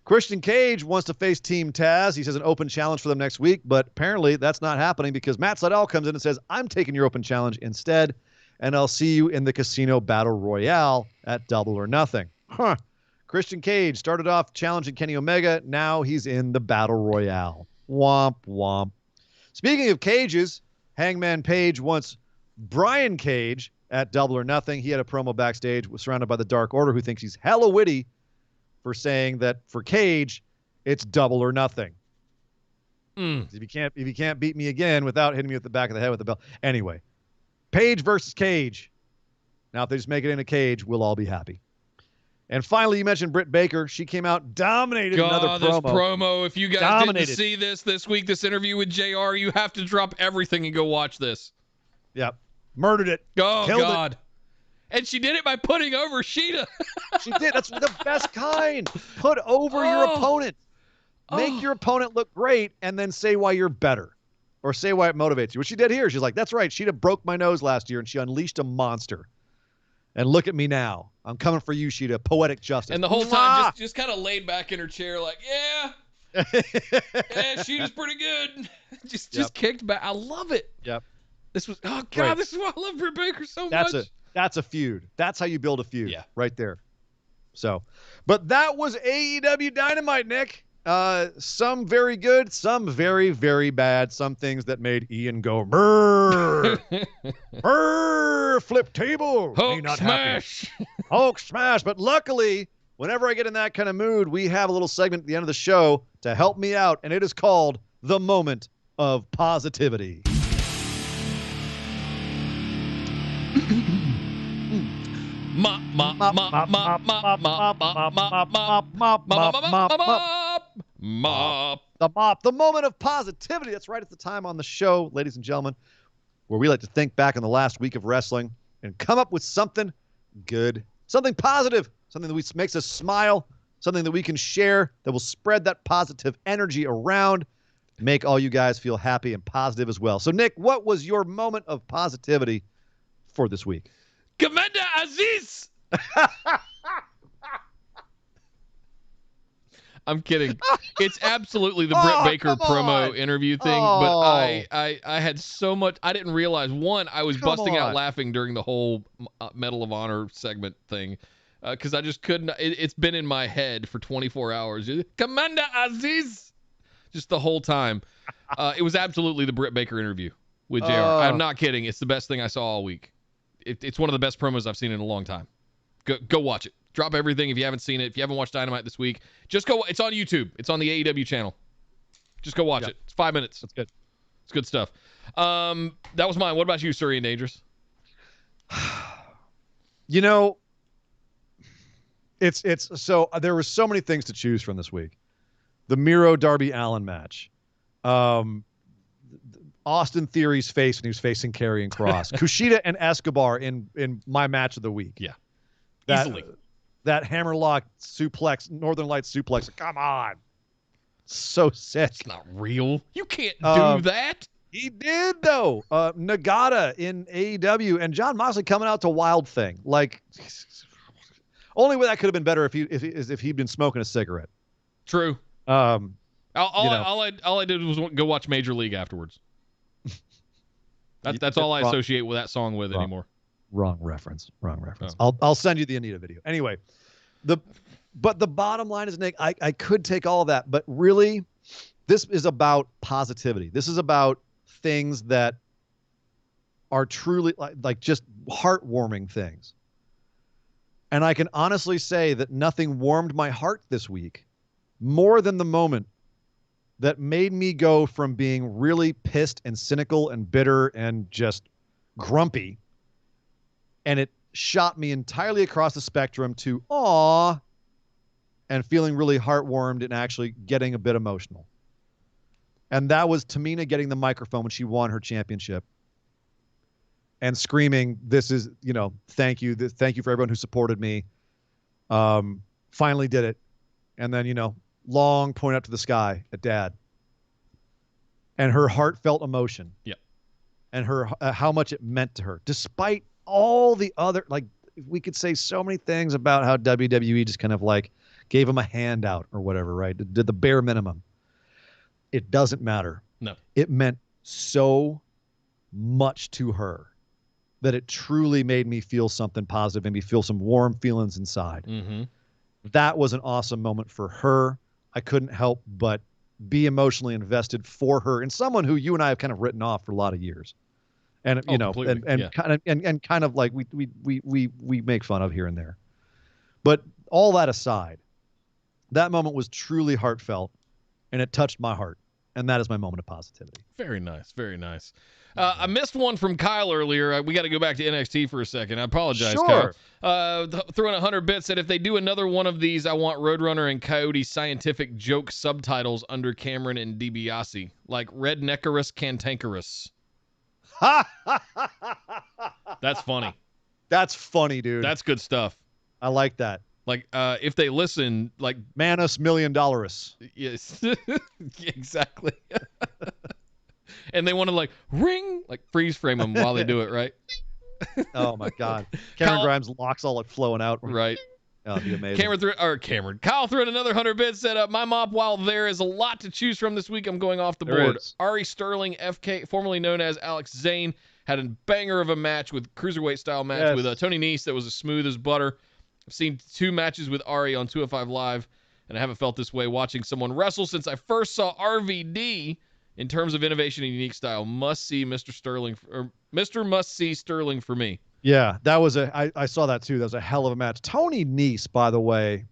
Christian Cage wants to face Team Taz. He says an open challenge for them next week, but apparently that's not happening because Matt Sydal comes in and says, "I'm taking your open challenge instead, and I'll see you in the Casino Battle Royale at Double or Nothing." Christian Cage started off challenging Kenny Omega. Now he's in the Battle Royale. Womp, womp. Speaking of cages, Hangman Page wants Brian Cage at Double or Nothing. He had a promo backstage, was surrounded by the Dark Order, who thinks he's hella witty for saying that for Cage, it's Double or Nothing. If you can't beat me again without hitting me with the back of the head with the belt. Anyway, Page versus Cage. Now, if they just make it in a cage, we'll all be happy. And finally, you mentioned Britt Baker. She came out, dominated another promo. This promo. If you guys didn't see this week, this interview with JR, you have to drop everything and go watch this. Yep. Murdered it. Oh, Killed God. It. And she did it by putting over Sheeta. She did. That's the best kind. Put over your opponent. Make your opponent look great and then say why you're better or say why it motivates you. What she did here, she's like, that's right. Sheeta broke my nose last year and she unleashed a monster. And look at me now. I'm coming for you, Sheeta. Poetic justice. And the whole time, just kind of laid back in her chair like, yeah, Sheeta's pretty good. just kicked back. I love it. Yep. This was, oh, God, This is why I love Britt Baker so much. That's a feud. That's how you build a feud. Yeah. Right there. So, but that was AEW Dynamite, Nick. Some very good, some very, very bad. Some things that made Ian go, brrr, brrr, flip table. Hulk smash. Hulk smash. But luckily, whenever I get in that kind of mood, we have a little segment at the end of the show to help me out, and it is called The Moment of Positivity. The moment of positivity. That's right. It's the time on the show, ladies and gentlemen, where we like to think back on the last week of wrestling and come up with something good, something positive, something that makes us smile, something that we can share that will spread that positive energy around, make all you guys feel happy and positive as well. So, Nick, what was your moment of positivity for this week? Commander Aziz. I'm kidding. It's absolutely the Britt Baker promo interview thing, but I had so much. I didn't realize. One, I was busting out laughing during the whole Medal of Honor segment thing because I just couldn't. It's been in my head for 24 hours. Commander Aziz, just the whole time. It was absolutely the Britt Baker interview with JR. I'm not kidding. It's the best thing I saw all week. It's one of the best promos I've seen in a long time. Go watch it. Drop everything if you haven't seen it. If you haven't watched Dynamite this week, just go. It's on YouTube. It's on the AEW channel. Just go watch it. It's 5 minutes. That's good. It's good stuff. That was mine. What about you, Surrey and Dangerous? You know, it's so there were so many things to choose from this week. The Miro Darby Allin match. Austin Theory's face when he was facing Karrion Kross. Kushida and Escobar in my match of the week. Yeah. Easily. That hammerlock suplex, Northern Lights suplex. Come on. So sick. It's not real. You can't do that. He did, though. Nagata in AEW and Jon Moxley coming out to Wild Thing. Like, only way that could have been better if he'd been smoking a cigarette. True. All I did was go watch Major League afterwards. That's all I associate with that song with anymore. Wrong reference. I'll send you the Anita video. Anyway, but the bottom line is, Nick, I could take all of that, but really, this is about positivity. This is about things that are truly like just heartwarming things. And I can honestly say that nothing warmed my heart this week more than the moment that made me go from being really pissed and cynical and bitter and just grumpy, and it shot me entirely across the spectrum to aw and feeling really heartwarmed and actually getting a bit emotional. And that was Tamina getting the microphone when she won her championship and screaming, this is, thank you. Thank you for everyone who supported me. Finally did it. And then, long point up to the sky at Dad. And her heartfelt emotion. Yep. And her how much it meant to her, despite all the other, we could say so many things about how WWE just kind of gave him a handout or whatever, right? Did the bare minimum. It doesn't matter. No. It meant so much to her that it truly made me feel something positive and me feel some warm feelings inside. Mm-hmm. That was an awesome moment for her. I couldn't help but be emotionally invested for her and someone who you and I have kind of written off for a lot of years. And kind of like we make fun of here and there. But all that aside, that moment was truly heartfelt and it touched my heart. And that is my moment of positivity. Very nice. Very nice. I missed one from Kyle earlier. We got to go back to NXT for a second. I apologize, sure. Kyle. Throwing 100 bits said, if they do another one of these, I want Roadrunner and Coyote scientific joke subtitles under Cameron and DiBiase, like Redneckerus Cantankerous. That's funny. That's funny, dude. That's good stuff. I like that. Like, if they listen, like Manus $1 million. Yes, exactly. And they want to ring, freeze frame them while they do it, right? Oh my God. Cameron Grimes' locks all flowing out. Right. That'd be amazing. Kyle threw in another 100 bits. Said, my mop, while there is a lot to choose from this week, I'm going off the board. Ari Sterling, FK, formerly known as Alex Zane, had a banger of a match with cruiserweight style match with Tony Nese that was as smooth as butter. I've seen 2 matches with Ari on 205 Live. and I haven't felt this way watching someone wrestle since I first saw RVD. In terms of innovation and unique style, must see Mr. Must See Sterling for me. Yeah, that was I saw that too. That was a hell of a match. Tony Nese, by the way,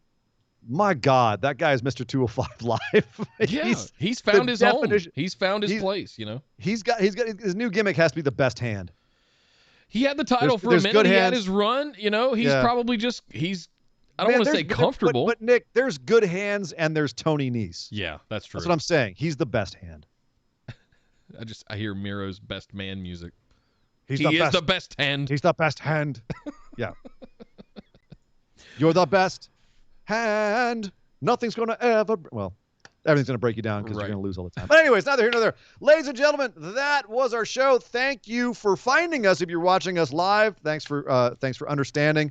my God, that guy is Mr. 205 Live. Yeah, he's found his home. He's found his place, you know. He's got his new gimmick has to be the best hand. He had the title for a minute. He had his run, you know. He's probably just I don't want to say comfortable. But Nick, there's good hands and there's Tony Nese. Yeah, that's true. That's what I'm saying. He's the best hand. I hear Miro's best man music. He is the best hand. He's the best hand. Yeah. You're the best hand. Nothing's going to ever... Well, everything's going to break you down because you're going to lose all the time. But anyways, neither here nor there. Ladies and gentlemen, that was our show. Thank you for finding us if you're watching us live. Thanks for understanding.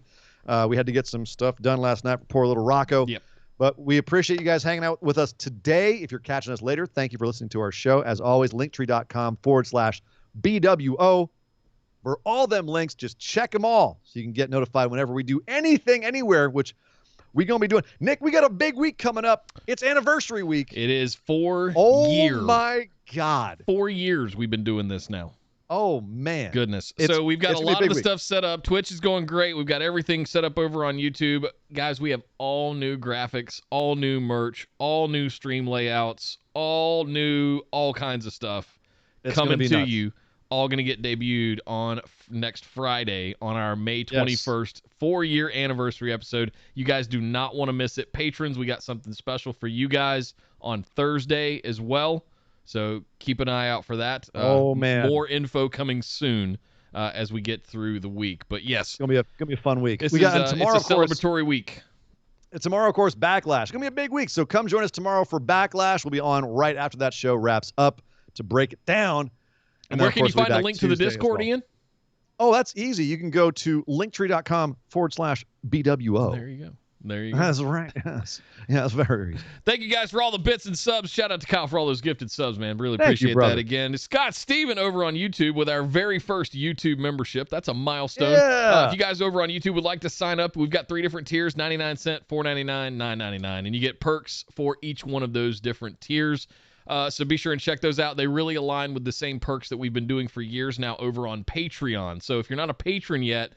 We had to get some stuff done last night for poor little Rocco. Yep. But we appreciate you guys hanging out with us today. If you're catching us later, thank you for listening to our show. As always, linktree.com/BWO. For all them links, just check them all so you can get notified whenever we do anything, anywhere, which we're going to be doing. Nick, we got a big week coming up. It's anniversary week. It is 4 years. Oh, my God. 4 years we've been doing this now. Oh, man. Goodness. So we've got a lot of the stuff set up. Twitch is going great. We've got everything set up over on YouTube. Guys, we have all new graphics, all new merch, all new stream layouts, all kinds of stuff coming to you. All going to get debuted on next Friday on our May 21st 4-year anniversary episode. You guys do not want to miss it. Patrons, we got something special for you guys on Thursday as well. So keep an eye out for that. Man. More info coming soon as we get through the week. But yes. It's gonna be a fun week. Tomorrow, it's a celebratory week. Tomorrow, of course, Backlash. It's going to be a big week. So come join us tomorrow for Backlash. We'll be on right after that show wraps up to break it down. And where can you find a link to the Discord, Ian? Oh, that's easy. You can go to linktree.com/BWO. There you go. That's right. Yes. Yeah, that's very easy. Thank you guys for all the bits and subs. Shout out to Kyle for all those gifted subs, man. Really appreciate that again. Scott Steven over on YouTube with our very first YouTube membership. That's a milestone. Yeah. If you guys over on YouTube would like to sign up, we've got 3 different tiers, 99 cents, $4.99, $9.99. And you get perks for each one of those different tiers. So be sure and check those out. They really align with the same perks that we've been doing for years now over on Patreon. So if you're not a patron yet,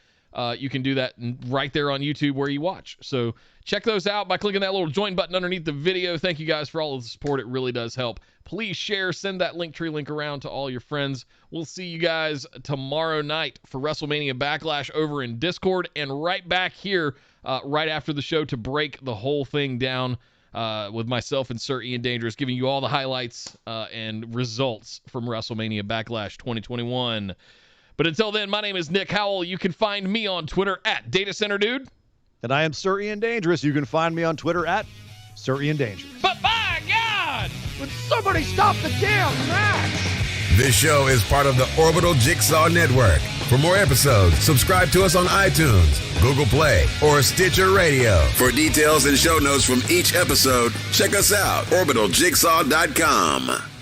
you can do that right there on YouTube where you watch. So check those out by clicking that little join button underneath the video. Thank you guys for all of the support. It really does help. Please share, send that Linktree link around to all your friends. We'll see you guys tomorrow night for WrestleMania Backlash over in Discord and right back here right after the show to break the whole thing down with myself and Sir Ian Dangerous, giving you all the highlights and results from WrestleMania Backlash 2021. But until then, my name is Nick Howell. You can find me on Twitter at DataCenterDude. And I am Sir Ian Dangerous. You can find me on Twitter at Sir Ian Dangerous. But by God! Would somebody stop the damn match? This show is part of the Orbital Jigsaw Network. For more episodes, subscribe to us on iTunes, Google Play, or Stitcher Radio. For details and show notes from each episode, check us out, orbitaljigsaw.com.